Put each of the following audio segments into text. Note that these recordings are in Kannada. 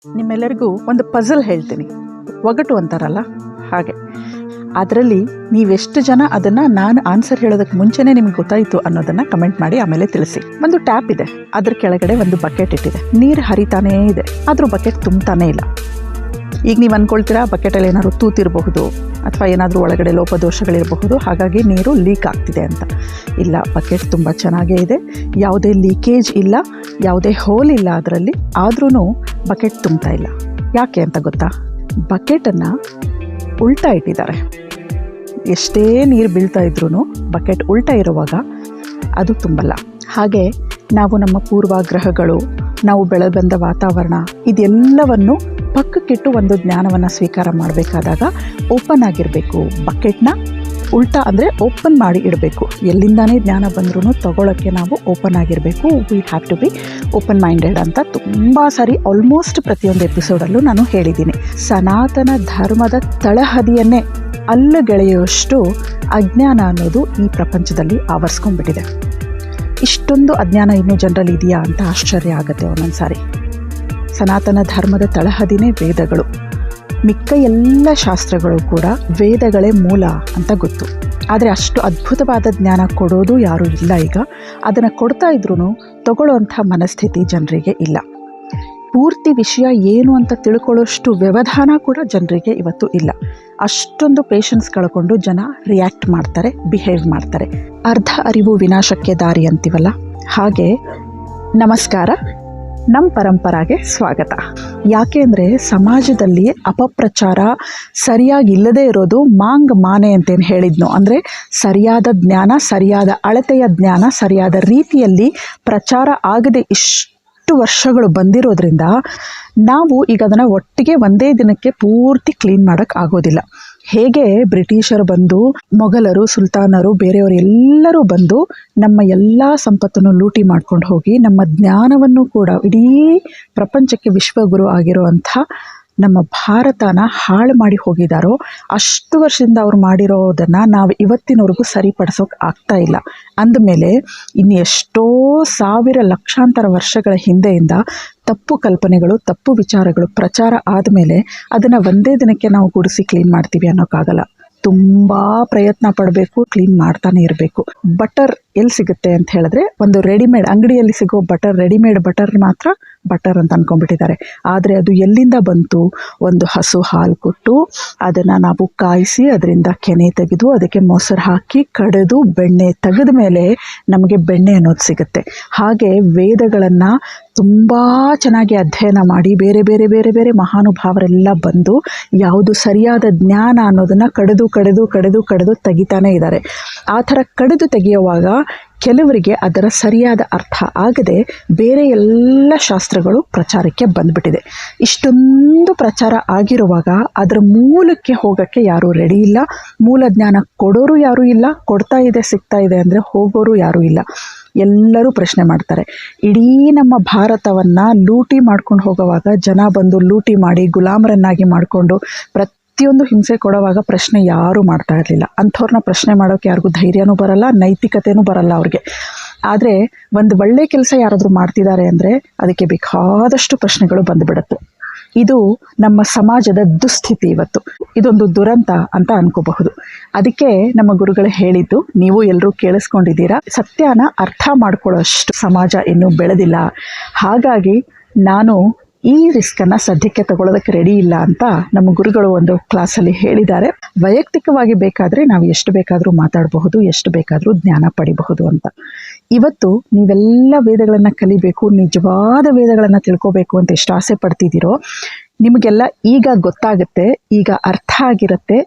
ನಿಮ್ಮೆಲ್ಲರಿಗೂ ಒಂದು ಪಜಲ್ ಹೇಳ್ತೀನಿ, ಒಗಟು ಅಂತಾರಲ್ಲ ಹಾಗೆ. ಅದರಲ್ಲಿ ನೀವೆಷ್ಟು ಜನ ಅದನ್ನು ನಾನು ಆನ್ಸರ್ ಹೇಳೋದಕ್ಕೆ ಮುಂಚೆನೇ ನಿಮ್ಗೆ ಗೊತ್ತಾಯಿತು ಅನ್ನೋದನ್ನು ಕಮೆಂಟ್ ಮಾಡಿ ಆಮೇಲೆ ತಿಳಿಸಿ. ಒಂದು ಟ್ಯಾಪ್ ಇದೆ, ಅದ್ರ ಕೆಳಗಡೆ ಒಂದು ಬಕೆಟ್ ಇಟ್ಟಿದೆ, ನೀರು ಹರಿತಾನೇ ಇದೆ, ಆದರೂ ಬಕೆಟ್ ತುಂಬ್ತಾನೇ ಇಲ್ಲ. ಈಗ ನೀವು ಅಂದ್ಕೊಳ್ತೀರಾ ಬಕೆಟಲ್ಲಿ ಏನಾದರೂ ತೂತಿರಬಹುದು ಅಥವಾ ಏನಾದರೂ ಒಳಗಡೆ ಲೋಪದೋಷಗಳಿರಬಹುದು, ಹಾಗಾಗಿ ನೀರು ಲೀಕ್ ಆಗ್ತಿದೆ ಅಂತ. ಇಲ್ಲ, ಬಕೆಟ್ ತುಂಬ ಚೆನ್ನಾಗೇ ಇದೆ, ಯಾವುದೇ ಲೀಕೇಜ್ ಇಲ್ಲ, ಯಾವುದೇ ಹೋಲ್ ಇಲ್ಲ ಅದರಲ್ಲಿ, ಆದ್ರೂ ಬಕೆಟ್ ತುಂಬ್ತಾ ಇಲ್ಲ. ಯಾಕೆ ಅಂತ ಗೊತ್ತಾ? ಬಕೆಟನ್ನು ಉಲ್ಟಾ ಇಟ್ಟಿದ್ದಾರೆ. ಎಷ್ಟೇ ನೀರು ಬೀಳ್ತಾ ಇದ್ರೂ ಬಕೆಟ್ ಉಲ್ಟಾ ಇರುವಾಗ ಅದು ತುಂಬಲ್ಲ. ಹಾಗೆ ನಾವು ನಮ್ಮ ಪೂರ್ವಾಗ್ರಹಗಳು, ನಾವು ಬೆಳೆದು ಬಂದ ವಾತಾವರಣ, ಇದೆಲ್ಲವನ್ನು ಪಕ್ಕಕ್ಕಿಟ್ಟು ಒಂದು ಜ್ಞಾನವನ್ನು ಸ್ವೀಕಾರ ಮಾಡಬೇಕಾದಾಗ ಓಪನ್ ಆಗಿರಬೇಕು. ಬಕೆಟ್ನ ಉಲ್ಟಾ ಅಂದರೆ ಓಪನ್ ಮಾಡಿ ಇಡಬೇಕು. ಎಲ್ಲಿಂದಾನೇ ಜ್ಞಾನ ಬಂದ್ರೂ ತಗೊಳ್ಳೋಕ್ಕೆ ನಾವು ಓಪನ್ ಆಗಿರಬೇಕು. We have to be open minded ಅಂತ ತುಂಬ ಸಾರಿ ಆಲ್ಮೋಸ್ಟ್ ಪ್ರತಿಯೊಂದು ಎಪಿಸೋಡಲ್ಲೂ ನಾನು ಹೇಳಿದ್ದೀನಿ. ಸನಾತನ ಧರ್ಮದ ತಳಹದಿಯನ್ನೇ ಅಲ್ಲಗೆಳೆಯುವಷ್ಟು ಅಜ್ಞಾನ ಅನ್ನೋದು ಈ ಪ್ರಪಂಚದಲ್ಲಿ ಆವರಿಸ್ಕೊಂಡ್ಬಿಟ್ಟಿದೆ. ಇಷ್ಟೊಂದು ಅಜ್ಞಾನ ಇನ್ನೂ ಜನರಲ್ಲಿ ಇದೆಯಾ ಅಂತ ಆಶ್ಚರ್ಯ ಆಗುತ್ತೆ ಒಂದೊಂದು ಸಾರಿ. ಸನಾತನ ಧರ್ಮದ ತಳಹದಿನೇ ವೇದಗಳು. ಮಿಕ್ಕ ಎಲ್ಲ ಶಾಸ್ತ್ರಗಳು ಕೂಡ ವೇದಗಳೇ ಮೂಲ ಅಂತ ಗೊತ್ತು. ಆದರೆ ಅಷ್ಟು ಅದ್ಭುತವಾದ ಜ್ಞಾನ ಕೊಡೋದು ಯಾರೂ ಇಲ್ಲ ಈಗ. ಅದನ್ನು ಕೊಡ್ತಾ ಇದ್ರೂ ತಗೊಳ್ಳೋವಂಥ ಮನಸ್ಥಿತಿ ಜನರಿಗೆ ಇಲ್ಲ. ಪೂರ್ತಿ ವಿಷಯ ಏನು ಅಂತ ತಿಳ್ಕೊಳ್ಳೋಷ್ಟು ವ್ಯವಧಾನ ಕೂಡ ಜನರಿಗೆ ಇವತ್ತು ಇಲ್ಲ. ಅಷ್ಟೊಂದು ಪೇಷನ್ಸ್ ಕಳ್ಕೊಂಡು ಜನ ರಿಯಾಕ್ಟ್ ಮಾಡ್ತಾರೆ, ಬಿಹೇವ್ ಮಾಡ್ತಾರೆ. ಅರ್ಧ ಅರಿವು ವಿನಾಶಕ್ಕೆ ದಾರಿ ಅಂತೀವಲ್ಲ ಹಾಗೆ. ನಮಸ್ಕಾರ, ನಮ್ಮ ಪರಂಪರಾಗೆ ಸ್ವಾಗತ. ಯಾಕೆ ಅಂದರೆ ಸಮಾಜದಲ್ಲಿ ಅಪಪ್ರಚಾರ ಸರಿಯಾಗಿ ಇಲ್ಲದೇ ಇರೋದು ಮಾಂಗ್ ಮಾನೆ ಅಂತೇನು ಹೇಳಿದ್ನೋ, ಅಂದರೆ ಸರಿಯಾದ ಜ್ಞಾನ, ಸರಿಯಾದ ಅಳತೆಯ ಜ್ಞಾನ, ಸರಿಯಾದ ರೀತಿಯಲ್ಲಿ ಪ್ರಚಾರ ಆಗದೆ ಇಷ್ಟು ವರ್ಷಗಳು ಬಂದಿರೋದ್ರಿಂದ ನಾವು ಈಗ ಅದನ್ನು ಒಟ್ಟಿಗೆ ಒಂದೇ ದಿನಕ್ಕೆ ಪೂರ್ತಿ ಕ್ಲೀನ್ ಮಾಡೋಕ್ಕೆ ಆಗೋದಿಲ್ಲ. ಹೇಗೆ ಬ್ರಿಟಿಷರು ಬಂದು, ಮೊಘಲರು, ಸುಲ್ತಾನರು, ಬೇರೆಯವರು ಎಲ್ಲರೂ ಬಂದು ನಮ್ಮ ಎಲ್ಲ ಸಂಪತ್ತನ್ನು ಲೂಟಿ ಮಾಡ್ಕೊಂಡು ಹೋಗಿ ನಮ್ಮ ಜ್ಞಾನವನ್ನು ಕೂಡ ಇಡೀ ಪ್ರಪಂಚಕ್ಕೆ ವಿಶ್ವಗುರು ಆಗಿರುವಂಥ ನಮ್ಮ ಭಾರತನ ಹಾಳು ಮಾಡಿ ಹೋಗಿದ್ದಾರೋ, ಅಷ್ಟು ವರ್ಷದಿಂದ ಅವ್ರು ಮಾಡಿರೋದನ್ನು ನಾವು ಇವತ್ತಿನವರೆಗೂ ಸರಿಪಡಿಸೋಕೆ ಆಗ್ತಾ ಇಲ್ಲ. ಅಂದಮೇಲೆ ಇನ್ನು ಎಷ್ಟೋ ಸಾವಿರ ಲಕ್ಷಾಂತರ ವರ್ಷಗಳ ಹಿಂದೆಯಿಂದ ತಪ್ಪು ಕಲ್ಪನೆಗಳು, ತಪ್ಪು ವಿಚಾರಗಳು ಪ್ರಚಾರ ಆದಮೇಲೆ ಅದನ್ನು ಒಂದೇ ದಿನಕ್ಕೆ ನಾವು ಗುಡಿಸಿ ಕ್ಲೀನ್ ಮಾಡ್ತೀವಿ ಅನ್ನೋಕ್ಕಾಗಲ್ಲ. ತುಂಬ ಪ್ರಯತ್ನ ಪಡಬೇಕು, ಕ್ಲೀನ್ ಮಾಡ್ತಾನೆ ಇರಬೇಕು. ಬಟರ್ ಎಲ್ಲಿ ಸಿಗುತ್ತೆ ಅಂತ ಹೇಳಿದ್ರೆ, ಒಂದು ರೆಡಿಮೇಡ್ ಅಂಗಡಿಯಲ್ಲಿ ಸಿಗೋ ಬಟರ್, ರೆಡಿಮೇಡ್ ಬಟರ್ ಮಾತ್ರ ಬಟರ್ ಅಂತ ಅಂದ್ಕೊಂಡ್ಬಿಟ್ಟಿದ್ದಾರೆ. ಆದರೆ ಅದು ಎಲ್ಲಿಂದ ಬಂತು? ಒಂದು ಹಸು ಹಾಲು ಕೊಟ್ಟು ಅದನ್ನು ನಾವು ಕಾಯಿಸಿ ಅದರಿಂದ ಕೆನೆ ತೆಗೆದು ಅದಕ್ಕೆ ಮೊಸರು ಹಾಕಿ ಕಡೆದು ಬೆಣ್ಣೆ ತೆಗೆದ ಮೇಲೆ ನಮಗೆ ಬೆಣ್ಣೆ ಅನ್ನೋದು ಸಿಗುತ್ತೆ. ಹಾಗೆ ವೇದಗಳನ್ನು ತುಂಬ ಚೆನ್ನಾಗಿ ಅಧ್ಯಯನ ಮಾಡಿ ಬೇರೆ ಬೇರೆ ಬೇರೆ ಬೇರೆ ಮಹಾನುಭಾವರೆಲ್ಲ ಬಂದು ಯಾವುದು ಸರಿಯಾದ ಜ್ಞಾನ ಅನ್ನೋದನ್ನು ಕಡೆದು ಕಡೆದು ಕಡೆದು ಕಡೆದು ತೆಗಿತಾನೇ ಇದ್ದಾರೆ. ಆ ಥರ ಕಡೆದು ತೆಗೆಯುವಾಗ ಕೆಲವರಿಗೆ ಅದರ ಸರಿಯಾದ ಅರ್ಥ ಆಗದೆ ಬೇರೆ ಎಲ್ಲ ಶಾಸ್ತ್ರಗಳು ಪ್ರಚಾರಕ್ಕೆ ಬಂದ್ಬಿಟ್ಟಿದೆ. ಇಷ್ಟೊಂದು ಪ್ರಚಾರ ಆಗಿರುವಾಗ ಅದರ ಮೂಲಕ್ಕೆ ಹೋಗೋಕ್ಕೆ ಯಾರೂ ರೆಡಿ ಇಲ್ಲ. ಮೂಲ ಜ್ಞಾನ ಕೊಡೋರು ಯಾರೂ ಇಲ್ಲ. ಕೊಡ್ತಾ ಇದೆ, ಸಿಗ್ತಾ ಇದೆ ಅಂದರೆ ಹೋಗೋರು ಯಾರೂ ಇಲ್ಲ. ಎಲ್ಲರೂ ಪ್ರಶ್ನೆ ಮಾಡ್ತಾರೆ. ಇಡೀ ನಮ್ಮ ಭಾರತವನ್ನು ಲೂಟಿ ಮಾಡ್ಕೊಂಡು ಹೋಗುವಾಗ ಜನ ಬಂದು ಲೂಟಿ ಮಾಡಿ ಗುಲಾಮರನ್ನಾಗಿ ಮಾಡಿಕೊಂಡು ಪ್ರತಿಯೊಂದು ಹಿಂಸೆ ಕೊಡುವಾಗ ಪ್ರಶ್ನೆ ಯಾರೂ ಮಾಡ್ತಾ ಇರಲಿಲ್ಲ. ಅಂಥವ್ರನ್ನ ಪ್ರಶ್ನೆ ಮಾಡೋಕ್ಕೆ ಯಾರಿಗೂ ಧೈರ್ಯನೂ ಬರಲ್ಲ, ನೈತಿಕತೆಯೂ ಬರಲ್ಲ ಅವ್ರಿಗೆ. ಆದರೆ ಒಂದು ಒಳ್ಳೆ ಕೆಲಸ ಯಾರಾದರೂ ಮಾಡ್ತಿದ್ದಾರೆ ಅಂದರೆ ಅದಕ್ಕೆ ಬೇಕಾದಷ್ಟು ಪ್ರಶ್ನೆಗಳು ಬಂದುಬಿಡುತ್ತೆ. ಇದು ನಮ್ಮ ಸಮಾಜದ ದುಸ್ಥಿತಿ ಇವತ್ತು. ಇದೊಂದು ದುರಂತ ಅಂತ ಅನ್ಕೋಬಹುದು. ಅದಕ್ಕೆ ನಮ್ಮ ಗುರುಗಳು ಹೇಳಿದ್ದು ನೀವು ಎಲ್ಲರೂ ಕೇಳಿಸ್ಕೊಂಡಿದ್ದೀರಾ, ಸತ್ಯನ ಅರ್ಥ ಮಾಡ್ಕೊಳ್ಳೋಷ್ಟು ಸಮಾಜ ಇನ್ನೂ ಬೆಳೆದಿಲ್ಲ. ಹಾಗಾಗಿ ನಾನು ಈ ರಿಸ್ಕನ್ನು ಸದ್ಯಕ್ಕೆ ತಗೊಳ್ಳೋದಕ್ಕೆ ರೆಡಿ ಇಲ್ಲ ಅಂತ ನಮ್ಮ ಗುರುಗಳು ಒಂದು ಕ್ಲಾಸಲ್ಲಿ ಹೇಳಿದ್ದಾರೆ. ವೈಯಕ್ತಿಕವಾಗಿ ಬೇಕಾದರೆ ನಾವು ಎಷ್ಟು ಬೇಕಾದರೂ ಮಾತಾಡಬಹುದು, ಎಷ್ಟು ಬೇಕಾದರೂ ಜ್ಞಾನ ಪಡಿಬಹುದು ಅಂತ. ಇವತ್ತು ನೀವೆಲ್ಲ ವೇದಗಳನ್ನು ಕಲಿಬೇಕು, ನಿಜವಾದ ವೇದಗಳನ್ನು ತಿಳ್ಕೋಬೇಕು ಅಂತ ಎಷ್ಟು ಆಸೆ ಪಡ್ತಿದ್ದೀರೋ ನಿಮಗೆಲ್ಲ ಈಗ ಗೊತ್ತಾಗುತ್ತೆ, ಈಗ ಅರ್ಥ ಆಗಿರುತ್ತೆ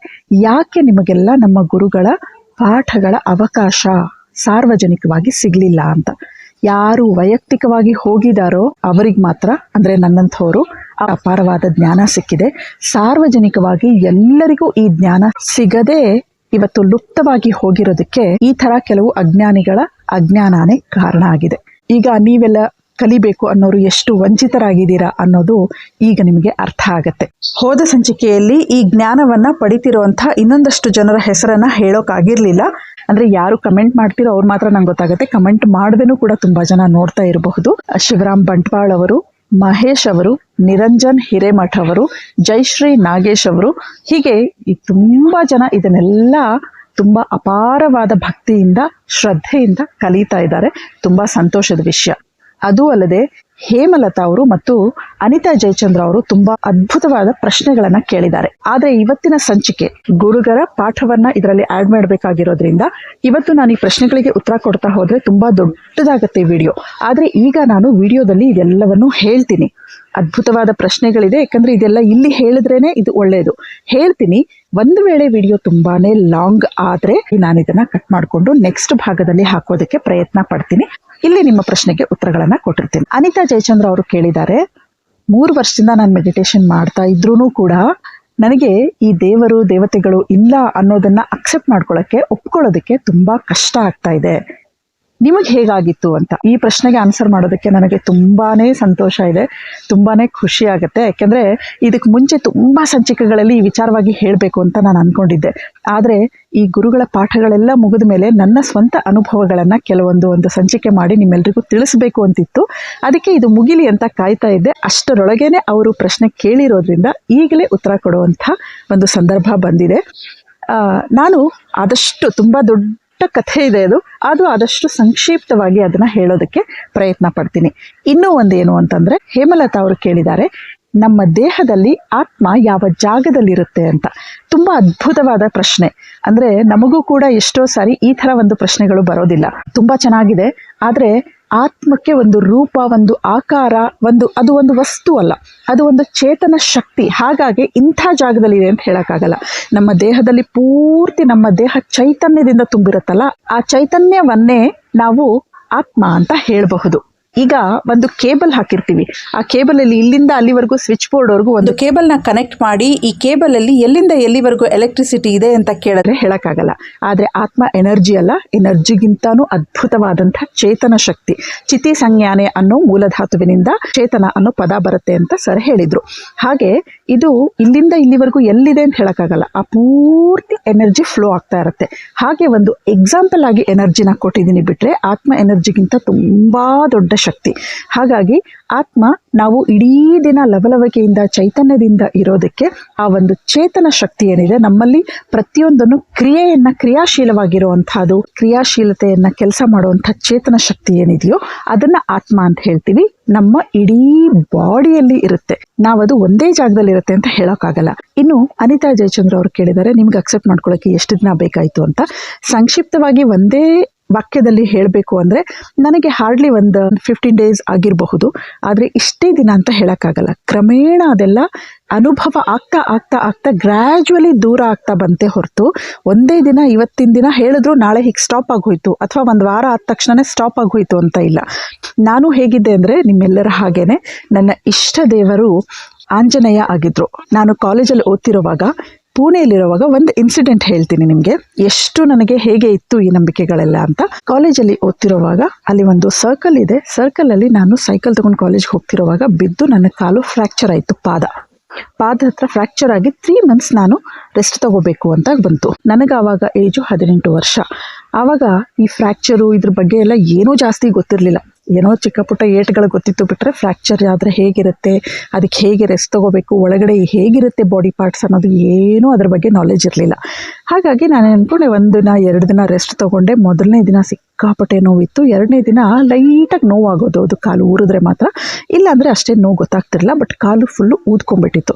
ಯಾಕೆ ನಿಮಗೆಲ್ಲ ನಮ್ಮ ಗುರುಗಳ ಪಾಠಗಳ ಅವಕಾಶ ಸಾರ್ವಜನಿಕವಾಗಿ ಸಿಗಲಿಲ್ಲ ಅಂತ. ಯಾರು ವೈಯಕ್ತಿಕವಾಗಿ ಹೋಗಿದಾರೋ ಅವರಿಗೆ ಮಾತ್ರ, ಅಂದರೆ ನನ್ನಂಥವರು, ಅಪಾರವಾದ ಜ್ಞಾನ ಸಿಕ್ಕಿದೆ. ಸಾರ್ವಜನಿಕವಾಗಿ ಎಲ್ಲರಿಗೂ ಈ ಜ್ಞಾನ ಸಿಗದೆ ಇವತ್ತು ಲುಪ್ತವಾಗಿ ಹೋಗಿರೋದಕ್ಕೆ ಈ ಥರ ಕೆಲವು ಅಜ್ಞಾನಿಗಳ ಅಜ್ಞಾನನೇ ಕಾರಣ ಆಗಿದೆ. ಈಗ ನೀವೆಲ್ಲ ಕಲಿಬೇಕು ಅನ್ನೋರು ಎಷ್ಟು ವಂಚಿತರಾಗಿದ್ದೀರಾ ಅನ್ನೋದು ಈಗ ನಿಮಗೆ ಅರ್ಥ ಆಗತ್ತೆ. ಹೋದ ಸಂಚಿಕೆಯಲ್ಲಿ ಈ ಜ್ಞಾನವನ್ನು ಪಡಿತಿರುವಂಥ ಇನ್ನೊಂದಷ್ಟು ಜನರ ಹೆಸರನ್ನು ಹೇಳೋಕ್ಕಾಗಿರಲಿಲ್ಲ. ಅಂದರೆ ಯಾರು ಕಮೆಂಟ್ ಮಾಡ್ತಿರೋ ಅವ್ರು ಮಾತ್ರ ನಂಗೆ ಗೊತ್ತಾಗುತ್ತೆ. ಕಮೆಂಟ್ ಮಾಡದೇನೂ ಕೂಡ ತುಂಬ ಜನ ನೋಡ್ತಾ ಇರಬಹುದು. ಶಿವರಾಮ್ ಬಂಟ್ವಾಳ್ ಅವರು, ಮಹೇಶ್ ಅವರು, ನಿರಂಜನ್ ಹಿರೇಮಠ್ ಅವರು, ಜಯಶ್ರೀ ನಾಗೇಶ್ ಅವರು, ಹೀಗೆ ತುಂಬ ಜನ ಇದನ್ನೆಲ್ಲ ತುಂಬ ಅಪಾರವಾದ ಭಕ್ತಿಯಿಂದ ಶ್ರದ್ಧೆಯಿಂದ ಕಲಿತಾ ಇದ್ದಾರೆ. ತುಂಬ ಸಂತೋಷದ ವಿಷಯ. ಅದೂ ಅಲ್ಲದೆ ಹೇಮಲತಾ ಅವರು ಮತ್ತು ಅನಿತಾ ಜಯಚಂದ್ರ ಅವರು ತುಂಬಾ ಅದ್ಭುತವಾದ ಪ್ರಶ್ನೆಗಳನ್ನ ಕೇಳಿದ್ದಾರೆ. ಆದ್ರೆ ಇವತ್ತಿನ ಸಂಚಿಕೆ ಗುರುಗಳ ಪಾಠವನ್ನ ಇದರಲ್ಲಿ ಆಡ್ ಮಾಡಬೇಕಾಗಿರೋದ್ರಿಂದ ಇವತ್ತು ನಾನು ಈ ಪ್ರಶ್ನೆಗಳಿಗೆ ಉತ್ತರ ಕೊಡ್ತಾ ಹೋದ್ರೆ ತುಂಬಾ ದೊಡ್ಡದಾಗತ್ತೆ ವಿಡಿಯೋ. ಆದ್ರೆ ಈಗ ನಾನು ವಿಡಿಯೋದಲ್ಲಿ ಇದೆಲ್ಲವನ್ನು ಹೇಳ್ತೀನಿ. ಅದ್ಭುತವಾದ ಪ್ರಶ್ನೆಗಳಿದೆ, ಯಾಕಂದ್ರೆ ಇದೆಲ್ಲ ಇಲ್ಲಿ ಹೇಳಿದ್ರೇನೆ ಇದು ಒಳ್ಳೆಯದು. ಹೇಳ್ತೀನಿ. ಒಂದು ವೇಳೆ ವಿಡಿಯೋ ತುಂಬಾನೇ ಲಾಂಗ್ ಆದ್ರೆ ನಾನು ಇದನ್ನ ಕಟ್ ಮಾಡಿಕೊಂಡು ನೆಕ್ಸ್ಟ್ ಭಾಗದಲ್ಲಿ ಹಾಕೋದಕ್ಕೆ ಪ್ರಯತ್ನ ಪಡ್ತೀನಿ. ಇಲ್ಲಿ ನಿಮ್ಮ ಪ್ರಶ್ನೆಗೆ ಉತ್ತರಗಳನ್ನ ಕೊಟ್ಟಿರ್ತೀನಿ. ಅನಿತಾ ಜಯಚಂದ್ರ ಅವರು ಕೇಳಿದ್ದಾರೆ, 3 ವರ್ಷದಿಂದ ನಾನು ಮೆಡಿಟೇಷನ್ ಮಾಡ್ತಾ ಇದ್ರೂ ಕೂಡ ನನಗೆ ಈ ದೇವರು ದೇವತೆಗಳು ಇಲ್ಲ ಅನ್ನೋದನ್ನ ಅಕ್ಸೆಪ್ಟ್ ಮಾಡ್ಕೊಳ್ಳೋಕ್ಕೆ ಒಪ್ಕೊಳ್ಳೋದಕ್ಕೆ ತುಂಬಾ ಕಷ್ಟ ಆಗ್ತಾ ಇದೆ. ನಿಮಗೆ ಹೇಗಾಗಿತ್ತು ಅಂತ ಈ ಪ್ರಶ್ನೆಗೆ ಆನ್ಸರ್ ಮಾಡೋದಕ್ಕೆ ನನಗೆ ತುಂಬಾನೇ ಸಂತೋಷ ಇದೆ, ತುಂಬಾನೇ ಖುಷಿ ಆಗುತ್ತೆ. ಯಾಕೆಂದ್ರೆ ಇದಕ್ಕೆ ಮುಂಚೆ ತುಂಬಾ ಸಂಚಿಕೆಗಳಲ್ಲಿ ಈ ವಿಚಾರವಾಗಿ ಹೇಳಬೇಕು ಅಂತ ನಾನು ಅನ್ಕೊಂಡಿದ್ದೆ. ಆದ್ರೆ ಈ ಗುರುಗಳ ಪಾಠಗಳೆಲ್ಲ ಮುಗಿದ ಮೇಲೆ ನನ್ನ ಸ್ವಂತ ಅನುಭವಗಳನ್ನ ಒಂದು ಸಂಚಿಕೆ ಮಾಡಿ ನಿಮ್ಮೆಲ್ರಿಗೂ ತಿಳಿಸ್ಬೇಕು ಅಂತಿತ್ತು. ಅದಕ್ಕೆ ಇದು ಮುಗಿಲಿ ಅಂತ ಕಾಯ್ತಾ ಇದ್ದೆ. ಅಷ್ಟರೊಳಗೇನೆ ಅವರು ಪ್ರಶ್ನೆ ಕೇಳಿರೋದ್ರಿಂದ ಈಗಲೇ ಉತ್ತರ ಕೊಡುವಂಥ ಒಂದು ಸಂದರ್ಭ ಬಂದಿದೆ. ನಾನು ಆದಷ್ಟು ತುಂಬಾ ದೊಡ್ಡ ಕಥೆ ಇದೆ, ಅದು ಆದಷ್ಟು ಸಂಕ್ಷಿಪ್ತವಾಗಿ ಅದನ್ನ ಹೇಳೋದಕ್ಕೆ ಪ್ರಯತ್ನ ಪಡ್ತೀನಿ. ಇನ್ನೂ ಒಂದೇನು ಅಂತಂದ್ರೆ, ಹೇಮಲತಾ ಅವರು ಕೇಳಿದ್ದಾರೆ, ನಮ್ಮ ದೇಹದಲ್ಲಿ ಆತ್ಮ ಯಾವ ಜಾಗದಲ್ಲಿರುತ್ತೆ ಅಂತ. ತುಂಬಾ ಅದ್ಭುತವಾದ ಪ್ರಶ್ನೆ. ಅಂದ್ರೆ ನಮಗೂ ಕೂಡ ಎಷ್ಟೋ ಸಾರಿ ಈ ತರ ಒಂದು ಪ್ರಶ್ನೆಗಳು ಬರೋದಿಲ್ಲ. ತುಂಬಾ ಚೆನ್ನಾಗಿದೆ. ಆದ್ರೆ ಆತ್ಮಕ್ಕೆ ಒಂದು ರೂಪ, ಒಂದು ಆಕಾರ, ಅದು ಒಂದು ವಸ್ತು ಅಲ್ಲ, ಅದು ಒಂದು ಚೇತನ ಶಕ್ತಿ. ಹಾಗಾಗಿ ಇಂಥ ಜಾಗದಲ್ಲಿದೆ ಅಂತ ಹೇಳಕ್ಕಾಗಲ್ಲ. ನಮ್ಮ ದೇಹದಲ್ಲಿ ಪೂರ್ತಿ ನಮ್ಮ ದೇಹ ಚೈತನ್ಯದಿಂದ ತುಂಬಿರುತ್ತಲ್ಲ, ಆ ಚೈತನ್ಯವನ್ನೇ ನಾವು ಆತ್ಮ ಅಂತ ಹೇಳಬಹುದು. ಈಗ ಒಂದು ಕೇಬಲ್ ಹಾಕಿರ್ತೀವಿ, ಆ ಕೇಬಲ್ ಅಲ್ಲಿ ಇಲ್ಲಿಂದ ಅಲ್ಲಿವರೆಗೂ ಸ್ವಿಚ್ ಬೋರ್ಡ್ ವರೆಗೂ ಒಂದು ಕೇಬಲ್ ನ ಕನೆಕ್ಟ್ ಮಾಡಿ ಈ ಕೇಬಲ್ ಅಲ್ಲಿ ಎಲ್ಲಿಂದ ಎಲ್ಲಿವರೆಗೂ ಎಲೆಕ್ಟ್ರಿಸಿಟಿ ಇದೆ ಅಂತ ಕೇಳಿದ್ರೆ ಹೇಳಕ್ಕಾಗಲ್ಲ. ಆದ್ರೆ ಆತ್ಮ ಎನರ್ಜಿ ಅಲ್ಲ, ಎನರ್ಜಿಗಿಂತಾನು ಅದ್ಭುತವಾದಂತಹ ಚೇತನ ಶಕ್ತಿ. ಚಿತಿ ಸಂಜ್ಞಾನೆ ಅನ್ನೋ ಮೂಲಧಾತುವಿನಿಂದ ಚೇತನ ಅನ್ನೋ ಪದ ಬರುತ್ತೆ ಅಂತ ಸರ್ ಹೇಳಿದ್ರು. ಹಾಗೆ ಇದು ಇಲ್ಲಿಂದ ಇಲ್ಲಿವರೆಗೂ ಎಲ್ಲಿದೆ ಅಂತ ಹೇಳಕ್ಕಾಗಲ್ಲ, ಆ ಪೂರ್ತಿ ಎನರ್ಜಿ ಫ್ಲೋ ಆಗ್ತಾ ಇರುತ್ತೆ. ಹಾಗೆ ಒಂದು ಎಕ್ಸಾಂಪಲ್ ಆಗಿ ಎನರ್ಜಿನ ಕೊಟ್ಟಿದ್ದೀನಿ ಬಿಟ್ರೆ ಆತ್ಮ ಎನರ್ಜಿಗಿಂತ ತುಂಬಾ ದೊಡ್ಡ ಶಕ್ತಿ. ಹಾಗಾಗಿ ಆತ್ಮ ನಾವು ಇಡೀ ದಿನ ಲವಲವಿಕೆಯಿಂದ ಚೈತನ್ಯದಿಂದ ಇರೋದಕ್ಕೆ ಆ ಒಂದು ಚೇತನ ಶಕ್ತಿ ಏನಿದೆ ನಮ್ಮಲ್ಲಿ, ಪ್ರತಿಯೊಂದನ್ನು ಕ್ರಿಯಾಶೀಲವಾಗಿರುವಂತಹದ್ದು, ಕ್ರಿಯಾಶೀಲತೆಯನ್ನ ಕೆಲಸ ಮಾಡುವಂಥ ಚೇತನ ಶಕ್ತಿ ಏನಿದೆಯೋ ಅದನ್ನ ಆತ್ಮ ಅಂತ ಹೇಳ್ತೀವಿ. ನಮ್ಮ ಇಡೀ ಬಾಡಿಯಲ್ಲಿ ಇರುತ್ತೆ, ನಾವದು ಒಂದೇ ಜಾಗದಲ್ಲಿ ಇರುತ್ತೆ ಅಂತ ಹೇಳೋಕ್ಕಾಗಲ್ಲ. ಇನ್ನು ಅನಿತಾ ಜಯಚಂದ್ರ ಅವರು ಕೇಳಿದ್ದಾರೆ, ನಿಮ್ಗೆ ಅಕ್ಸೆಪ್ಟ್ ಮಾಡ್ಕೊಳ್ಳೋಕೆ ಎಷ್ಟು ದಿನ ಬೇಕಾಯಿತು ಅಂತ. ಸಂಕ್ಷಿಪ್ತವಾಗಿ ಒಂದೇ ವಾಕ್ಯದಲ್ಲಿ ಹೇಳಬೇಕು ಅಂದರೆ ನನಗೆ ಹಾರ್ಡ್ಲಿ ಒಂದು 15 days ಆಗಿರಬಹುದು. ಆದರೆ ಇಷ್ಟೇ ದಿನ ಅಂತ ಹೇಳೋಕ್ಕಾಗಲ್ಲ. ಕ್ರಮೇಣ ಅದೆಲ್ಲ ಅನುಭವ ಆಗ್ತಾ ಆಗ್ತಾ ಆಗ್ತಾ ಗ್ರ್ಯಾಜುವಲಿ ದೂರ ಆಗ್ತಾ ಬಂತೆ ಹೊರತು ಒಂದೇ ದಿನ ಇವತ್ತಿನ ದಿನ ಹೇಳಿದ್ರು ನಾಳೆ ಹೀಗೆ ಸ್ಟಾಪ್ ಆಗೋಯ್ತು ಅಥವಾ ಒಂದು ವಾರ ಆದ ತಕ್ಷಣನೇ ಸ್ಟಾಪ್ ಆಗೋಯ್ತು ಅಂತ ಇಲ್ಲ. ನಾನು ಹೇಗಿದ್ದೆ ಅಂದರೆ ನಿಮ್ಮೆಲ್ಲರ ಹಾಗೇನೆ ನನ್ನ ಇಷ್ಟ ದೇವರು ಆಂಜನೇಯ ಆಗಿದ್ರು. ನಾನು ಕಾಲೇಜಲ್ಲಿ ಓದ್ತಿರುವಾಗ, ಪುಣೆಯಲ್ಲಿರುವಾಗ ಒಂದು ಇನ್ಸಿಡೆಂಟ್ ಹೇಳ್ತೀನಿ ನಿಮಗೆ, ಎಷ್ಟು ನನಗೆ ಹೇಗೆ ಇತ್ತು ಈ ನಂಬಿಕೆಗಳೆಲ್ಲ ಅಂತ. ಕಾಲೇಜಲ್ಲಿ ಓದ್ತಿರುವಾಗ ಅಲ್ಲಿ ಒಂದು ಸರ್ಕಲ್ ಇದೆ. ಸರ್ಕಲ್ ಅಲ್ಲಿ ನಾನು ಸೈಕಲ್ ತಗೊಂಡು ಕಾಲೇಜ್ಗೆ ಹೋಗ್ತಿರುವಾಗ ಬಿದ್ದು ನನ್ನ ಕಾಲು ಫ್ರ್ಯಾಕ್ಚರ್ ಆಯಿತು. ಪಾದ ಹತ್ರ ಫ್ರ್ಯಾಕ್ಚರ್ ಆಗಿ 3 months ನಾನು ರೆಸ್ಟ್ ತಗೋಬೇಕು ಅಂತ ಬಂತು. ನನಗೆ ಆವಾಗ ಏಜು 18 ವರ್ಷ. ಆವಾಗ ಈ ಫ್ರ್ಯಾಕ್ಚರು ಇದ್ರ ಬಗ್ಗೆ ಎಲ್ಲ ಏನೂ ಜಾಸ್ತಿ ಗೊತ್ತಿರಲಿಲ್ಲ. ಏನೋ ಚಿಕ್ಕ ಪುಟ್ಟ ಏಟ್ಗಳು ಗೊತ್ತಿತ್ತು ಬಿಟ್ಟರೆ ಫ್ರ್ಯಾಕ್ಚರ್ ಆದರೆ ಹೇಗಿರುತ್ತೆ, ಅದಕ್ಕೆ ಹೇಗೆ ರೆಸ್ಟ್ ತಗೋಬೇಕು, ಒಳಗಡೆ ಹೇಗಿರುತ್ತೆ ಬಾಡಿ ಪಾರ್ಟ್ಸ್ ಅನ್ನೋದು ಏನೂ ಅದ್ರ ಬಗ್ಗೆ ನಾಲೆಜ್ ಇರಲಿಲ್ಲ. ಹಾಗಾಗಿ ನಾನು ಅಂದ್ಕೊಂಡೆ 1 ದಿನ 2 ದಿನ ರೆಸ್ಟ್ ತೊಗೊಂಡೆ. ಮೊದಲನೇ ದಿನ ಸಿಕ್ಕಾಪಟ್ಟೆ ನೋವಿತ್ತು, 2ನೇ ದಿನ ಲೈಟಾಗಿ ನೋವಾಗೋದು, ಅದು ಕಾಲು ಊರಿದ್ರೆ ಮಾತ್ರ, ಇಲ್ಲಾಂದರೆ ಅಷ್ಟೇ ನೋವು ಗೊತ್ತಾಗ್ತಿರಲಿಲ್ಲ. But call full ಊದ್ಕೊಂಡ್ಬಿಟ್ಟಿತ್ತು.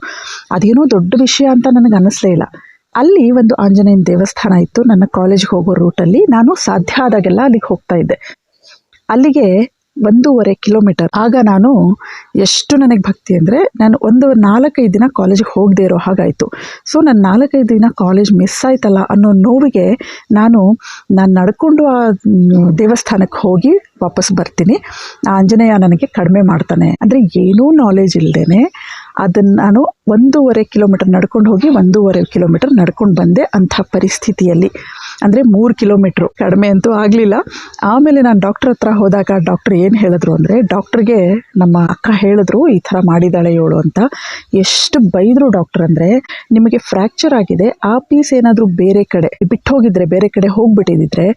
ಅದೇನೋ ದೊಡ್ಡ ವಿಷಯ ಅಂತ ನನಗೆ ಅನ್ನಿಸ್ಲೇ ಇಲ್ಲ. ಅಲ್ಲಿ ಒಂದು ಆಂಜನೇಯನ ದೇವಸ್ಥಾನ ಇತ್ತು ನನ್ನ ಕಾಲೇಜ್ಗೆ ಹೋಗೋ ರೂಟಲ್ಲಿ. ನಾನು ಸಾಧ್ಯ ಆದಾಗೆಲ್ಲ ಅಲ್ಲಿಗೆ ಹೋಗ್ತಾ ಇದ್ದೆ. ಅಲ್ಲಿಗೆ 1.5 kilometer. ಆಗ ನಾನು ಎಷ್ಟು ನನಗೆ ಭಕ್ತಿ ಅಂದರೆ ನಾನು 4-5 ದಿನ ಕಾಲೇಜಿಗೆ ಹೋಗದೆ ಇರೋ ಹಾಗಾಯಿತು. ಸೊ ನಾನು 4-5 ದಿನ ಕಾಲೇಜ್ ಮಿಸ್ ಆಯ್ತಲ್ಲ ಅನ್ನೋ ನೋವಿಗೆ ನಾನು ನಡ್ಕೊಂಡು ಆ ದೇವಸ್ಥಾನಕ್ಕೆ ಹೋಗಿ ವಾಪಸ್ ಬರ್ತೀನಿ. ಆಂಜನೇಯ ನನಗೆ ಕಡಿಮೆ ಮಾಡ್ತಾನೆ. ಅಂದರೆ ಏನೂ ನಾಲೆಜ್ ಇಲ್ಲದೇನೆ ಅದನ್ನು ನಾನು 1.5 ಕಿಲೋಮೀಟರ್ ನಡ್ಕೊಂಡು ಹೋಗಿ 1.5 ಕಿಲೋಮೀಟರ್ ನಡ್ಕೊಂಡು ಬಂದೆ ಅಂಥ ಪರಿಸ್ಥಿತಿಯಲ್ಲಿ. ಅಂದರೆ 3 ಕಿಲೋಮೀಟ್ರು, ಕಡಿಮೆ ಅಂತೂ ಆಗಲಿಲ್ಲ. ಆಮೇಲೆ ನಾನು ಡಾಕ್ಟ್ರ್ ಹತ್ರ ಹೋದಾಗ ಡಾಕ್ಟ್ರ್ ಏನು ಹೇಳಿದ್ರು ಅಂದರೆ, ಡಾಕ್ಟ್ರಿಗೆ ನಮ್ಮ ಅಕ್ಕ ಹೇಳಿದ್ರು ಈ ಥರ ಮಾಡಿದ್ದಾಳೆ ಇವಳು ಅಂತ. ಎಷ್ಟು ಬೈದರು ಡಾಕ್ಟ್ರ್ ಅಂದರೆ, ನಿಮಗೆ ಫ್ರ್ಯಾಕ್ಚರ್ ಆಗಿದೆ, ಆ ಪೀಸ್ ಏನಾದರೂ ಬೇರೆ ಕಡೆ ಬಿಟ್ಟು ಹೋಗಿದ್ರೆ, ಬೇರೆ ಕಡೆ ಹೋಗಿಬಿಟ್ಟಿದ್ರೆ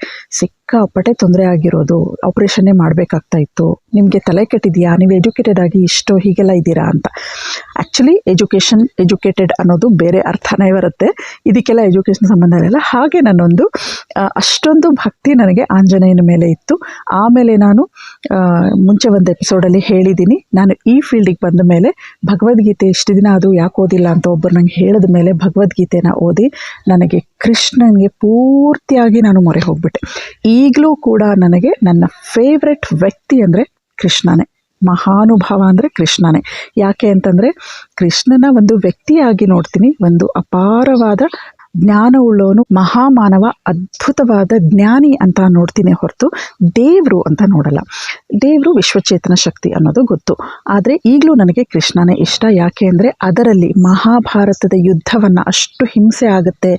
ಸಿಕ್ಕಾಪಟ್ಟೆ ತೊಂದರೆ ಆಗಿರೋದು, ಆಪ್ರೇಷನ್ನೇ ಮಾಡಬೇಕಾಗ್ತಾ ಇತ್ತು, ನಿಮಗೆ ತಲೆ ಕೆಟ್ಟಿದೆಯಾ, ನೀವು ಎಜುಕೇಟೆಡ್ ಆಗಿ ಇಷ್ಟು ಹೀಗೆಲ್ಲ ಇದ್ದೀರಾ ಅಂತ. ಆ್ಯಕ್ಚುಲಿ ಎಜುಕೇಟೆಡ್ ಅನ್ನೋದು ಬೇರೆ ಅರ್ಥನೇ ಬರುತ್ತೆ, ಇದಕ್ಕೆಲ್ಲ ಎಜುಕೇಷನ್ ಸಂಬಂಧ ಇರಲ್ಲ. ಹಾಗೆ ನನ್ನೊಂದು ಅಷ್ಟೊಂದು ಭಕ್ತಿ ನನಗೆ ಆಂಜನೇಯನ ಮೇಲೆ ಇತ್ತು. ಆಮೇಲೆ ನಾನು ಮುಂಚೆ ಒಂದು ಎಪಿಸೋಡಲ್ಲಿ ಹೇಳಿದ್ದೀನಿ, ನಾನು ಈ ಫೀಲ್ಡಿಗೆ ಬಂದ ಮೇಲೆ ಭಗವದ್ಗೀತೆ ಇಷ್ಟು ದಿನ ಅದು ಯಾಕೆ ಓದಿಲ್ಲ ಅಂತ ಒಬ್ಬರು ನಂಗೆ ಹೇಳಿದ ಮೇಲೆ ಭಗವದ್ಗೀತೆನ ಓದಿ ನನಗೆ ಕೃಷ್ಣನಿಗೆ ಪೂರ್ತಿಯಾಗಿ ನಾನು ಮೊರೆ ಹೋಗ್ಬಿಟ್ಟೆ. ಈಗಲೂ ಕೂಡ ನನಗೆ ನನ್ನ ಫೇವ್ರೆಟ್ ವ್ಯಕ್ತಿ ಅಂದರೆ ಕೃಷ್ಣನೇ, ಮಹಾನುಭಾವ ಅಂದರೆ ಕೃಷ್ಣನೇ. ಯಾಕೆ ಅಂತಂದರೆ ಕೃಷ್ಣನ ಒಂದು ವ್ಯಕ್ತಿಯಾಗಿ ನೋಡ್ತೀನಿ, ಒಂದು ಅಪಾರವಾದ ಜ್ಞಾನವುಳ್ಳವನು, ಮಹಾಮಾನವ, ಅದ್ಭುತವಾದ ಜ್ಞಾನಿ ಅಂತ ನೋಡ್ತೀನಿ ಹೊರತು ದೇವರು ಅಂತ ನೋಡಲ್ಲ. ದೇವರು ವಿಶ್ವಚೇತನ ಶಕ್ತಿ ಅನ್ನೋದು ಗೊತ್ತು, ಆದರೆ ಈಗಲೂ ನನಗೆ ಕೃಷ್ಣನೇ ಇಷ್ಟ. ಯಾಕೆ ಅಂದರೆ ಅದರಲ್ಲಿ ಮಹಾಭಾರತದ ಯುದ್ಧವನ್ನು, ಅಷ್ಟು ಹಿಂಸೆ ಆಗುತ್ತೆ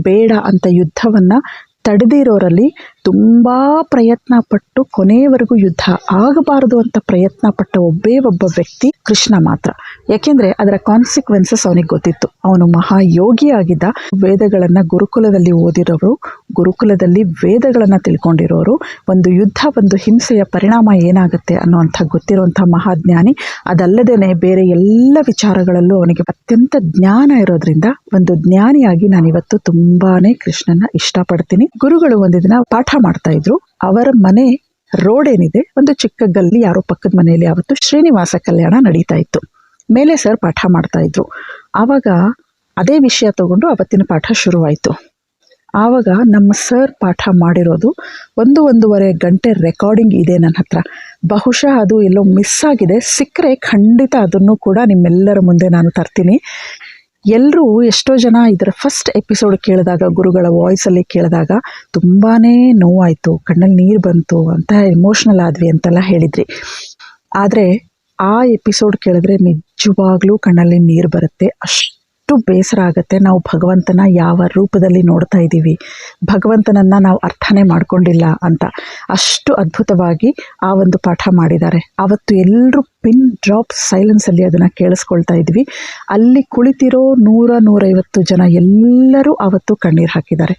ಬೇಡ ಅಂತ ಯುದ್ಧವನ್ನು ತಡೆದಿರೋರಲ್ಲಿ ತುಂಬ ಪ್ರಯತ್ನ ಪಟ್ಟು ಕೊನೆಯವರೆಗೂ ಯುದ್ಧ ಆಗಬಾರದು ಅಂತ ಪ್ರಯತ್ನ ಪಟ್ಟ ಒಬ್ಬೇ ಒಬ್ಬ ವ್ಯಕ್ತಿ ಕೃಷ್ಣ ಮಾತ್ರ. ಯಾಕೆಂದರೆ ಅದರ ಕಾನ್ಸಿಕ್ವೆನ್ಸಸ್ ಅವನಿಗೆ ಗೊತ್ತಿತ್ತು. ಅವನು ಮಹಾಯೋಗಿ ಆಗಿದ್ದ, ವೇದಗಳನ್ನು ಗುರುಕುಲದಲ್ಲಿ ಓದಿರೋರು, ಗುರುಕುಲದಲ್ಲಿ ವೇದಗಳನ್ನು ತಿಳ್ಕೊಂಡಿರೋರು, ಒಂದು ಯುದ್ಧ, ಒಂದು ಹಿಂಸೆಯ ಪರಿಣಾಮ ಏನಾಗುತ್ತೆ ಅನ್ನೋವಂಥ ಗೊತ್ತಿರುವಂಥ ಮಹಾಜ್ಞಾನಿ. ಅದಲ್ಲದೇ ಬೇರೆ ಎಲ್ಲ ವಿಚಾರಗಳಲ್ಲೂ ಅವನಿಗೆ ಅತ್ಯಂತ ಜ್ಞಾನ ಇರೋದ್ರಿಂದ ಒಂದು ಜ್ಞಾನಿಯಾಗಿ ನಾನಿವತ್ತು ತುಂಬಾ ಕೃಷ್ಣನ ಇಷ್ಟಪಡ್ತೀನಿ. ಗುರುಗಳು ಒಂದು ದಿನ ಪಾಠ ಮಾಡ್ತಾ ಇದ್ರು. ಅವರ ಮನೆ ರೋಡ್ ಏನಿದೆ, ಒಂದು ಚಿಕ್ಕ ಗಲ್ಲಿ, ಯಾರೋ ಪಕ್ಕದ ಮನೆಯಲ್ಲಿ ಆವತ್ತು ಶ್ರೀನಿವಾಸ ಕಲ್ಯಾಣ ನಡೀತಾ ಇತ್ತು. ಮೇಲೆ ಸರ್ ಪಾಠ ಮಾಡ್ತಾ ಇದ್ರು. ಆವಾಗ ಅದೇ ವಿಷಯ ತಗೊಂಡು ಅವತ್ತಿನ ಪಾಠ ಶುರುವಾಯಿತು. ಆವಾಗ ನಮ್ಮ ಸರ್ ಪಾಠ ಮಾಡಿರೋದು 1.5 ಗಂಟೆ ರೆಕಾರ್ಡಿಂಗ್ ಇದೆ ನನ್ನ ಹತ್ರ. ಬಹುಶಃ ಅದು ಎಲ್ಲೋ ಮಿಸ್ ಆಗಿದೆ, ಸಿಕ್ಕರೆ ಖಂಡಿತ ಅದನ್ನು ಕೂಡ ನಿಮ್ಮೆಲ್ಲರ ಮುಂದೆ ನಾನು ತರ್ತೀನಿ. ಎಲ್ಲರೂ ಎಷ್ಟೋ ಜನ ಇದರ ಫಸ್ಟ್ ಎಪಿಸೋಡ್ ಕೇಳಿದಾಗ, ಗುರುಗಳ ವಾಯ್ಸಲ್ಲಿ ಕೇಳಿದಾಗ ತುಂಬಾ ನೋವಾಯಿತು, ಕಣ್ಣಲ್ಲಿ ನೀರು ಬಂತು ಅಂತ, ಎಮೋಷ್ನಲ್ ಆದ್ವಿ ಅಂತೆಲ್ಲ ಹೇಳಿದ್ರಿ. ಆದರೆ ಆ ಎಪಿಸೋಡ್ ಕೇಳಿದ್ರೆ ನಿಜವಾಗ್ಲೂ ಕಣ್ಣಲ್ಲಿ ನೀರು ಬರುತ್ತೆ. ಅಷ್ಟು ಬೇಸರ ಆಗುತ್ತೆ. ನಾವು ಭಗವಂತನ ಯಾವ ರೂಪದಲ್ಲಿ ನೋಡ್ತಾ ಇದ್ದೀವಿ, ಭಗವಂತನನ್ನು ನಾವು ಅರ್ಥನೇ ಮಾಡ್ಕೊಂಡಿಲ್ಲ ಅಂತ. ಅಷ್ಟು ಅದ್ಭುತವಾಗಿ ಆ ಒಂದು ಪಾಠ ಮಾಡಿದ್ದಾರೆ. ಆವತ್ತು ಎಲ್ಲರೂ ಪಿನ್ ಡ್ರಾಪ್ ಸೈಲೆನ್ಸಲ್ಲಿ ಅದನ್ನು ಕೇಳಿಸ್ಕೊಳ್ತಾ ಇದ್ವಿ. ಅಲ್ಲಿ ಕುಳಿತಿರೋ 100-150 ಜನ ಎಲ್ಲರೂ ಆವತ್ತು ಕಣ್ಣೀರು ಹಾಕಿದ್ದಾರೆ.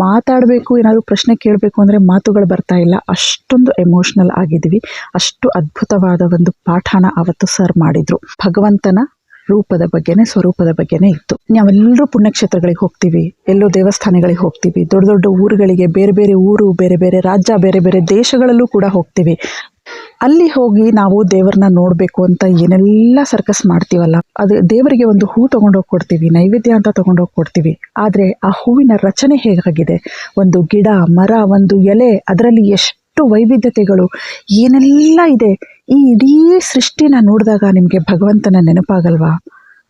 ಮಾತಾಡಬೇಕು, ಏನಾದರೂ ಪ್ರಶ್ನೆ ಕೇಳಬೇಕು ಅಂದರೆ ಮಾತುಗಳು ಬರ್ತಾ ಇಲ್ಲ, ಅಷ್ಟೊಂದು ಎಮೋಷ್ನಲ್ ಆಗಿದ್ವಿ. ಅಷ್ಟು ಅದ್ಭುತವಾದ ಒಂದು ಪಾಠನ ಆವತ್ತು ಸರ್ ಮಾಡಿದರು. ಭಗವಂತನ ರೂಪದ ಬಗ್ಗೆನೇ, ಸ್ವರೂಪದ ಬಗ್ಗೆನೇ ಇತ್ತು. ನಾವೆಲ್ಲರೂ ಪುಣ್ಯಕ್ಷೇತ್ರಗಳಿಗೆ ಹೋಗ್ತೀವಿ, ಎಲ್ಲೋ ದೇವಸ್ಥಾನಗಳಿಗೆ ಹೋಗ್ತೀವಿ, ದೊಡ್ಡ ದೊಡ್ಡ ಊರುಗಳಿಗೆ, ಬೇರೆ ಬೇರೆ ಊರು, ಬೇರೆ ಬೇರೆ ರಾಜ್ಯ, ಬೇರೆ ಬೇರೆ ದೇಶಗಳಲ್ಲೂ ಕೂಡ ಹೋಗ್ತೀವಿ. ಅಲ್ಲಿ ಹೋಗಿ ನಾವು ದೇವರನ್ನ ನೋಡಬೇಕು ಅಂತ ಏನೆಲ್ಲ ಸರ್ಕಸ್ ಮಾಡ್ತೀವಲ್ಲ, ಅದು ದೇವರಿಗೆ ಒಂದು ಹೂ ತೊಗೊಂಡೋಗಿ ಕೊಡ್ತೀವಿ, ನೈವೇದ್ಯ ಅಂತ ತೊಗೊಂಡೋಗಿ ಕೊಡ್ತೀವಿ. ಆದರೆ ಆ ಹೂವಿನ ರಚನೆ ಹೇಗಾಗಿದೆ, ಒಂದು ಗಿಡ, ಮರ, ಒಂದು ಎಲೆ, ಅದರಲ್ಲಿ ಎಷ್ಟು ವೈವಿಧ್ಯತೆಗಳು ಏನೆಲ್ಲ ಇದೆ. ಈ ಇಡೀ ಸೃಷ್ಟಿನ ನೋಡಿದಾಗ ನಿಮಗೆ ಭಗವಂತನ ನೆನಪಾಗಲ್ವಾ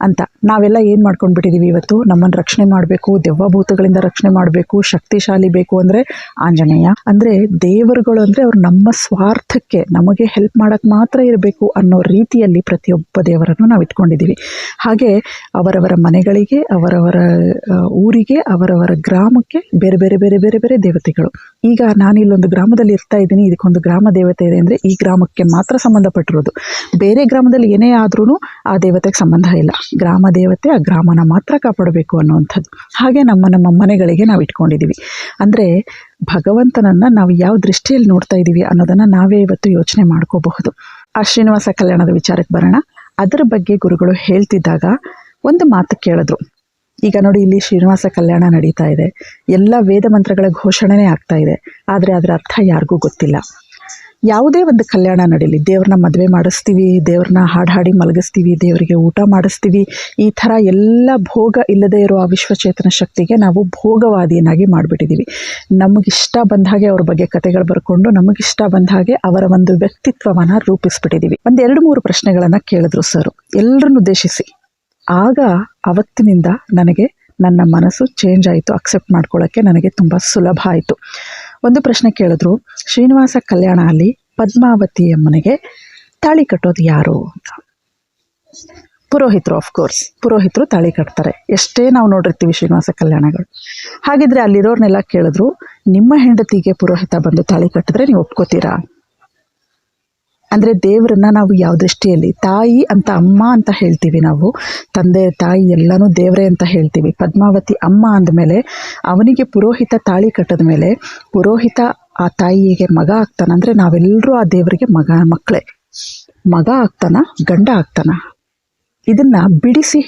ಅಂತ ನಾವೆಲ್ಲ ಏನು ಮಾಡ್ಕೊಂಡ್ಬಿಟ್ಟಿದ್ದೀವಿ ಇವತ್ತು. ನಮ್ಮನ್ನು ರಕ್ಷಣೆ ಮಾಡಬೇಕು, ದೆವ್ವಭೂತಗಳಿಂದ ರಕ್ಷಣೆ ಮಾಡಬೇಕು, ಶಕ್ತಿಶಾಲಿ ಬೇಕು ಅಂದರೆ ಆಂಜನೇಯ. ಅಂದರೆ ದೇವರುಗಳು ಅಂದರೆ ಅವ್ರು ನಮ್ಮ ಸ್ವಾರ್ಥಕ್ಕೆ, ನಮಗೆ ಹೆಲ್ಪ್ ಮಾಡೋಕ್ಕೆ ಮಾತ್ರ ಇರಬೇಕು ಅನ್ನೋ ರೀತಿಯಲ್ಲಿ ಪ್ರತಿಯೊಬ್ಬ ದೇವರನ್ನು ನಾವು ಇಟ್ಕೊಂಡಿದ್ದೀವಿ. ಹಾಗೆ ಅವರವರ ಮನೆಗಳಿಗೆ, ಅವರವರ ಊರಿಗೆ, ಅವರವರ ಗ್ರಾಮಕ್ಕೆ ಬೇರೆ ಬೇರೆ ಬೇರೆ ಬೇರೆ ಬೇರೆ ದೇವತೆಗಳು. ಈಗ ನಾನಿಲ್ಲೊಂದು ಗ್ರಾಮದಲ್ಲಿ ಇರ್ತಾ ಇದ್ದೀನಿ, ಇದಕ್ಕೊಂದು ಗ್ರಾಮ ದೇವತೆ ಇದೆ ಅಂದರೆ ಈ ಗ್ರಾಮಕ್ಕೆ ಮಾತ್ರ ಸಂಬಂಧಪಟ್ಟಿರೋದು. ಬೇರೆ ಗ್ರಾಮದಲ್ಲಿ ಏನೇ ಆದ್ರೂ ಆ ದೇವತೆಗೆ ಸಂಬಂಧ ಇಲ್ಲ. ಗ್ರಾಮ ದೇವತೆ ಆ ಗ್ರಾಮನ ಮಾತ್ರ ಕಾಪಾಡಬೇಕು ಅನ್ನುವಂಥದ್ದು. ಹಾಗೆ ನಮ್ಮ ಮನೆಗಳಿಗೆ ನಾವು ಇಟ್ಕೊಂಡಿದ್ದೀವಿ. ಅಂದರೆ ಭಗವಂತನನ್ನು ನಾವು ಯಾವ ದೃಷ್ಟಿಯಲ್ಲಿ ನೋಡ್ತಾ ಇದ್ದೀವಿ ಅನ್ನೋದನ್ನು ನಾವೇ ಇವತ್ತು ಯೋಚನೆ ಮಾಡ್ಕೋಬಹುದು. ಆ ಶ್ರೀನಿವಾಸ ಕಲ್ಯಾಣದ ವಿಚಾರಕ್ಕೆ ಬರೋಣ. ಅದರ ಬಗ್ಗೆ ಗುರುಗಳು ಹೇಳ್ತಿದ್ದಾಗ ಒಂದು ಮಾತು ಕೇಳಿದ್ರು. ಈಗ ನೋಡಿ, ಇಲ್ಲಿ ಶ್ರೀನಿವಾಸ ಕಲ್ಯಾಣ ನಡೀತಾ ಇದೆ, ಎಲ್ಲ ವೇದ ಮಂತ್ರಗಳ ಘೋಷಣೆನೇ ಆಗ್ತಾ ಇದೆ, ಆದರೆ ಅದರ ಅರ್ಥ ಯಾರಿಗೂ ಗೊತ್ತಿಲ್ಲ. ಯಾವುದೇ ಒಂದು ಕಲ್ಯಾಣ ನಡೀಲಿ, ದೇವ್ರನ್ನ ಮದುವೆ ಮಾಡಿಸ್ತೀವಿ, ದೇವ್ರನ್ನ ಹಾಡಿ ಮಲಗಿಸ್ತೀವಿ, ದೇವರಿಗೆ ಊಟ ಮಾಡಿಸ್ತೀವಿ, ಈ ಥರ ಎಲ್ಲ ಭೋಗ ಇಲ್ಲದೇ ಇರೋ ಆ ವಿಶ್ವಚೇತನ ಶಕ್ತಿಗೆ ನಾವು ಭೋಗವಾದಿಯನ್ನಾಗಿ ಮಾಡಿಬಿಟ್ಟಿದ್ದೀವಿ. ನಮಗಿಷ್ಟ ಬಂದ ಹಾಗೆ ಅವ್ರ ಬಗ್ಗೆ ಕತೆಗಳು ಬರ್ಕೊಂಡು, ನಮಗಿಷ್ಟ ಬಂದ ಹಾಗೆ ಅವರ ಒಂದು ವ್ಯಕ್ತಿತ್ವವನ್ನು ರೂಪಿಸ್ಬಿಟ್ಟಿದ್ದೀವಿ. 2-3 ಪ್ರಶ್ನೆಗಳನ್ನು ಕೇಳಿದ್ರು ಸರ್ ಎಲ್ಲರನ್ನು ಉದ್ದೇಶಿಸಿ. ಆಗ ಅವತ್ತಿನಿಂದ ನನಗೆ ನನ್ನ ಮನಸ್ಸು ಚೇಂಜ್ ಆಯಿತು, ಅಕ್ಸೆಪ್ಟ್ ಮಾಡ್ಕೊಳ್ಳೋಕ್ಕೆ ನನಗೆ ತುಂಬ ಸುಲಭ ಆಯಿತು. ಒಂದು ಪ್ರಶ್ನೆ ಕೇಳಿದ್ರು, ಶ್ರೀನಿವಾಸ ಕಲ್ಯಾಣ ಅಲ್ಲಿ ಪದ್ಮಾವತಿ ಅಮ್ಮನಿಗೆ ತಾಳಿ ಕಟ್ಟೋದು ಯಾರು ಅಂತ. ಪುರೋಹಿತರು, ಆಫ್ಕೋರ್ಸ್ ಪುರೋಹಿತರು ತಾಳಿ ಕಟ್ತಾರೆ. ಎಷ್ಟೇ ನಾವು ನೋಡಿರ್ತೀವಿ ಶ್ರೀನಿವಾಸ ಕಲ್ಯಾಣಗಳು. ಹಾಗಿದ್ರೆ ಅಲ್ಲಿರೋರ್ನೆಲ್ಲ ಕೇಳಿದ್ರು, ನಿಮ್ಮ ಹೆಂಡತಿಗೆ ಪುರೋಹಿತ ಬಂದು ತಾಳಿ ಕಟ್ಟಿದ್ರೆ ನೀವು ಒಪ್ಕೋತೀರಾ? ಅಂದರೆ ದೇವರನ್ನ ನಾವು ಯಾವ ದೃಷ್ಟಿಯಲ್ಲಿ, ತಾಯಿ ಅಂತ, ಅಮ್ಮ ಅಂತ ಹೇಳ್ತೀವಿ ನಾವು, ತಂದೆ ತಾಯಿ ಎಲ್ಲನೂ ದೇವರೇ ಅಂತ ಹೇಳ್ತೀವಿ. ಪದ್ಮಾವತಿ ಅಮ್ಮ ಅಂದಮೇಲೆ ಅವನಿಗೆ ಪುರೋಹಿತ ತಾಳಿ ಕಟ್ಟಿದ ಮೇಲೆ ಪುರೋಹಿತ ಆ ತಾಯಿಗೆ ಮಗ ಆಗ್ತಾನ. ಅಂದರೆ ನಾವೆಲ್ಲರೂ ಆ ದೇವರಿಗೆ ಮಕ್ಕಳೇ. ಮಗ ಆಗ್ತಾನ, ಗಂಡ ಆಗ್ತಾನ. ಇದನ್ನು ಬಿಡಿಸಿ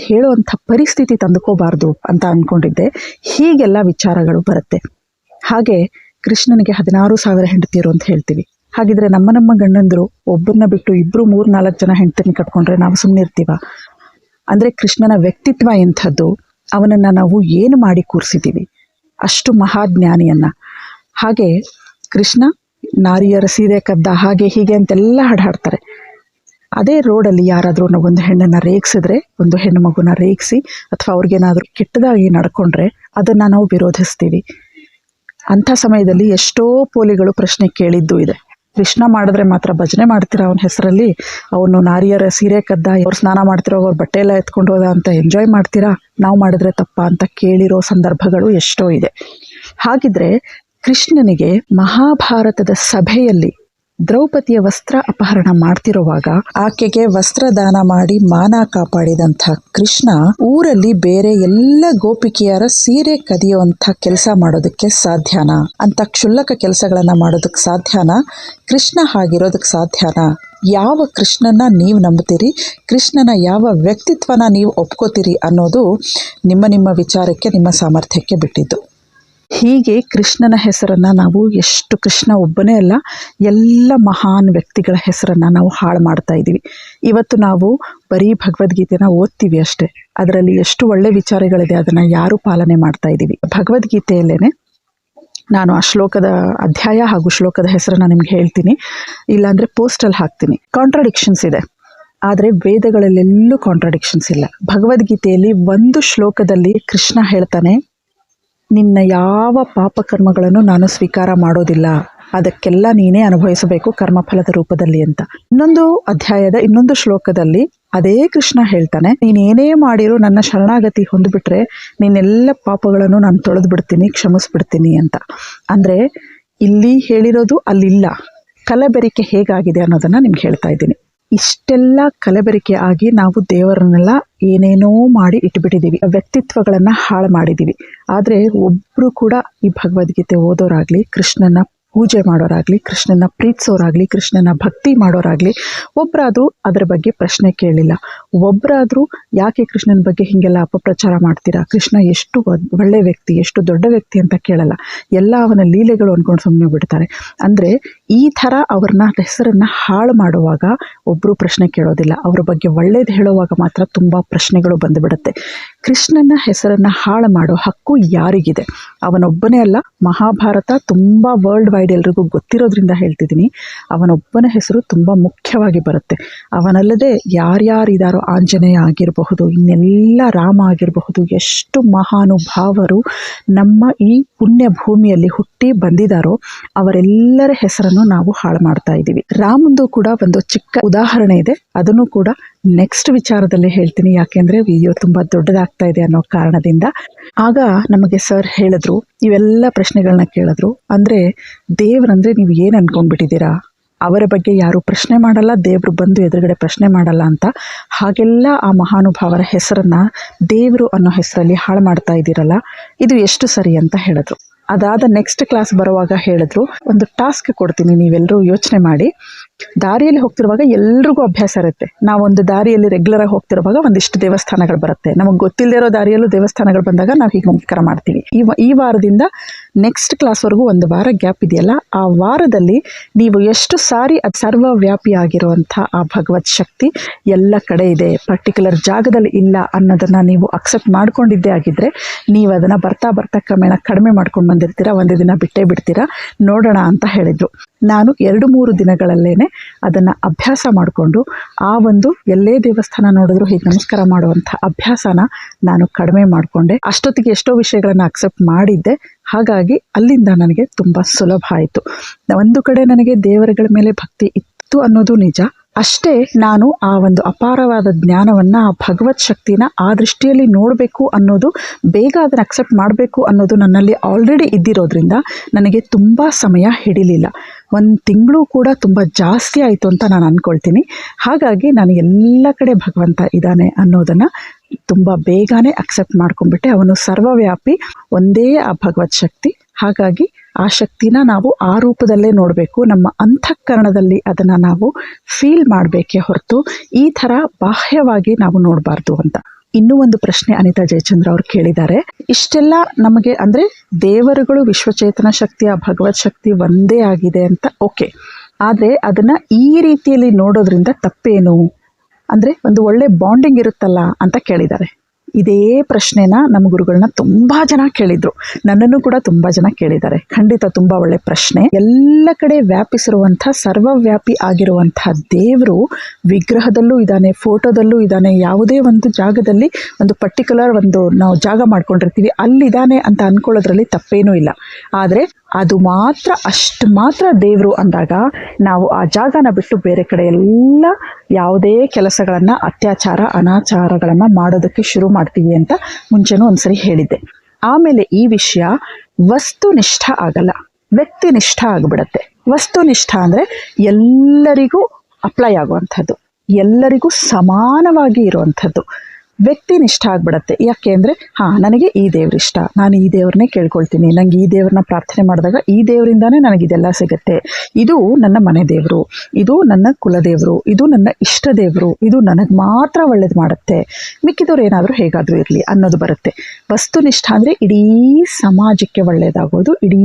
ಹೇಳುವಂಥ ಪರಿಸ್ಥಿತಿ ತಂದುಕೋಬಾರ್ದು ಅಂತ ಅಂದ್ಕೊಂಡಿದ್ದೆ. ಹೀಗೆಲ್ಲ ವಿಚಾರಗಳು ಬರುತ್ತೆ. ಹಾಗೆ ಕೃಷ್ಣನಿಗೆ 16,000 ಹೆಂಡತಿಯರು ಅಂತ ಹೇಳ್ತೀವಿ. ಹಾಗಿದ್ರೆ ನಮ್ಮ ಗಂಡಂದರು ಒಬ್ಬರನ್ನ ಬಿಟ್ಟು 2, 3, 4 ಜನ ಹೆಂಡತಿನ ಕಟ್ಕೊಂಡ್ರೆ ನಾವು ಸುಮ್ಮನೆ ಇರ್ತೀವ? ಅಂದರೆ ಕೃಷ್ಣನ ವ್ಯಕ್ತಿತ್ವ ಎಂಥದ್ದು, ಅವನನ್ನು ನಾವು ಏನು ಮಾಡಿ ಕೂರಿಸಿದ್ದೀವಿ, ಅಷ್ಟು ಮಹಾಜ್ಞಾನಿಯನ್ನು. ಹಾಗೆ ಕೃಷ್ಣ ನಾರಿಯರ ಸೀರೆ ಕದ್ದ, ಹಾಗೆ ಹೀಗೆ ಅಂತೆಲ್ಲ ಹಾಡ್ತಾರೆ. ಅದೇ ರೋಡಲ್ಲಿ ಯಾರಾದರೂ ಒಂದು ಹೆಣ್ಣನ್ನು ರೇಗಿಸಿದ್ರೆ, ಒಂದು ಹೆಣ್ಣು ಮಗುನ ರೇಗಿಸಿ ಅಥವಾ ಅವ್ರಿಗೇನಾದರೂ ಕೆಟ್ಟದಾಗಿ ನಡ್ಕೊಂಡ್ರೆ ಅದನ್ನು ನಾವು ವಿರೋಧಿಸ್ತೀವಿ. ಅಂಥ ಸಮಯದಲ್ಲಿ ಎಷ್ಟೋ ಪೋಲಿಗಳು ಪ್ರಶ್ನೆ ಕೇಳಿದ್ದು ಇದೆ. ಕೃಷ್ಣ ಮಾಡಿದ್ರೆ ಮಾತ್ರ ಭಜನೆ ಮಾಡ್ತೀರಾ ಅವನ ಹೆಸರಲ್ಲಿ? ಅವನು ನಾರಿಯರ ಸೀರೆ ಕದ್ದ, ಅವ್ರು ಸ್ನಾನ ಮಾಡ್ತಿರೋ, ಅವ್ರ ಬಟ್ಟೆ ಎಲ್ಲ ಎತ್ಕೊಂಡು ಹೋದ ಅಂತ ಎಂಜಾಯ್ ಮಾಡ್ತೀರಾ? ನಾವು ಮಾಡಿದ್ರೆ ತಪ್ಪ ಅಂತ ಕೇಳಿರೋ ಸಂದರ್ಭಗಳು ಎಷ್ಟೋ ಇದೆ. ಹಾಗಿದ್ರೆ ಕೃಷ್ಣನಿಗೆ ಮಹಾಭಾರತದ ಸಭೆಯಲ್ಲಿ ದ್ರೌಪದಿಯ ವಸ್ತ್ರ ಅಪಹರಣ ಮಾಡ್ತಿರುವಾಗ ಆಕೆಗೆ ವಸ್ತ್ರದಾನ ಮಾಡಿ ಮಾನ ಕಾಪಾಡಿದಂಥ ಕೃಷ್ಣ ಊರಲ್ಲಿ ಬೇರೆ ಎಲ್ಲ ಗೋಪಿಕೆಯರ ಸೀರೆ ಕದಿಯುವಂಥ ಕೆಲಸ ಮಾಡೋದಕ್ಕೆ ಸಾಧ್ಯನಾ? ಅಂತ ಕ್ಷುಲ್ಲಕ ಕೆಲಸಗಳನ್ನ ಮಾಡೋದಕ್ಕೆ ಸಾಧ್ಯನಾ? ಕೃಷ್ಣ ಹಾಗಿರೋದಕ್ಕೆ ಸಾಧ್ಯನಾ? ಯಾವ ಕೃಷ್ಣನ ನೀವು ನಂಬುತ್ತೀರಿ, ಕೃಷ್ಣನ ಯಾವ ವ್ಯಕ್ತಿತ್ವನ ನೀವು ಒಪ್ಕೋತೀರಿ ಅನ್ನೋದು ನಿಮ್ಮ ವಿಚಾರಕ್ಕೆ, ನಿಮ್ಮ ಸಾಮರ್ಥ್ಯಕ್ಕೆ ಬಿಟ್ಟಿದ್ದು. ಹೀಗೆ ಕೃಷ್ಣನ ಹೆಸರನ್ನು ನಾವು ಕೃಷ್ಣ ಒಬ್ಬನೇ ಅಲ್ಲ, ಎಲ್ಲ ಮಹಾನ್ ವ್ಯಕ್ತಿಗಳ ಹೆಸರನ್ನು ನಾವು ಹಾಳು ಮಾಡ್ತಾ ಇದ್ದೀವಿ. ಇವತ್ತು ನಾವು ಬರೀ ಭಗವದ್ಗೀತೆನ ಓದ್ತೀವಿ ಅಷ್ಟೇ, ಅದರಲ್ಲಿ ಎಷ್ಟು ಒಳ್ಳೆ ವಿಚಾರಗಳಿದೆ ಅದನ್ನು ಯಾರು ಪಾಲನೆ ಮಾಡ್ತಾ ಇದ್ದೀವಿ? ಭಗವದ್ಗೀತೆಯಲ್ಲೇ ನಾನು ಆ ಶ್ಲೋಕದ ಅಧ್ಯಾಯ ಹಾಗೂ ಶ್ಲೋಕದ ಹೆಸರನ್ನು ನಿಮ್ಗೆ ಹೇಳ್ತೀನಿ, ಇಲ್ಲಾಂದರೆ ಪೋಸ್ಟಲ್ಲಿ ಹಾಕ್ತೀನಿ. ಕಾಂಟ್ರಾಡಿಕ್ಷನ್ಸ್ ಇದೆ, ಆದರೆ ವೇದಗಳಲ್ಲೆಲ್ಲೂ ಕಾಂಟ್ರಾಡಿಕ್ಷನ್ಸ್ ಇಲ್ಲ. ಭಗವದ್ಗೀತೆಯಲ್ಲಿ ಒಂದು ಶ್ಲೋಕದಲ್ಲಿ ಕೃಷ್ಣ ಹೇಳ್ತಾನೆ, ನಿನ್ನ ಯಾವ ಪಾಪಕರ್ಮಗಳನ್ನು ನಾನು ಸ್ವೀಕಾರ ಮಾಡೋದಿಲ್ಲ, ಅದಕ್ಕೆಲ್ಲ ನೀನೇ ಅನುಭವಿಸಬೇಕು ಕರ್ಮಫಲದ ರೂಪದಲ್ಲಿ ಅಂತ. ಇನ್ನೊಂದು ಅಧ್ಯಾಯದ ಇನ್ನೊಂದು ಶ್ಲೋಕದಲ್ಲಿ ಅದೇ ಕೃಷ್ಣ ಹೇಳ್ತಾನೆ, ನೀನೇನೇ ಮಾಡಿರೋ ನನ್ನ ಶರಣಾಗತಿ ಹೊಂದ್ಬಿಟ್ರೆ ನಿನ್ನೆಲ್ಲ ಪಾಪಗಳನ್ನು ನಾನು ತೊಳೆದು ಬಿಡ್ತೀನಿ, ಕ್ಷಮಿಸ್ಬಿಡ್ತೀನಿ ಅಂತ. ಅಂದರೆ ಇಲ್ಲಿ ಹೇಳಿರೋದು ಅಲ್ಲಿಲ್ಲ. ಕಲಬೆರಿಕೆ ಹೇಗಾಗಿದೆ ಅನ್ನೋದನ್ನು ನಿಮ್ಗೆ ಹೇಳ್ತಾ ಇದ್ದೀನಿ. ಇಷ್ಟೆಲ್ಲ ಕಲಬೆರಿಕೆ ಆಗಿ ನಾವು ದೇವರನ್ನೆಲ್ಲ ಏನೇನೋ ಮಾಡಿ ಇಟ್ಬಿಟ್ಟಿದ್ದೀವಿ, ವ್ಯಕ್ತಿತ್ವಗಳನ್ನು ಹಾಳು ಮಾಡಿದ್ದೀವಿ. ಆದರೆ ಒಬ್ಬರು ಕೂಡ ಈ ಭಗವದ್ಗೀತೆ ಓದೋರಾಗಲಿ, ಕೃಷ್ಣನ ಪೂಜೆ ಮಾಡೋರಾಗಲಿ, ಕೃಷ್ಣನ ಪ್ರೀತಿಸೋರಾಗಲಿ, ಕೃಷ್ಣನ ಭಕ್ತಿ ಮಾಡೋರಾಗಲಿ ಒಬ್ಬರಾದರೂ ಅದರ ಬಗ್ಗೆ ಪ್ರಶ್ನೆ ಕೇಳಿಲ್ಲ. ಒಬ್ಬರಾದರೂ ಯಾಕೆ ಕೃಷ್ಣನ ಬಗ್ಗೆ ಹೀಗೆಲ್ಲ ಅಪಪ್ರಚಾರ ಮಾಡ್ತೀರಾ, ಕೃಷ್ಣ ಎಷ್ಟು ಒಳ್ಳೆ ವ್ಯಕ್ತಿ, ಎಷ್ಟು ದೊಡ್ಡ ವ್ಯಕ್ತಿ ಅಂತ ಕೇಳಲ್ಲ. ಎಲ್ಲ ಅವನ ಲೀಲೆಗಳು ಅಂದ್ಕೊಂಡು ಸುಮ್ಮನೆ ಬಿಡ್ತಾರೆ. ಅಂದರೆ ಈ ಥರ ಅವ್ರನ್ನ ಹೆಸರನ್ನು ಹಾಳು ಮಾಡುವಾಗ ಒಬ್ಬರು ಪ್ರಶ್ನೆ ಕೇಳೋದಿಲ್ಲ, ಅವ್ರ ಬಗ್ಗೆ ಒಳ್ಳೇದು ಹೇಳುವಾಗ ಮಾತ್ರ ತುಂಬ ಪ್ರಶ್ನೆಗಳು ಬಂದುಬಿಡುತ್ತೆ. ಕೃಷ್ಣನ ಹೆಸರನ್ನು ಹಾಳು ಮಾಡೋ ಹಕ್ಕು ಯಾರಿಗಿದೆ? ಅವನೊಬ್ಬನೇ ಅಲ್ಲ, ಮಹಾಭಾರತ ತುಂಬ ವರ್ಲ್ಡ್ ವೈಡ್ ಎಲ್ರಿಗೂ ಗೊತ್ತಿರೋದ್ರಿಂದ ಹೇಳ್ತಿದ್ದೀನಿ, ಅವನೊಬ್ಬನ ಹೆಸರು ತುಂಬ ಮುಖ್ಯವಾಗಿ ಬರುತ್ತೆ. ಅವನಲ್ಲದೆ ಯಾರ್ಯಾರಿದಾರೋ, ಆಂಜನೇಯ ಆಗಿರಬಹುದು, ಇನ್ನೆಲ್ಲ ರಾಮ ಆಗಿರಬಹುದು, ಎಷ್ಟು ಮಹಾನುಭಾವರು ನಮ್ಮ ಈ ಪುಣ್ಯ ಭೂಮಿಯಲ್ಲಿ ಹುಟ್ಟಿ ಬಂದಿದ್ದಾರೋ ಅವರೆಲ್ಲರ ಹೆಸರನ್ನು ನಾವು ಹಾಳು ಮಾಡ್ತಾ ಇದ್ದೀವಿ. ರಾಮಂದು ಕೂಡ ಒಂದು ಚಿಕ್ಕ ಉದಾಹರಣೆ ಇದೆ, ಅದನ್ನು ಕೂಡ ನೆಕ್ಸ್ಟ್ ವಿಚಾರದಲ್ಲಿ ಹೇಳ್ತೀನಿ, ಯಾಕೆಂದರೆ ವಿಡಿಯೋ ತುಂಬ ದೊಡ್ಡದಾಗ್ತಾ ಇದೆ ಅನ್ನೋ ಕಾರಣದಿಂದ. ಆಗ ನಮಗೆ ಸರ್ ಹೇಳಿದ್ರು, ಇವೆಲ್ಲ ಪ್ರಶ್ನೆಗಳನ್ನ ಕೇಳಿದ್ರು, ಅಂದರೆ ದೇವರಂದರೆ ನೀವು ಏನು ಅಂದ್ಕೊಂಡ್ಬಿಟ್ಟಿದ್ದೀರಾ, ಅವರ ಬಗ್ಗೆ ಯಾರು ಪ್ರಶ್ನೆ ಮಾಡಲ್ಲ, ದೇವರು ಬಂದು ಎದುರುಗಡೆ ಪ್ರಶ್ನೆ ಮಾಡಲ್ಲ ಅಂತ. ಹಾಗೆಲ್ಲ ಆ ಮಹಾನುಭಾವರ ಹೆಸರನ್ನು ದೇವರು ಅನ್ನೋ ಹೆಸರಲ್ಲಿ ಹಾಳು ಮಾಡ್ತಾ ಇದ್ದೀರಲ್ಲ, ಇದು ಎಷ್ಟು ಸರಿ ಅಂತ ಹೇಳಿದ್ರು. ಅದಾದ ನೆಕ್ಸ್ಟ್ ಕ್ಲಾಸ್ ಬರುವಾಗ ಹೇಳಿದ್ರು, ಒಂದು ಟಾಸ್ಕ್ ಕೊಡ್ತೀನಿ, ನೀವೆಲ್ಲರೂ ಯೋಚನೆ ಮಾಡಿ. ದಾರಿಯಲ್ಲಿ ಹೋಗ್ತಿರುವಾಗ ಎಲ್ರಿಗೂ ಅಭ್ಯಾಸ ಇರುತ್ತೆ, ನಾವೊಂದು ದಾರಿಯಲ್ಲಿ ರೆಗ್ಯುಲರಾಗಿ ಹೋಗ್ತಿರುವಾಗ ಒಂದಿಷ್ಟು ದೇವಸ್ಥಾನಗಳು ಬರುತ್ತೆ. ನಮಗೆ ಗೊತ್ತಿಲ್ಲದೆ ಇರೋ ದಾರಿಯಲ್ಲೂ ದೇವಸ್ಥಾನಗಳು ಬಂದಾಗ ನಾವು ಹೀಗೆ ನಮಸ್ಕಾರ ಮಾಡ್ತೀವಿ. ಈ ವಾರದಿಂದ ನೆಕ್ಸ್ಟ್ ಕ್ಲಾಸ್ವರೆಗೂ ಒಂದು ವಾರ ಗ್ಯಾಪ್ ಇದೆಯಲ್ಲ, ಆ ವಾರದಲ್ಲಿ ನೀವು ಎಷ್ಟು ಸಾರಿ ಅದು ಸರ್ವವ್ಯಾಪಿ ಆಗಿರುವಂಥ ಆ ಭಗವತ್ ಶಕ್ತಿ ಎಲ್ಲ ಕಡೆ ಇದೆ, ಪರ್ಟಿಕ್ಯುಲರ್ ಜಾಗದಲ್ಲಿ ಇಲ್ಲ ಅನ್ನೋದನ್ನು ನೀವು ಅಕ್ಸೆಪ್ಟ್ ಮಾಡ್ಕೊಂಡಿದ್ದೇ ಆಗಿದ್ದರೆ ನೀವು ಅದನ್ನು ಬರ್ತಾ ಬರ್ತಾ ಕ್ರಮೇಣ ಕಡಿಮೆ ಮಾಡ್ಕೊಂಡು ಬಂದಿರ್ತೀರ, ಒಂದು ದಿನ ಬಿಟ್ಟೇ ಬಿಡ್ತೀರಾ. ನೋಡೋಣ ಅಂತ ಹೇಳಿದರು. ನಾನು 2-3 ದಿನಗಳಲ್ಲೇ ಅದನ್ನು ಅಭ್ಯಾಸ ಮಾಡಿಕೊಂಡು ಆ ಒಂದು ಎಲ್ಲೇ ದೇವಸ್ಥಾನ ನೋಡಿದ್ರು ಹೀಗೆ ನಮಸ್ಕಾರ ಮಾಡುವಂಥ ಅಭ್ಯಾಸನ ನಾನು ಕಡಿಮೆ ಮಾಡಿಕೊಂಡೆ. ಅಷ್ಟೊತ್ತಿಗೆ ಎಷ್ಟೋ ವಿಷಯಗಳನ್ನು ಅಕ್ಸೆಪ್ಟ್ ಮಾಡಿದ್ದೆ. ಹಾಗಾಗಿ ಅಲ್ಲಿಂದ ನನಗೆ ತುಂಬ ಸುಲಭ ಆಯಿತು. ಒಂದು ಕಡೆ ನನಗೆ ದೇವರುಗಳ ಮೇಲೆ ಭಕ್ತಿ ಇತ್ತು ಅನ್ನೋದು ನಿಜ, ಅಷ್ಟೇ ನಾನು ಆ ಒಂದು ಅಪಾರವಾದ ಜ್ಞಾನವನ್ನು, ಆ ಭಗವತ್ ಶಕ್ತಿನ ಆ ದೃಷ್ಟಿಯಲ್ಲಿ ನೋಡಬೇಕು ಅನ್ನೋದು, ಬೇಗ ಅದನ್ನು ಅಕ್ಸೆಪ್ಟ್ ಮಾಡಬೇಕು ಅನ್ನೋದು ನನ್ನಲ್ಲಿ ಆಲ್ರೆಡಿ ಇದ್ದಿರೋದ್ರಿಂದ ನನಗೆ ತುಂಬ ಸಮಯ ಹಿಡಿಲಿಲ್ಲ. 1 ತಿಂಗಳು ಕೂಡ ತುಂಬ ಜಾಸ್ತಿ ಆಯಿತು ಅಂತ ನಾನು ಅಂದ್ಕೊಳ್ತೀನಿ. ಹಾಗಾಗಿ ನಾನು ಎಲ್ಲ ಕಡೆ ಭಗವಂತ ಇದ್ದಾನೆ ಅನ್ನೋದನ್ನು ತುಂಬ ಬೇಗನೆ ಅಕ್ಸೆಪ್ಟ್ ಮಾಡ್ಕೊಂಡ್ಬಿಟ್ಟೆ. ಅವನು ಸರ್ವವ್ಯಾಪಿ, ಒಂದೇ ಆ ಭಗವತ್ ಶಕ್ತಿ. ಹಾಗಾಗಿ ಆ ಶಕ್ತಿನ ನಾವು ಆ ರೂಪದಲ್ಲೇ ನೋಡಬೇಕು, ನಮ್ಮ ಅಂತಃಕರಣದಲ್ಲಿ ಅದನ್ನು ನಾವು ಫೀಲ್ ಮಾಡಬೇಕೇ ಹೊರತು ಈ ಥರ ಬಾಹ್ಯವಾಗಿ ನಾವು ನೋಡಬಾರ್ದು ಅಂತ. ಇನ್ನೂ ಒಂದು ಪ್ರಶ್ನೆ ಅನಿತಾ ಜಯಚಂದ್ರ ಅವರು ಕೇಳಿದ್ದಾರೆ. ಇಷ್ಟೆಲ್ಲ ನಮಗೆ ಅಂದರೆ ದೇವರುಗಳು, ವಿಶ್ವಚೇತನ ಶಕ್ತಿ, ಆ ಭಗವತ್ ಶಕ್ತಿ ಒಂದೇ ಆಗಿದೆ ಅಂತ ಓಕೆ, ಆದರೆ ಅದನ್ನು ಈ ರೀತಿಯಲ್ಲಿ ನೋಡೋದ್ರಿಂದ ತಪ್ಪೇನು, ಅಂದರೆ ಒಂದು ಒಳ್ಳೆ ಬಾಂಡಿಂಗ್ ಇರುತ್ತಲ್ಲ ಅಂತ ಕೇಳಿದ್ದಾರೆ. ಇದೇ ಪ್ರಶ್ನೆನ ನಮ್ಮ ಗುರುಗಳನ್ನ ತುಂಬ ಜನ ಕೇಳಿದರು, ನನ್ನನ್ನು ಕೂಡ ತುಂಬ ಜನ ಕೇಳಿದ್ದಾರೆ. ಖಂಡಿತ ತುಂಬ ಒಳ್ಳೆ ಪ್ರಶ್ನೆ. ಎಲ್ಲ ಕಡೆ ವ್ಯಾಪಿಸಿರುವಂಥ, ಸರ್ವವ್ಯಾಪಿ ಆಗಿರುವಂಥ ದೇವರು ವಿಗ್ರಹದಲ್ಲೂ ಇದ್ದಾನೆ, ಫೋಟೋದಲ್ಲೂ ಇದ್ದಾನೆ. ಯಾವುದೇ ಒಂದು ಜಾಗದಲ್ಲಿ ಒಂದು ಪರ್ಟಿಕ್ಯುಲರ್ ಒಂದು ನಾವು ಜಾಗ ಮಾಡ್ಕೊಂಡಿರ್ತೀವಿ, ಅಲ್ಲಿದ್ದಾನೆ ಅಂತ ಅಂದ್ಕೊಳ್ಳೋದ್ರಲ್ಲಿ ತಪ್ಪೇನೂ ಇಲ್ಲ. ಆದರೆ ಅದು ಮಾತ್ರ, ಅಷ್ಟು ಮಾತ್ರ ದೇವರು ಅಂದಾಗ ನಾವು ಆ ಜಾಗನ ಬಿಟ್ಟು ಬೇರೆ ಕಡೆ ಎಲ್ಲ ಯಾವುದೇ ಕೆಲಸಗಳನ್ನು, ಅತ್ಯಾಚಾರ ಅನಾಚಾರಗಳನ್ನು ಮಾಡೋದಕ್ಕೆ ಶುರು ಮಾಡ್ತೀವಿ ಅಂತ ಮುಂಚೆನೂ ಒಂದ್ಸರಿ ಹೇಳಿದ್ದೆ. ಆಮೇಲೆ ಈ ವಿಷಯ ವಸ್ತುನಿಷ್ಠ ಆಗಲ್ಲ, ವ್ಯಕ್ತಿನಿಷ್ಠ ಆಗಿಬಿಡತ್ತೆ. ವಸ್ತುನಿಷ್ಠ ಅಂದರೆ ಎಲ್ಲರಿಗೂ ಅಪ್ಲೈ ಆಗುವಂಥದ್ದು, ಎಲ್ಲರಿಗೂ ಸಮಾನವಾಗಿ ಇರುವಂಥದ್ದು. ವ್ಯಕ್ತಿನಿಷ್ಠ ಆಗಿಬಿಡತ್ತೆ. ಯಾಕೆ ಅಂದರೆ ನನಗೆ ಈ ದೇವ್ರಿಷ್ಟ, ನಾನು ಈ ದೇವ್ರನ್ನೇ ಕೇಳ್ಕೊಳ್ತೀನಿ, ನನಗೆ ಈ ದೇವ್ರನ್ನ ಪ್ರಾರ್ಥನೆ ಮಾಡಿದಾಗ ಈ ದೇವರಿಂದಾನೇ ನನಗಿದೆಲ್ಲ ಸಿಗುತ್ತೆ, ಇದು ನನ್ನ ಮನೆ ದೇವರು, ಇದು ನನ್ನ ಕುಲದೇವರು, ಇದು ನನ್ನ ಇಷ್ಟ ದೇವರು, ಇದು ನನಗೆ ಮಾತ್ರ ಒಳ್ಳೇದು ಮಾಡುತ್ತೆ, ಮಿಕ್ಕಿದವ್ರು ಏನಾದರೂ ಹೇಗಾದರೂ ಇರಲಿ ಅನ್ನೋದು ಬರುತ್ತೆ. ವಸ್ತುನಿಷ್ಠ ಅಂದರೆ ಇಡೀ ಸಮಾಜಕ್ಕೆ ಒಳ್ಳೆಯದಾಗೋದು, ಇಡೀ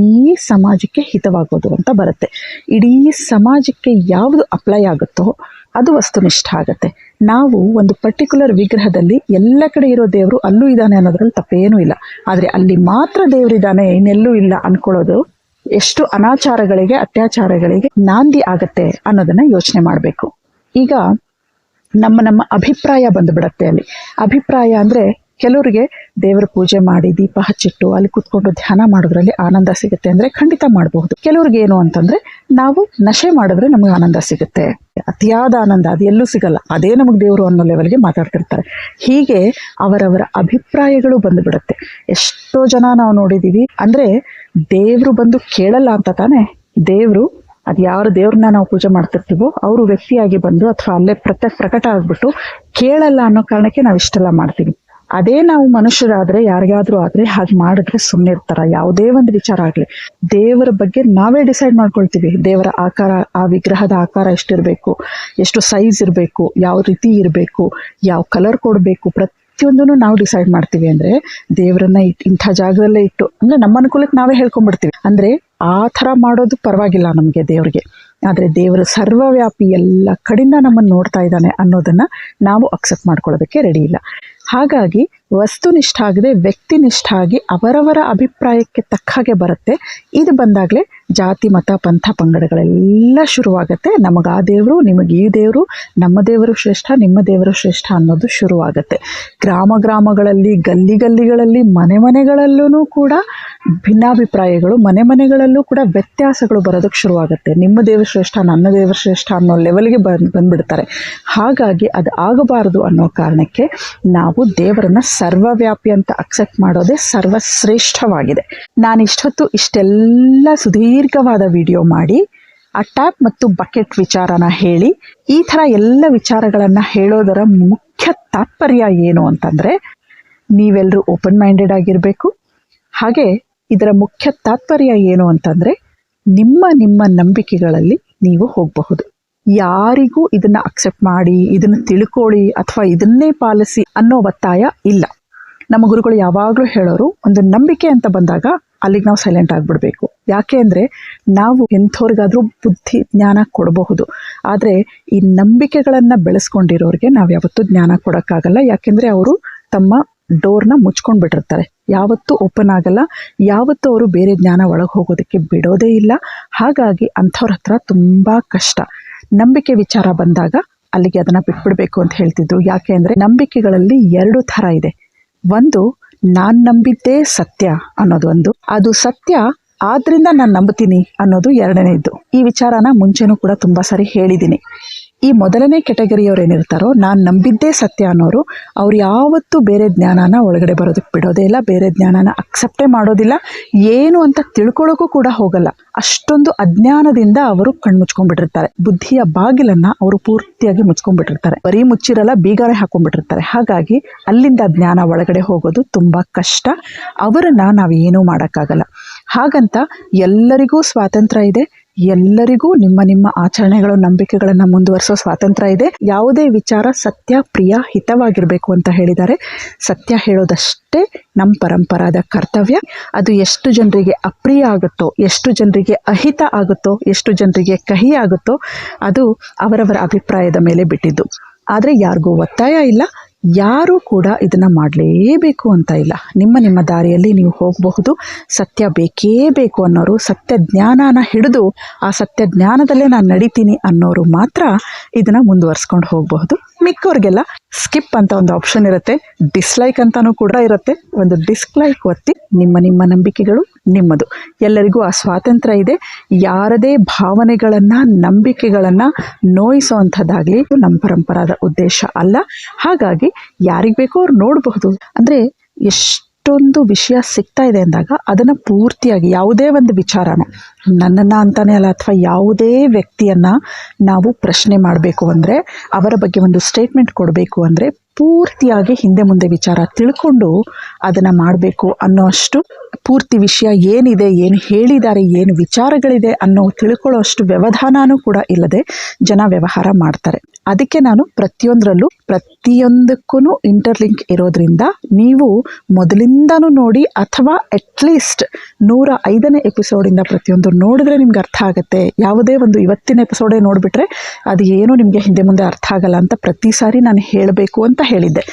ಸಮಾಜಕ್ಕೆ ಹಿತವಾಗೋದು ಅಂತ ಬರುತ್ತೆ. ಇಡೀ ಸಮಾಜಕ್ಕೆ ಯಾವುದು ಅಪ್ಲೈ ಆಗುತ್ತೋ ಅದು ವಸ್ತುನಿಷ್ಠ ಆಗುತ್ತೆ. ನಾವು ಒಂದು ಪರ್ಟಿಕ್ಯುಲರ್ ವಿಗ್ರಹದಲ್ಲಿ ಎಲ್ಲ ಕಡೆ ಇರೋ ದೇವರು ಅಲ್ಲೂ ಇದ್ದಾನೆ ಅನ್ನೋದ್ರಲ್ಲಿ ತಪ್ಪೇನೂ ಇಲ್ಲ. ಆದರೆ ಅಲ್ಲಿ ಮಾತ್ರ ದೇವರಿದ್ದಾನೆ, ಇನ್ನೆಲ್ಲೂ ಇಲ್ಲ ಅಂದ್ಕೊಳ್ಳೋದು ಎಷ್ಟು ಅನಾಚಾರಗಳಿಗೆ, ಅತ್ಯಾಚಾರಗಳಿಗೆ ನಾಂದಿ ಆಗತ್ತೆ ಅನ್ನೋದನ್ನು ಯೋಚನೆ ಮಾಡಬೇಕು. ಈಗ ನಮ್ಮ ಅಭಿಪ್ರಾಯ ಬಂದುಬಿಡತ್ತೆ ಅಲ್ಲಿ. ಅಭಿಪ್ರಾಯ ಅಂದರೆ ಕೆಲವರಿಗೆ ದೇವರ ಪೂಜೆ ಮಾಡಿ ದೀಪ ಹಚ್ಚಿಟ್ಟು ಅಲ್ಲಿ ಕೂತ್ಕೊಂಡು ಧ್ಯಾನ ಮಾಡೋದ್ರಲ್ಲಿ ಆನಂದ ಸಿಗುತ್ತೆ ಅಂದರೆ ಖಂಡಿತ ಮಾಡಬಹುದು. ಕೆಲವ್ರಿಗೆ ಏನು ಅಂತಂದರೆ ನಾವು ನಶೆ ಮಾಡಿದ್ರೆ ನಮಗೆ ಆನಂದ ಸಿಗುತ್ತೆ, ಅತಿಯಾದ ಆನಂದ ಅದು ಎಲ್ಲೂ ಸಿಗಲ್ಲ, ಅದೇ ನಮಗೆ ದೇವರು ಅನ್ನೋ ಲೆವೆಲ್ಗೆ ಮಾತಾಡ್ತಿರ್ತಾರೆ. ಹೀಗೆ ಅವರವರ ಅಭಿಪ್ರಾಯಗಳು ಬಂದುಬಿಡುತ್ತೆ. ಎಷ್ಟೋ ಜನ ನಾವು ನೋಡಿದ್ದೀವಿ, ಅಂದರೆ ದೇವರು ಬಂದು ಕೇಳಲ್ಲ ಅಂತ ತಾನೇ, ದೇವರು ಅದು ಯಾರು ದೇವ್ರನ್ನ ನಾವು ಪೂಜೆ ಮಾಡ್ತಿರ್ತೀವೋ ಅವರು ವ್ಯಕ್ತಿಯಾಗಿ ಬಂದು ಅಥವಾ ಅಲ್ಲೇ ಪ್ರಕಟ ಆಗಿಬಿಟ್ಟು ಕೇಳಲ್ಲ ಅನ್ನೋ ಕಾರಣಕ್ಕೆ ನಾವು ಇಷ್ಟೆಲ್ಲ ಮಾಡ್ತೀವಿ. ಅದೇ ನಾವು ಮನುಷ್ಯರಾದರೆ, ಯಾರಿಗಾದ್ರೂ ಆದರೆ ಹಾಗೆ ಮಾಡಿದ್ರೆ ಸುಮ್ಮನೆ ಇರ್ತಾರ? ಯಾವುದೇ ಒಂದು ವಿಚಾರ ಆಗಲಿ ದೇವರ ಬಗ್ಗೆ ನಾವೇ ಡಿಸೈಡ್ ಮಾಡ್ಕೊಳ್ತೀವಿ. ದೇವರ ಆಕಾರ, ಆ ವಿಗ್ರಹದ ಆಕಾರ ಎಷ್ಟಿರಬೇಕು, ಎಷ್ಟು ಸೈಜ್ ಇರಬೇಕು, ಯಾವ ರೀತಿ ಇರಬೇಕು, ಯಾವ ಕಲರ್ ಕೊಡಬೇಕು, ಪ್ರತಿಯೊಂದನ್ನು ನಾವು ಡಿಸೈಡ್ ಮಾಡ್ತೀವಿ. ಅಂದರೆ ದೇವರನ್ನ ಇಂಥ ಜಾಗದಲ್ಲೇ ಇಟ್ಟು, ಅಂದರೆ ನಮ್ಮ ಅನುಕೂಲಕ್ಕೆ ನಾವೇ ಹೇಳ್ಕೊಂಡ್ಬಿಡ್ತೀವಿ. ಅಂದರೆ ಆ ಥರ ಮಾಡೋದು ಪರವಾಗಿಲ್ಲ ನಮಗೆ ದೇವ್ರಿಗೆ. ಆದರೆ ದೇವರು ಸರ್ವವ್ಯಾಪಿ, ಎಲ್ಲ ಕಡೆಯಿಂದ ನಮ್ಮನ್ನು ನೋಡ್ತಾ ಇದ್ದಾನೆ ಅನ್ನೋದನ್ನು ನಾವು ಅಕ್ಸೆಪ್ಟ್ ಮಾಡ್ಕೊಳ್ಳೋದಕ್ಕೆ ರೆಡಿ ಇಲ್ಲ. ಹಾಗಾಗಿ ವಸ್ತುನಿಷ್ಠ ಆಗದೆ ವ್ಯಕ್ತಿನಿಷ್ಠ ಆಗಿ ಅವರವರ ಅಭಿಪ್ರಾಯಕ್ಕೆ ತಕ್ಕ ಹಾಗೆ ಬರುತ್ತೆ. ಇದು ಬಂದಾಗಲೇ ಜಾತಿ ಮತ ಪಂಥ ಪಂಗಡಗಳೆಲ್ಲ ಶುರುವಾಗುತ್ತೆ. ನಮಗೆ ಆ ದೇವರು, ನಿಮಗೆ ಈ ದೇವರು, ನಮ್ಮ ದೇವರು ಶ್ರೇಷ್ಠ, ನಿಮ್ಮ ದೇವರು ಶ್ರೇಷ್ಠ ಅನ್ನೋದು ಶುರುವಾಗುತ್ತೆ. ಗ್ರಾಮಗಳಲ್ಲಿ, ಗಲ್ಲಿಗಳಲ್ಲಿ, ಮನೆಗಳಲ್ಲೂ ಕೂಡ ಭಿನ್ನಾಭಿಪ್ರಾಯಗಳು, ಮನೆಗಳಲ್ಲೂ ಕೂಡ ವ್ಯತ್ಯಾಸಗಳು ಬರೋದಕ್ಕೆ ಶುರುವಾಗುತ್ತೆ. ನಿಮ್ಮ ದೇವರು ಶ್ರೇಷ್ಠ, ನನ್ನ ದೇವರು ಶ್ರೇಷ್ಠ ಅನ್ನೋ ಲೆವೆಲ್ಗೆ ಬಂದ್ಬಿಡ್ತಾರೆ. ಹಾಗಾಗಿ ಅದು ಆಗಬಾರದು ಅನ್ನೋ ಕಾರಣಕ್ಕೆ ನಾವು ದೇವರನ್ನ ಸರ್ವವ್ಯಾಪಿ ಅಂತ ಅಕ್ಸೆಪ್ಟ್ ಮಾಡೋದೇ ಸರ್ವಶ್ರೇಷ್ಠವಾಗಿದೆ. ನಾನು ಇಷ್ಟೆಲ್ಲ ಸುದೀರ್ಘವಾದ ವಿಡಿಯೋ ಮಾಡಿ ಆ ಟ್ಯಾಪ್ ಮತ್ತು ಬಕೆಟ್ ವಿಚಾರನ ಹೇಳಿ, ಈ ಥರ ಎಲ್ಲ ವಿಚಾರಗಳನ್ನು ಹೇಳೋದರ ಮುಖ್ಯ ತಾತ್ಪರ್ಯ ಏನು ಅಂತಂದರೆ, ನೀವೆಲ್ಲರೂ ಓಪನ್ ಮೈಂಡೆಡ್ ಆಗಿರಬೇಕು. ಹಾಗೆ ಇದರ ಮುಖ್ಯ ತಾತ್ಪರ್ಯ ಏನು ಅಂತಂದರೆ, ನಿಮ್ಮ ನಂಬಿಕೆಗಳಲ್ಲಿ ನೀವು ಹೋಗಬಹುದು. ಯಾರಿಗೂ ಇದನ್ನ ಅಕ್ಸೆಪ್ಟ್ ಮಾಡಿ, ಇದನ್ನು ತಿಳ್ಕೊಳ್ಳಿ ಅಥವಾ ಇದನ್ನೇ ಪಾಲಿಸಿ ಅನ್ನೋ ಒತ್ತಾಯ ಇಲ್ಲ. ನಮ್ಮ ಗುರುಗಳು ಯಾವಾಗಲೂ ಹೇಳೋರು, ಒಂದು ನಂಬಿಕೆ ಅಂತ ಬಂದಾಗ ಅಲ್ಲಿಗೆ ನಾವು ಸೈಲೆಂಟ್ ಆಗಿಬಿಡ್ಬೇಕು. ಯಾಕೆ ಅಂದರೆ ನಾವು ಎಂಥವ್ರಿಗಾದರೂ ಬುದ್ಧಿ ಜ್ಞಾನ ಕೊಡಬಹುದು, ಆದರೆ ಈ ನಂಬಿಕೆಗಳನ್ನು ಬೆಳೆಸ್ಕೊಂಡಿರೋರಿಗೆ ನಾವು ಯಾವತ್ತೂ ಜ್ಞಾನ ಕೊಡೋಕ್ಕಾಗಲ್ಲ. ಯಾಕೆಂದರೆ ಅವರು ತಮ್ಮ ಡೋರ್ನ ಮುಚ್ಕೊಂಡು ಬಿಟ್ಟಿರ್ತಾರೆ, ಯಾವತ್ತೂ ಓಪನ್ ಆಗಲ್ಲ, ಯಾವತ್ತೂ ಅವರು ಬೇರೆ ಜ್ಞಾನ ಒಳಗೆ ಹೋಗೋದಕ್ಕೆ ಬಿಡೋದೇ ಇಲ್ಲ. ಹಾಗಾಗಿ ಅಂಥವ್ರ ಹತ್ರ ತುಂಬ ಕಷ್ಟ. ನಂಬಿಕೆ ವಿಚಾರ ಬಂದಾಗ ಅಲ್ಲಿಗೆ ಅದನ್ನು ಬಿಟ್ಬಿಡ್ಬೇಕು ಅಂತ ಹೇಳ್ತಿದ್ರು. ಯಾಕೆ ಅಂದರೆ ನಂಬಿಕೆಗಳಲ್ಲಿ 2 ಥರ ಇದೆ. ಒಂದು, ನಾನು ನಂಬಿದ್ದೇ ಸತ್ಯ ಅನ್ನೋದು ಒಂದು, ಅದು ಸತ್ಯ ಆದ್ರಿಂದ ನಾನು ನಂಬುತ್ತೀನಿ ಅನ್ನೋದು ಎರಡನೇದ್ದು. ಈ ವಿಚಾರನ ಮುಂಚೆನೂ ಕೂಡ ತುಂಬ ಸಾರಿ ಹೇಳಿದ್ದೀನಿ. ಈ ಮೊದಲನೇ ಕೆಟಗರಿಯವ್ರು ಏನಿರ್ತಾರೋ ನಾನು ನಂಬಿದ್ದೇ ಸತ್ಯ ಅನ್ನೋರು, ಅವ್ರು ಯಾವತ್ತೂ ಬೇರೆ ಜ್ಞಾನನ ಒಳಗಡೆ ಬರೋದಕ್ಕೆ ಬಿಡೋದೇ ಇಲ್ಲ, ಬೇರೆ ಜ್ಞಾನನ ಅಕ್ಸೆಪ್ಟೇ ಮಾಡೋದಿಲ್ಲ, ಏನು ಅಂತ ತಿಳ್ಕೊಳ್ಳೋಕ್ಕೂ ಕೂಡ ಹೋಗಲ್ಲ. ಅಷ್ಟೊಂದು ಅಜ್ಞಾನದಿಂದ ಅವರು ಕಣ್ಮುಚ್ಕೊಂಡ್ಬಿಟ್ಟಿರ್ತಾರೆ. ಬುದ್ಧಿಯ ಬಾಗಿಲನ್ನು ಅವರು ಪೂರ್ತಿಯಾಗಿ ಮುಚ್ಕೊಂಡ್ಬಿಟ್ಟಿರ್ತಾರೆ. ಬರೀ ಮುಚ್ಚಿರಲ್ಲ, ಬೀಗಾರೆ ಹಾಕೊಂಡ್ಬಿಟ್ಟಿರ್ತಾರೆ. ಹಾಗಾಗಿ ಅಲ್ಲಿಂದ ಜ್ಞಾನ ಒಳಗಡೆ ಹೋಗೋದು ತುಂಬ ಕಷ್ಟ. ಅವರನ್ನು ನಾವೇನೂ ಮಾಡೋಕ್ಕಾಗಲ್ಲ. ಹಾಗಂತ ಎಲ್ಲರಿಗೂ ಸ್ವಾತಂತ್ರ್ಯ ಇದೆ, ಎಲ್ಲರಿಗೂ ನಿಮ್ಮ ನಿಮ್ಮ ಆಚರಣೆಗಳು ನಂಬಿಕೆಗಳನ್ನು ಮುಂದುವರಿಸೋ ಸ್ವಾತಂತ್ರ್ಯ ಇದೆ. ಯಾವುದೇ ವಿಚಾರ ಸತ್ಯ, ಪ್ರಿಯ, ಹಿತವಾಗಿರಬೇಕು ಅಂತ ಹೇಳಿದ್ದಾರೆ. ಸತ್ಯ ಹೇಳೋದಷ್ಟೇ ನಮ್ಮ ಪರಂಪರಾದ ಕರ್ತವ್ಯ. ಅದು ಎಷ್ಟು ಜನರಿಗೆ ಅಪ್ರಿಯ ಆಗುತ್ತೋ, ಎಷ್ಟು ಜನರಿಗೆ ಅಹಿತ ಆಗುತ್ತೋ, ಎಷ್ಟು ಜನರಿಗೆ ಕಹಿ ಆಗುತ್ತೋ, ಅದು ಅವರವರ ಅಭಿಪ್ರಾಯದ ಮೇಲೆ ಬಿಟ್ಟಿದ್ದು. ಆದರೆ ಯಾರಿಗೂ ಒತ್ತಾಯ ಇಲ್ಲ, ಯಾರೂ ಕೂಡ ಇದನ್ನು ಮಾಡಲೇಬೇಕು ಅಂತ ಇಲ್ಲ. ನಿಮ್ಮ ನಿಮ್ಮ ದಾರಿಯಲ್ಲಿ ನೀವು ಹೋಗಬಹುದು. ಸತ್ಯ ಬೇಕೇ ಬೇಕು ಅನ್ನೋರು, ಸತ್ಯ ಜ್ಞಾನನ ಹಿಡಿದು ಆ ಸತ್ಯ ಜ್ಞಾನದಲ್ಲೇ ನಾನು ನಡೀತೀನಿ ಅನ್ನೋರು ಮಾತ್ರ ಇದನ್ನು ಮುಂದುವರ್ಸ್ಕೊಂಡು ಹೋಗಬಹುದು. ಮಿಕ್ಕವ್ರಿಗೆಲ್ಲ ಸ್ಕಿಪ್ ಅಂತ ಒಂದು ಆಪ್ಷನ್ ಇರುತ್ತೆ, ಡಿಸ್ಲೈಕ್ ಅಂತಲೂ ಕೂಡ ಇರುತ್ತೆ. ಒಂದು ಡಿಸ್ಲೈಕ್ ಒತ್ತಿ ನಿಮ್ಮ ನಿಮ್ಮ ನಂಬಿಕೆಗಳು ನಿಮ್ಮದು. ಎಲ್ಲರಿಗೂ ಆ ಸ್ವಾತಂತ್ರ್ಯ ಇದೆ. ಯಾರದೇ ಭಾವನೆಗಳನ್ನು, ನಂಬಿಕೆಗಳನ್ನು ನೋಯಿಸೋ ಅಂಥದ್ದಾಗಲಿ ನಮ್ಮ ಪರಂಪರಾದ ಉದ್ದೇಶ ಅಲ್ಲ. ಹಾಗಾಗಿ ಯಾರಿಗೆ ಬೇಕೋ ಅವ್ರು ನೋಡಬಹುದು. ಅಂದರೆ ಎಷ್ಟೊಂದು ವಿಷಯ ಸಿಗ್ತಾ ಇದೆ ಅಂದಾಗ ಅದನ್ನು ಪೂರ್ತಿಯಾಗಿ, ಯಾವುದೇ ಒಂದು ವಿಚಾರನೂ ನನ್ನನ್ನು ಅಂತಾನೆ ಅಲ್ಲ, ಅಥವಾ ಯಾವುದೇ ವ್ಯಕ್ತಿಯನ್ನು ನಾವು ಪ್ರಶ್ನೆ ಮಾಡಬೇಕು ಅಂದರೆ, ಅವರ ಬಗ್ಗೆ ಒಂದು ಸ್ಟೇಟ್ಮೆಂಟ್ ಕೊಡಬೇಕು ಅಂದರೆ ಪೂರ್ತಿಯಾಗಿ ಹಿಂದೆ ಮುಂದೆ ವಿಚಾರ ತಿಳ್ಕೊಂಡು ಅದನ್ನು ಮಾಡಬೇಕು ಅನ್ನೋ ಅಷ್ಟು ಪೂರ್ತಿ ವಿಷಯ ಏನಿದೆ, ಏನು ಹೇಳಿದ್ದಾರೆ, ಏನು ವಿಚಾರಗಳಿದೆ ಅನ್ನೋ ತಿಳ್ಕೊಳ್ಳೋ ಅಷ್ಟು ವ್ಯವಧಾನನೂ ಕೂಡ ಇಲ್ಲದೆ ಜನ ವ್ಯವಹಾರ ಮಾಡ್ತಾರೆ. ಅದಕ್ಕೆ ನಾನು ಪ್ರತಿಯೊಂದಕ್ಕೂ ಇಂಟರ್ಲಿಂಕ್ ಇರೋದ್ರಿಂದ ನೀವು ಮೊದಲಿಂದನೂ ನೋಡಿ, ಅಥವಾ ಅಟ್ಲೀಸ್ಟ್ 105ನೇ ಎಪಿಸೋಡಿಂದ ಪ್ರತಿಯೊಂದು ನೋಡಿದ್ರೆ ನಿಮ್ಗೆ ಅರ್ಥ ಆಗುತ್ತೆ. ಯಾವುದೇ ಒಂದು ಇವತ್ತಿನ ಎಪಿಸೋಡೇ ನೋಡಿಬಿಟ್ರೆ ಅದು ಏನೂ ನಿಮಗೆ ಹಿಂದೆ ಮುಂದೆ ಅರ್ಥ ಆಗಲ್ಲ ಅಂತ ಪ್ರತಿ ಸಾರಿ ನಾನು ಹೇಳಬೇಕು ಅಂತ ಹೇಳಿದ್ದೆ.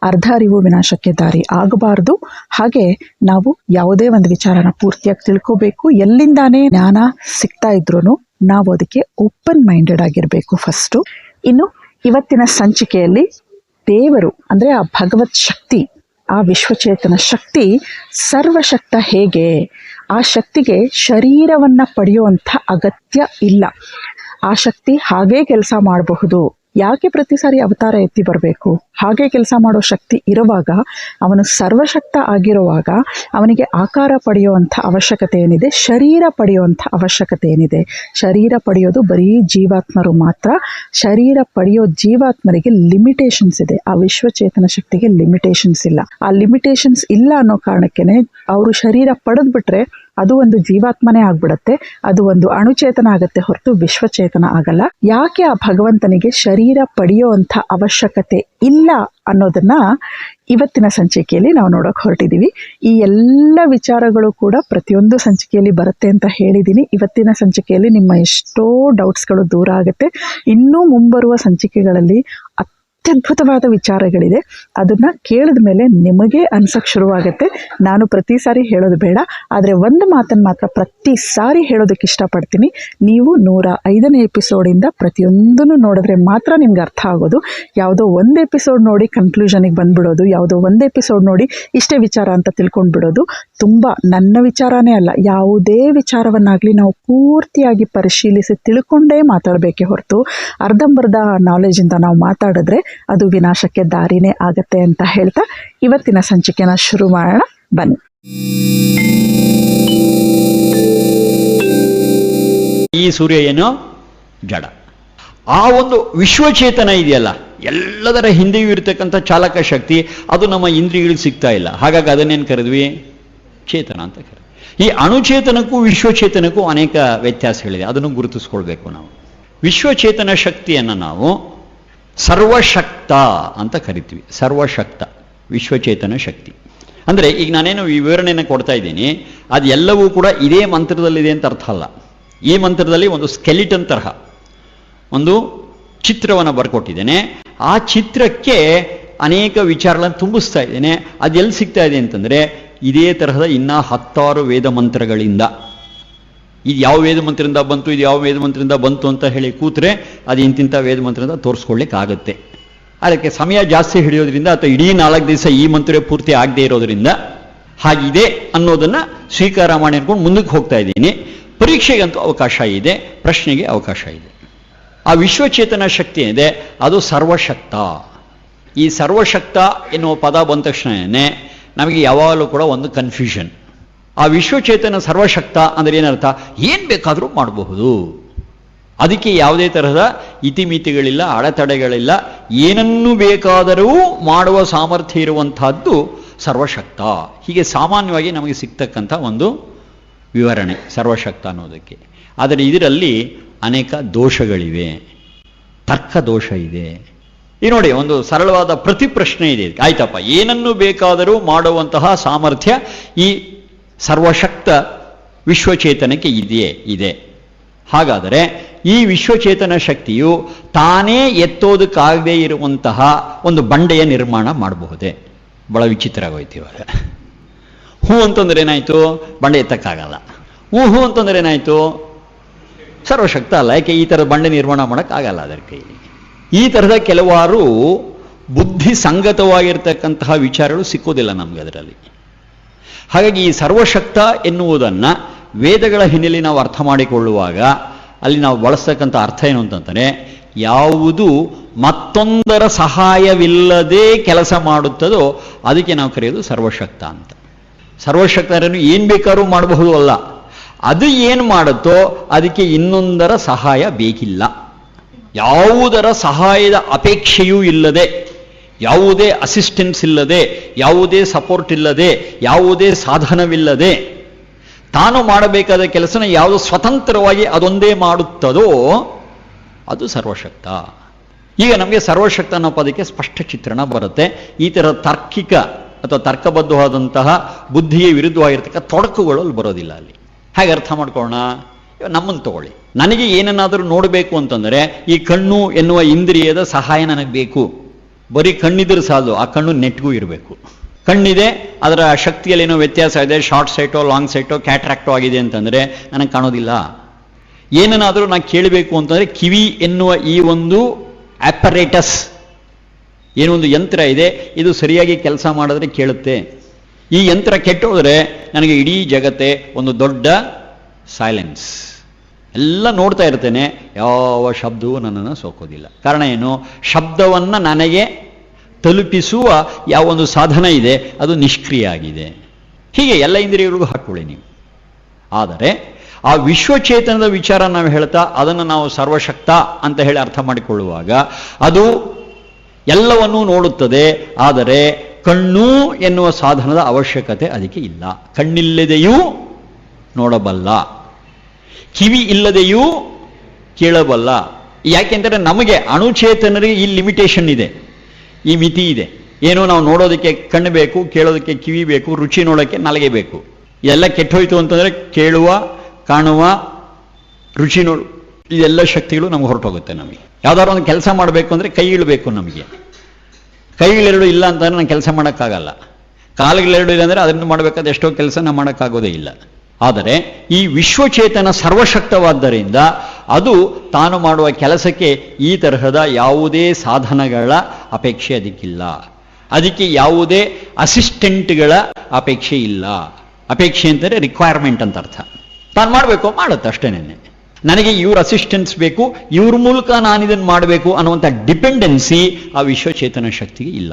ಅರ್ಧ ಅರಿವು ವಿನಾಶಕ್ಕೆ ದಾರಿ ಆಗಬಾರ್ದು. ಹಾಗೆ ನಾವು ಯಾವುದೇ ಒಂದು ವಿಚಾರನ ಪೂರ್ತಿಯಾಗಿ ತಿಳ್ಕೋಬೇಕು. ಎಲ್ಲಿಂದಾನೇ ಜ್ಞಾನ ಸಿಗ್ತಾ ಇದ್ರೂ ನಾವು ಅದಕ್ಕೆ ಓಪನ್ ಮೈಂಡೆಡ್ ಆಗಿರಬೇಕು ಫಸ್ಟು. ಇನ್ನು ಇವತ್ತಿನ ಸಂಚಿಕೆಯಲ್ಲಿ ದೇವರು ಅಂದರೆ ಆ ಭಗವತ್ ಶಕ್ತಿ, ಆ ವಿಶ್ವಚೇತನ ಶಕ್ತಿ ಸರ್ವಶಕ್ತ ಹೇಗೆ, ಆ ಶಕ್ತಿಗೆ ಶರೀರವನ್ನು ಪಡೆಯುವಂಥ ಅಗತ್ಯ ಇಲ್ಲ. ಆ ಶಕ್ತಿ ಹಾಗೇ ಕೆಲಸ ಮಾಡಬಹುದು. ಯಾಕೆ ಪ್ರತಿ ಸಾರಿ ಅವತಾರ ಎತ್ತಿ ಬರಬೇಕು? ಹಾಗೆ ಕೆಲಸ ಮಾಡೋ ಶಕ್ತಿ ಇರುವಾಗ, ಅವನು ಸರ್ವಶಕ್ತ ಆಗಿರುವಾಗ ಅವನಿಗೆ ಆಕಾರ ಪಡೆಯುವಂಥ ಅವಶ್ಯಕತೆ ಏನಿದೆ, ಶರೀರ ಪಡೆಯುವಂಥ ಅವಶ್ಯಕತೆ ಏನಿದೆ? ಶರೀರ ಪಡೆಯೋದು ಬರೀ ಜೀವಾತ್ಮರು ಮಾತ್ರ. ಶರೀರ ಪಡೆಯೋ ಜೀವಾತ್ಮರಿಗೆ ಲಿಮಿಟೇಷನ್ಸ್ ಇದೆ. ಆ ವಿಶ್ವಚೇತನ ಶಕ್ತಿಗೆ ಲಿಮಿಟೇಷನ್ಸ್ ಇಲ್ಲ. ಆ ಲಿಮಿಟೇಷನ್ಸ್ ಇಲ್ಲ ಅನ್ನೋ ಕಾರಣಕ್ಕೇ ಅವರು ಶರೀರ ಪಡೆದ್ಬಿಟ್ರೆ ಅದು ಒಂದು ಜೀವಾತ್ಮನೇ ಆಗ್ಬಿಡತ್ತೆ, ಅದು ಒಂದು ಅಣುಚೇತನ ಆಗುತ್ತೆ ಹೊರತು ವಿಶ್ವಚೇತನ ಆಗಲ್ಲ. ಯಾಕೆ ಆ ಭಗವಂತನಿಗೆ ಶರೀರ ಪಡೆಯುವಂಥ ಅವಶ್ಯಕತೆ ಇಲ್ಲ ಅನ್ನೋದನ್ನ ಇವತ್ತಿನ ಸಂಚಿಕೆಯಲ್ಲಿ ನಾವು ನೋಡೋಕೆ ಹೊರಟಿದ್ದೀವಿ. ಈ ಎಲ್ಲ ವಿಚಾರಗಳು ಕೂಡ ಪ್ರತಿಯೊಂದು ಸಂಚಿಕೆಯಲ್ಲಿ ಬರುತ್ತೆ ಅಂತ ಹೇಳಿದ್ದೀನಿ. ಇವತ್ತಿನ ಸಂಚಿಕೆಯಲ್ಲಿ ನಿಮ್ಮ ಎಷ್ಟೋ ಡೌಟ್ಸ್ಗಳು ದೂರ ಆಗುತ್ತೆ. ಇನ್ನೂ ಮುಂಬರುವ ಸಂಚಿಕೆಗಳಲ್ಲಿ ಅತ್ಯದ್ಭುತವಾದ ವಿಚಾರಗಳಿದೆ. ಅದನ್ನು ಕೇಳಿದ ಮೇಲೆ ನಿಮಗೆ ಅನ್ಸಕ್ಕೆ ಶುರುವಾಗುತ್ತೆ. ನಾನು ಪ್ರತಿ ಸಾರಿ ಹೇಳೋದು ಬೇಡ, ಆದರೆ ಒಂದು ಮಾತನ್ನು ಮಾತ್ರ ಪ್ರತಿ ಸಾರಿ ಹೇಳೋದಕ್ಕೆ ಇಷ್ಟಪಡ್ತೀನಿ. ನೀವು 105ನೇ ಎಪಿಸೋಡಿಂದ ಪ್ರತಿಯೊಂದನ್ನು ನೋಡಿದ್ರೆ ಮಾತ್ರ ನಿಮ್ಗೆ ಅರ್ಥ ಆಗೋದು. ಯಾವುದೋ ಒಂದು ಎಪಿಸೋಡ್ ನೋಡಿ ಕನ್ಕ್ಲೂಷನಿಗೆ ಬಂದ್ಬಿಡೋದು, ಯಾವುದೋ ಒಂದು ಎಪಿಸೋಡ್ ನೋಡಿ ಇಷ್ಟೇ ವಿಚಾರ ಅಂತ ತಿಳ್ಕೊಂಡ್ಬಿಡೋದು ತುಂಬ ನನ್ನ ವಿಚಾರನೇ ಅಲ್ಲ. ಯಾವುದೇ ವಿಚಾರವನ್ನಾಗಲಿ ನಾವು ಪೂರ್ತಿಯಾಗಿ ಪರಿಶೀಲಿಸಿ ತಿಳ್ಕೊಂಡೇ ಮಾತಾಡಬೇಕೇ ಹೊರತು ಅರ್ಧಂಬರ್ಧ ನಾಲೆಜಿಂದ ನಾವು ಮಾತಾಡಿದ್ರೆ ಅದು ವಿನಾಶಕ್ಕೆ ದಾರಿನೇ ಆಗತ್ತೆ ಅಂತ ಹೇಳ್ತಾ ಇವತ್ತಿನ ಸಂಚಿಕೆನ ಶುರು ಮಾಡೋಣ ಬನ್ನಿ. ಈ ಸೂರ್ಯ ಏನೋ ಜಡ, ಆ ಒಂದು ವಿಶ್ವಚೇತನ ಇದೆಯಲ್ಲ, ಎಲ್ಲದರ ಹಿಂದೆಯೂ ಇರತಕ್ಕಂಥ ಚಾಲಕ ಶಕ್ತಿ, ಅದು ನಮ್ಮ ಇಂದ್ರಿಯಗಳಿಗೆ ಸಿಗ್ತಾ ಇಲ್ಲ. ಹಾಗಾಗಿ ಅದನ್ನೇನು ಕರೆದ್ವಿ? ಚೇತನ ಅಂತ ಕರೆದ್ವಿ. ಈ ಅಣುಚೇತನಕ್ಕೂ ವಿಶ್ವಚೇತನಕ್ಕೂ ಅನೇಕ ವ್ಯತ್ಯಾಸಗಳಿದೆ, ಅದನ್ನು ಗುರುತಿಸ್ಕೊಳ್ಬೇಕು ನಾವು. ವಿಶ್ವಚೇತನ ಶಕ್ತಿಯನ್ನು ನಾವು ಸರ್ವಶಕ್ತ ಅಂತ ಕರಿತೀವಿ. ಸರ್ವಶಕ್ತ ವಿಶ್ವಚೇತನ ಶಕ್ತಿ ಅಂದರೆ, ಈಗ ನಾನೇನು ವಿವರಣೆಯನ್ನು ಕೊಡ್ತಾ ಇದ್ದೀನಿ, ಅದು ಎಲ್ಲವೂ ಕೂಡ ಇದೇ ಮಂತ್ರದಲ್ಲಿದೆ ಅಂತ ಅರ್ಥ ಅಲ್ಲ. ಈ ಮಂತ್ರದಲ್ಲಿ ಒಂದು ಸ್ಕೆಲಿಟನ್ ತರಹ ಒಂದು ಚಿತ್ರವನ್ನು ಬರ್ಕೊಟ್ಟಿದ್ದೇನೆ. ಆ ಚಿತ್ರಕ್ಕೆ ಅನೇಕ ವಿಚಾರಗಳನ್ನು ತುಂಬಿಸ್ತಾ ಇದ್ದೇನೆ. ಅದು ಎಲ್ಲಿ ಸಿಗ್ತಾ ಇದೆ ಅಂತಂದರೆ, ಇದೇ ತರಹದ ಇನ್ನೂ 10 ವೇದ ಮಂತ್ರಗಳಿಂದ. ಇದು ಯಾವ ವೇದ ಮಂತ್ರದಿಂದ ಬಂತು, ಇದು ಯಾವ ವೇದ ಮಂತ್ರದಿಂದ ಬಂತು ಅಂತ ಹೇಳಿ ಕೂತ್ರೆ ಅದು ಇಂತಿಂಥ ವೇದ ಮಂತ್ರದಿಂದ ತೋರಿಸ್ಕೊಳ್ಳಿಕ್ಕಾಗತ್ತೆ. ಅದಕ್ಕೆ ಸಮಯ ಜಾಸ್ತಿ ಹಿಡಿಯೋದ್ರಿಂದ ಅಥವಾ ಇಡೀ 4 ದಿವಸ ಈ ಮಂತ್ರ ಪೂರ್ತಿ ಆಗದೆ ಇರೋದ್ರಿಂದ ಹಾಗಿದೆ ಅನ್ನೋದನ್ನು ಸ್ವೀಕಾರ ಮಾಡಿ ಅನ್ಕೊಂಡು ಮುಂದಕ್ಕೆ ಹೋಗ್ತಾ ಇದ್ದೀನಿ. ಪರೀಕ್ಷೆಗಂತೂ ಅವಕಾಶ ಇದೆ, ಪ್ರಶ್ನೆಗೆ ಅವಕಾಶ ಇದೆ. ಆ ವಿಶ್ವಚೇತನ ಶಕ್ತಿ ಏನಿದೆ ಅದು ಸರ್ವಶಕ್ತ. ಈ ಸರ್ವಶಕ್ತ ಎನ್ನುವ ಪದ ಬಂದ ತಕ್ಷಣವೇ ನಮಗೆ ಯಾವಾಗಲೂ ಕೂಡ ಒಂದು ಕನ್ಫ್ಯೂಷನ್. ಆ ವಿಶ್ವಚೇತನ ಸರ್ವಶಕ್ತ ಅಂದರೆ ಏನರ್ಥ? ಏನು ಬೇಕಾದರೂ ಮಾಡಬಹುದು, ಅದಕ್ಕೆ ಯಾವುದೇ ತರಹದ ಇತಿಮಿತಿಗಳಿಲ್ಲ, ಅಡೆತಡೆಗಳಿಲ್ಲ, ಏನನ್ನು ಬೇಕಾದರೂ ಮಾಡುವ ಸಾಮರ್ಥ್ಯ ಇರುವಂತಹದ್ದು ಸರ್ವಶಕ್ತ. ಹೀಗೆ ಸಾಮಾನ್ಯವಾಗಿ ನಮಗೆ ಸಿಗ್ತಕ್ಕಂಥ ಒಂದು ವಿವರಣೆ ಸರ್ವಶಕ್ತ ಅನ್ನೋದಕ್ಕೆ. ಆದರೆ ಇದರಲ್ಲಿ ಅನೇಕ ದೋಷಗಳಿವೆ, ತರ್ಕ ದೋಷ ಇದೆ. ಈ ನೋಡಿ, ಒಂದು ಸರಳವಾದ ಪ್ರತಿ ಪ್ರಶ್ನೆ ಇದೆ. ಆಯ್ತಪ್ಪ, ಏನನ್ನು ಬೇಕಾದರೂ ಮಾಡುವಂತಹ ಸಾಮರ್ಥ್ಯ ಈ ಸರ್ವಶಕ್ತ ವಿಶ್ವಚೇತನಕ್ಕೆ ಇದೆ. ಹಾಗಾದರೆ ಈ ವಿಶ್ವಚೇತನ ಶಕ್ತಿಯು ತಾನೇ ಎತ್ತೋದಕ್ಕಾಗದೇ ಇರುವಂತಹ ಒಂದು ಬಂಡೆಯ ನಿರ್ಮಾಣ ಮಾಡಬಹುದೇ? ಬಹಳ ವಿಚಿತ್ರ ಆಗೋಯ್ತು ಇವಾಗ. ಹೂ ಅಂತಂದ್ರೆ ಏನಾಯ್ತು? ಬಂಡೆ ಎತ್ತಕ್ಕಾಗಲ್ಲ. ಹೂ ಅಂತಂದ್ರೆ ಏನಾಯ್ತು? ಸರ್ವಶಕ್ತ ಅಲ್ಲ. ಯಾಕೆ? ಈ ಥರದ ಬಂಡೆ ನಿರ್ಮಾಣ ಮಾಡೋಕ್ಕಾಗಲ್ಲ ಅದರ ಕೈಲಿ. ಈ ಥರದ ಕೆಲವಾರು ಬುದ್ಧಿ ಸಂಗತವಾಗಿರ್ತಕ್ಕಂತಹ ವಿಚಾರಗಳು ಸಿಕ್ಕೋದಿಲ್ಲ ನಮ್ಗೆ ಅದರಲ್ಲಿ. ಹಾಗಾಗಿ ಈ ಸರ್ವಶಕ್ತ ಎನ್ನುವುದನ್ನು ವೇದಗಳ ಹಿನ್ನೆಲೆ ನಾವು ಅರ್ಥ ಮಾಡಿಕೊಳ್ಳುವಾಗ ಅಲ್ಲಿ ನಾವು ಬಳಸ್ತಕ್ಕಂಥ ಅರ್ಥ ಏನು ಅಂತಂದರೆ, ಯಾವುದು ಮತ್ತೊಂದರ ಸಹಾಯವಿಲ್ಲದೆ ಕೆಲಸ ಮಾಡುತ್ತದೋ ಅದಕ್ಕೆ ನಾವು ಕರೆಯೋದು ಸರ್ವಶಕ್ತ ಅಂತ. ಸರ್ವಶಕ್ತ ಅಂದರೆ ಏನು ಬೇಕಾದ್ರೂ ಮಾಡಬಹುದು ಅಲ್ಲ, ಅದು ಏನು ಮಾಡುತ್ತೋ ಅದಕ್ಕೆ ಇನ್ನೊಂದರ ಸಹಾಯ ಬೇಕಿಲ್ಲ. ಯಾವುದರ ಸಹಾಯದ ಅಪೇಕ್ಷೆಯೂ ಇಲ್ಲದೆ, ಯಾವುದೇ ಅಸಿಸ್ಟೆನ್ಸ್ ಇಲ್ಲದೆ, ಯಾವುದೇ ಸಪೋರ್ಟ್ ಇಲ್ಲದೆ, ಯಾವುದೇ ಸಾಧನವಿಲ್ಲದೆ ತಾನು ಮಾಡಬೇಕಾದ ಕೆಲಸನ ಯಾವುದು ಸ್ವತಂತ್ರವಾಗಿ ಅದೊಂದೇ ಮಾಡುತ್ತದೋ ಅದು ಸರ್ವಶಕ್ತ. ಈಗ ನಮಗೆ ಸರ್ವಶಕ್ತ ಅನ್ನೋ ಪದಕ್ಕೆ ಸ್ಪಷ್ಟ ಚಿತ್ರಣ ಬರುತ್ತೆ. ಈ ಥರ ತಾರ್ಕಿಕ ಅಥವಾ ತರ್ಕಬದ್ಧವಾದಂತಹ ಬುದ್ಧಿಗೆ ವಿರುದ್ಧವಾಗಿರ್ತಕ್ಕ ತೊಡಕುಗಳು ಅಲ್ಲಿ ಬರೋದಿಲ್ಲ. ಅಲ್ಲಿ ಹೇಗೆ ಅರ್ಥ ಮಾಡ್ಕೊಳ್ಳೋಣ? ನಮ್ಮನ್ನು ತಗೊಳ್ಳಿ. ನನಗೆ ಏನನ್ನಾದರೂ ನೋಡಬೇಕು ಅಂತಂದರೆ ಈ ಕಣ್ಣು ಎನ್ನುವ ಇಂದ್ರಿಯದ ಸಹಾಯ ನನಗೆ ಬೇಕು. ಬರೀ ಕಣ್ಣಿದ್ರೆ ಸಾಲದು, ಆ ಕಣ್ಣು ನೆಟ್ಗೂ ಇರಬೇಕು. ಕಣ್ಣಿದೆ, ಅದರ ಶಕ್ತಿಯಲ್ಲಿ ಏನೋ ವ್ಯತ್ಯಾಸ ಇದೆ, ಶಾರ್ಟ್ ಸೈಟೋ ಲಾಂಗ್ ಸೈಟೋ ಕ್ಯಾಟ್ರಾಕ್ಟೋ ಆಗಿದೆ ಅಂತಂದರೆ ನನಗೆ ಕಾಣೋದಿಲ್ಲ. ಏನನ್ನಾದರೂ ನಾನು ಕೇಳಬೇಕು ಅಂತಂದರೆ ಕಿವಿ ಎನ್ನುವ ಈ ಒಂದು ಆಪರೇಟಸ್, ಏನೊಂದು ಯಂತ್ರ ಇದೆ, ಇದು ಸರಿಯಾಗಿ ಕೆಲಸ ಮಾಡಿದ್ರೆ ಕೇಳುತ್ತೆ. ಈ ಯಂತ್ರ ಕೆಟ್ಟೋದ್ರೆ ನನಗೆ ಇಡೀ ಜಗತ್ತೇ ಒಂದು ದೊಡ್ಡ ಸೈಲೆನ್ಸ್. ಎಲ್ಲ ನೋಡ್ತಾ ಇರ್ತೇನೆ, ಯಾವ ಶಬ್ದವೂ ನನ್ನನ್ನು ಸೋಕೋದಿಲ್ಲ. ಕಾರಣ ಏನು? ಶಬ್ದವನ್ನು ನನಗೆ ತಲುಪಿಸುವ ಯಾವ ಒಂದು ಸಾಧನ ಇದೆ ಅದು ನಿಷ್ಕ್ರಿಯ ಆಗಿದೆ. ಹೀಗೆ ಎಲ್ಲ ಇಂದ್ರಿಯಗಳಿಗೂ ಹಾಕೊಳ್ಳಿ ನೀವು. ಆದರೆ ಆ ವಿಶ್ವಚೇತನದ ವಿಚಾರ ನಾವು ಹೇಳ್ತಾ ಅದನ್ನು ನಾವು ಸರ್ವಶಕ್ತ ಅಂತ ಹೇಳಿ ಅರ್ಥ ಮಾಡಿಕೊಳ್ಳುವಾಗ ಅದು ಎಲ್ಲವನ್ನೂ ನೋಡುತ್ತದೆ. ಆದರೆ ಕಣ್ಣು ಎನ್ನುವ ಸಾಧನದ ಅವಶ್ಯಕತೆ ಅದಕ್ಕೆ ಇಲ್ಲ. ಕಣ್ಣಿಲ್ಲದೆಯೂ ನೋಡಬಲ್ಲ, ಕಿವಿ ಇಲ್ಲದೆಯೂ ಕೇಳಬಲ್ಲ. ಯಾಕೆಂದರೆ ನಮಗೆ ಅಣುಚೇತನರಿಗೆ ಈ ಲಿಮಿಟೇಷನ್ ಇದೆ, ಈ ಮಿತಿ ಇದೆ. ಏನೋ ನಾವು ನೋಡೋದಕ್ಕೆ ಕಣ್ಣು ಬೇಕು, ಕೇಳೋದಕ್ಕೆ ಕಿವಿ ಬೇಕು, ರುಚಿ ನೋಡೋಕ್ಕೆ ನಾಲಿಗೆ ಬೇಕು. ಎಲ್ಲ ಕೆಟ್ಟೋಯ್ತು ಅಂತಂದರೆ ಕೇಳುವ, ಕಾಣುವ, ರುಚಿ ನೋಡು, ಇದೆಲ್ಲ ಶಕ್ತಿಗಳು ನಮ್ಗೆ ಹೊರಟೋಗುತ್ತೆ. ನಮಗೆ ಯಾವ್ದಾದ್ರು ಒಂದು ಕೆಲಸ ಮಾಡಬೇಕು ಅಂದರೆ ಕೈಗಳು ಬೇಕು. ನಮಗೆ ಕೈಗಳೆರಡು ಇಲ್ಲ ಅಂತಂದರೆ ನಾನು ಕೆಲಸ ಮಾಡೋಕ್ಕಾಗಲ್ಲ. ಕಾಲುಗಳೆರಡು ಇಲ್ಲ ಅಂದರೆ ಅದನ್ನು ಮಾಡಬೇಕಾದ ಎಷ್ಟೋ ಕೆಲಸ ನಾವು ಮಾಡೋಕ್ಕಾಗೋದೇ ಇಲ್ಲ. ಆದರೆ ಈ ವಿಶ್ವಚೇತನ ಸರ್ವಶಕ್ತವಾದ್ದರಿಂದ ಅದು ತಾನು ಮಾಡುವ ಕೆಲಸಕ್ಕೆ ಈ ತರಹದ ಯಾವುದೇ ಸಾಧನಗಳ ಅಪೇಕ್ಷೆ ಅದಕ್ಕಿಲ್ಲ. ಅದಕ್ಕೆ ಯಾವುದೇ ಅಸಿಸ್ಟೆಂಟ್ಗಳ ಅಪೇಕ್ಷೆ ಇಲ್ಲ. ಅಪೇಕ್ಷೆ ಅಂತಾರೆ ರಿಕ್ವೈರ್ಮೆಂಟ್ ಅಂತ ಅರ್ಥ. ತಾನು ಮಾಡಬೇಕು, ಮಾಡುತ್ತೆ ಅಷ್ಟೇನೆ. ನನಗೆ ಇವ್ರ ಅಸಿಸ್ಟೆನ್ಸ್ ಬೇಕು, ಇವ್ರ ಮೂಲಕ ನಾನಿದನ್ನು ಮಾಡಬೇಕು ಅನ್ನುವಂಥ ಡಿಪೆಂಡೆನ್ಸಿ ಆ ವಿಶ್ವಚೇತನ ಶಕ್ತಿಗೆ ಇಲ್ಲ.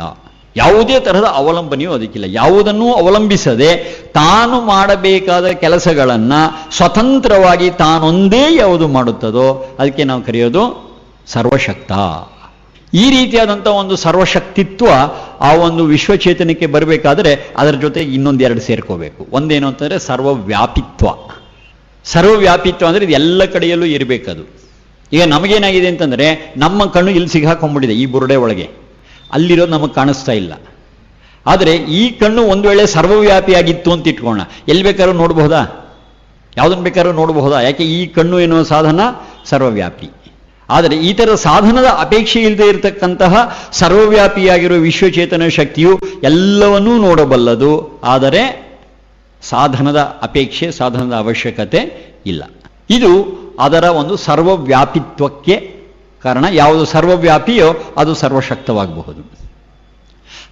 ಯಾವುದೇ ತರಹದ ಅವಲಂಬನೆಯೂ ಅದಕ್ಕಿಲ್ಲ. ಯಾವುದನ್ನೂ ಅವಲಂಬಿಸದೆ ತಾನು ಮಾಡಬೇಕಾದ ಕೆಲಸಗಳನ್ನು ಸ್ವತಂತ್ರವಾಗಿ ತಾನೊಂದೇ ಯಾವುದು ಮಾಡುತ್ತದೋ ಅದಕ್ಕೆ ನಾವು ಕರೆಯೋದು ಸರ್ವಶಕ್ತ. ಈ ರೀತಿಯಾದಂಥ ಒಂದು ಸರ್ವಶಕ್ತಿತ್ವ ಆ ಒಂದು ವಿಶ್ವಚೇತನಕ್ಕೆ ಬರಬೇಕಾದ್ರೆ ಅದರ ಜೊತೆ ಇನ್ನೊಂದೆರಡು ಸೇರ್ಕೋಬೇಕು. ಒಂದೇನು ಅಂತಂದರೆ ಸರ್ವವ್ಯಾಪಿತ್ವ. ಸರ್ವವ್ಯಾಪಿತ್ವ ಅಂದರೆ ಇದು ಎಲ್ಲ ಕಡೆಯಲ್ಲೂ ಇರಬೇಕದು. ಈಗ ನಮಗೇನಾಗಿದೆ ಅಂತಂದರೆ ನಮ್ಮ ಕಣ್ಣು ಇಲ್ಲಿ ಸಿಗಾಕೊಂಡ್ಬಿಟ್ಟಿದೆ ಈ ಬುರುಡೆ ಒಳಗೆ, ಅಲ್ಲಿರೋದು ನಮಗೆ ಕಾಣಿಸ್ತಾ ಇಲ್ಲ. ಆದರೆ ಈ ಕಣ್ಣು ಒಂದು ವೇಳೆ ಸರ್ವವ್ಯಾಪಿಯಾಗಿತ್ತು ಅಂತ ಇಟ್ಕೊಳ್ಳೋಣ, ಎಲ್ಲಿ ಬೇಕಾದ್ರೂ ನೋಡಬಹುದಾ? ಯಾವುದನ್ನು ಬೇಕಾದ್ರೂ ನೋಡಬಹುದಾ? ಯಾಕೆ? ಈ ಕಣ್ಣು ಎನ್ನುವ ಸಾಧನ ಸರ್ವವ್ಯಾಪಿ. ಆದರೆ ಈ ಥರ ಸಾಧನದ ಅಪೇಕ್ಷೆ ಇಲ್ಲದೆ ಇರತಕ್ಕಂತಹ ಸರ್ವವ್ಯಾಪಿಯಾಗಿರುವ ವಿಶ್ವಚೇತನ ಶಕ್ತಿಯು ಎಲ್ಲವನ್ನೂ ನೋಡಬಲ್ಲದು. ಆದರೆ ಸಾಧನದ ಅಪೇಕ್ಷೆ, ಸಾಧನದ ಅವಶ್ಯಕತೆ ಇಲ್ಲ. ಇದು ಅದರ ಒಂದು ಸರ್ವವ್ಯಾಪಿತ್ವಕ್ಕೆ ಕಾರಣ. ಯಾವುದು ಸರ್ವವ್ಯಾಪಿಯೋ ಅದು ಸರ್ವಶಕ್ತವಾಗಬಹುದು.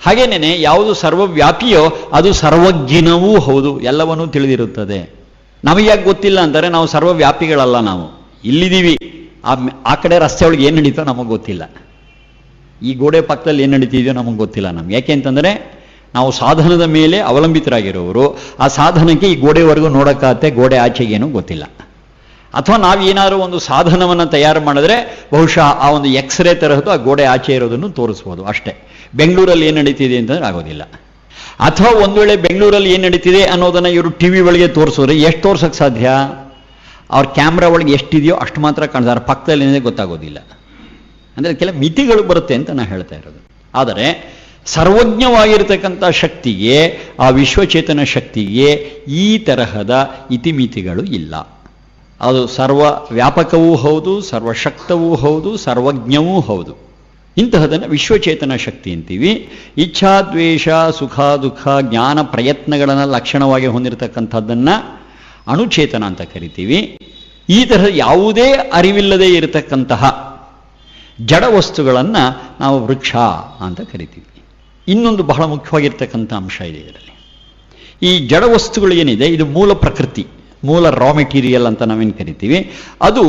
ಹಾಗೇನೇನೆ ಯಾವುದು ಸರ್ವವ್ಯಾಪಿಯೋ ಅದು ಸರ್ವಜ್ಞನವೂ ಹೌದು, ಎಲ್ಲವನ್ನೂ ತಿಳಿದಿರುತ್ತದೆ. ನಮಗೆ ಯಾಕೆ ಗೊತ್ತಿಲ್ಲ ಅಂತಾರೆ, ನಾವು ಸರ್ವವ್ಯಾಪಿಗಳಲ್ಲ. ನಾವು ಇಲ್ಲಿದ್ದೀವಿ, ಆ ಕಡೆ ರಸ್ತೆ ಒಳಗೆ ಏನು ನಡೀತೋ ನಮಗೆ ಗೊತ್ತಿಲ್ಲ, ಈ ಗೋಡೆ ಪಕ್ಕದಲ್ಲಿ ಏನು ನಡೀತಿದೆಯೋ ನಮಗೆ ಗೊತ್ತಿಲ್ಲ. ನಮ್ಗೆ ಯಾಕೆ ಅಂತಂದರೆ ನಾವು ಸಾಧನದ ಮೇಲೆ ಅವಲಂಬಿತರಾಗಿರೋರು. ಆ ಸಾಧನಕ್ಕೆ ಈ ಗೋಡೆವರೆಗೂ ನೋಡೋಕ್ಕಾಗತ್ತೆ, ಗೋಡೆ ಆಚೆಗೇನೂ ಗೊತ್ತಿಲ್ಲ. ಅಥವಾ ನಾವು ಏನಾದರೂ ಒಂದು ಸಾಧನವನ್ನು ತಯಾರು ಮಾಡಿದ್ರೆ ಬಹುಶಃ ಆ ಒಂದು ಎಕ್ಸ್ರೇ ತರಹದ್ದು ಆ ಗೋಡೆ ಆಚೆ ಇರೋದನ್ನು ತೋರಿಸ್ಬೋದು ಅಷ್ಟೇ. ಬೆಂಗಳೂರಲ್ಲಿ ಏನು ನಡೀತಿದೆ ಅಂತಂದ್ರೆ ಆಗೋದಿಲ್ಲ. ಅಥವಾ ಒಂದು ವೇಳೆ ಬೆಂಗಳೂರಲ್ಲಿ ಏನು ನಡೀತಿದೆ ಅನ್ನೋದನ್ನು ಇವರು ಟಿ ವಿ ಒಳಗೆ ತೋರಿಸೋದ್ರೆ ಎಷ್ಟು ತೋರ್ಸೋಕ್ಕೆ ಸಾಧ್ಯ? ಅವ್ರ ಕ್ಯಾಮ್ರಾ ಒಳಗೆ ಎಷ್ಟಿದೆಯೋ ಅಷ್ಟು ಮಾತ್ರ ಕಾಣ್ತಾರೆ, ಪಕ್ಕದಲ್ಲಿ ಏನಿದೆ ಗೊತ್ತಾಗೋದಿಲ್ಲ. ಅಂದರೆ ಕೆಲ ಮಿತಿಗಳು ಬರುತ್ತೆ ಅಂತ ನಾನು ಹೇಳ್ತಾ ಇರೋದು. ಆದರೆ ಸರ್ವಜ್ಞವಾಗಿರ್ತಕ್ಕಂಥ ಶಕ್ತಿಗೆ, ಆ ವಿಶ್ವಚೇತನ ಶಕ್ತಿಗೆ ಈ ತರಹದ ಇತಿಮಿತಿಗಳು ಇಲ್ಲ. ಅದು ಸರ್ವ ವ್ಯಾಪಕವೂ ಹೌದು, ಸರ್ವಶಕ್ತವೂ ಹೌದು, ಸರ್ವಜ್ಞವೂ ಹೌದು. ಇಂತಹದನ್ನು ವಿಶ್ವಚೇತನ ಶಕ್ತಿ ಅಂತೀವಿ. ಇಚ್ಛಾ, ದ್ವೇಷ, ಸುಖ, ದುಃಖ, ಜ್ಞಾನ, ಪ್ರಯತ್ನಗಳನ್ನು ಲಕ್ಷಣವಾಗಿ ಹೊಂದಿರತಕ್ಕಂಥದ್ದನ್ನು ಅಣುಚೇತನ ಅಂತ ಕರಿತೀವಿ. ಈ ತರಹ ಯಾವುದೇ ಅರಿವಿಲ್ಲದೆ ಇರತಕ್ಕಂತಹ ಜಡ ವಸ್ತುಗಳನ್ನು ನಾವು ವೃಕ್ಷ ಅಂತ ಕರಿತೀವಿ. ಇನ್ನೊಂದು ಬಹಳ ಮುಖ್ಯವಾಗಿರ್ತಕ್ಕಂಥ ಅಂಶ ಇದೆ ಇದರಲ್ಲಿ. ಈ ಜಡ ವಸ್ತುಗಳು ಏನಿದೆ, ಇದು ಮೂಲ ಪ್ರಕೃತಿ, ಮೂಲ ರಾ ಮೆಟೀರಿಯಲ್ ಅಂತ ನಾವೇನು ಕರಿತೀವಿ. ಅದು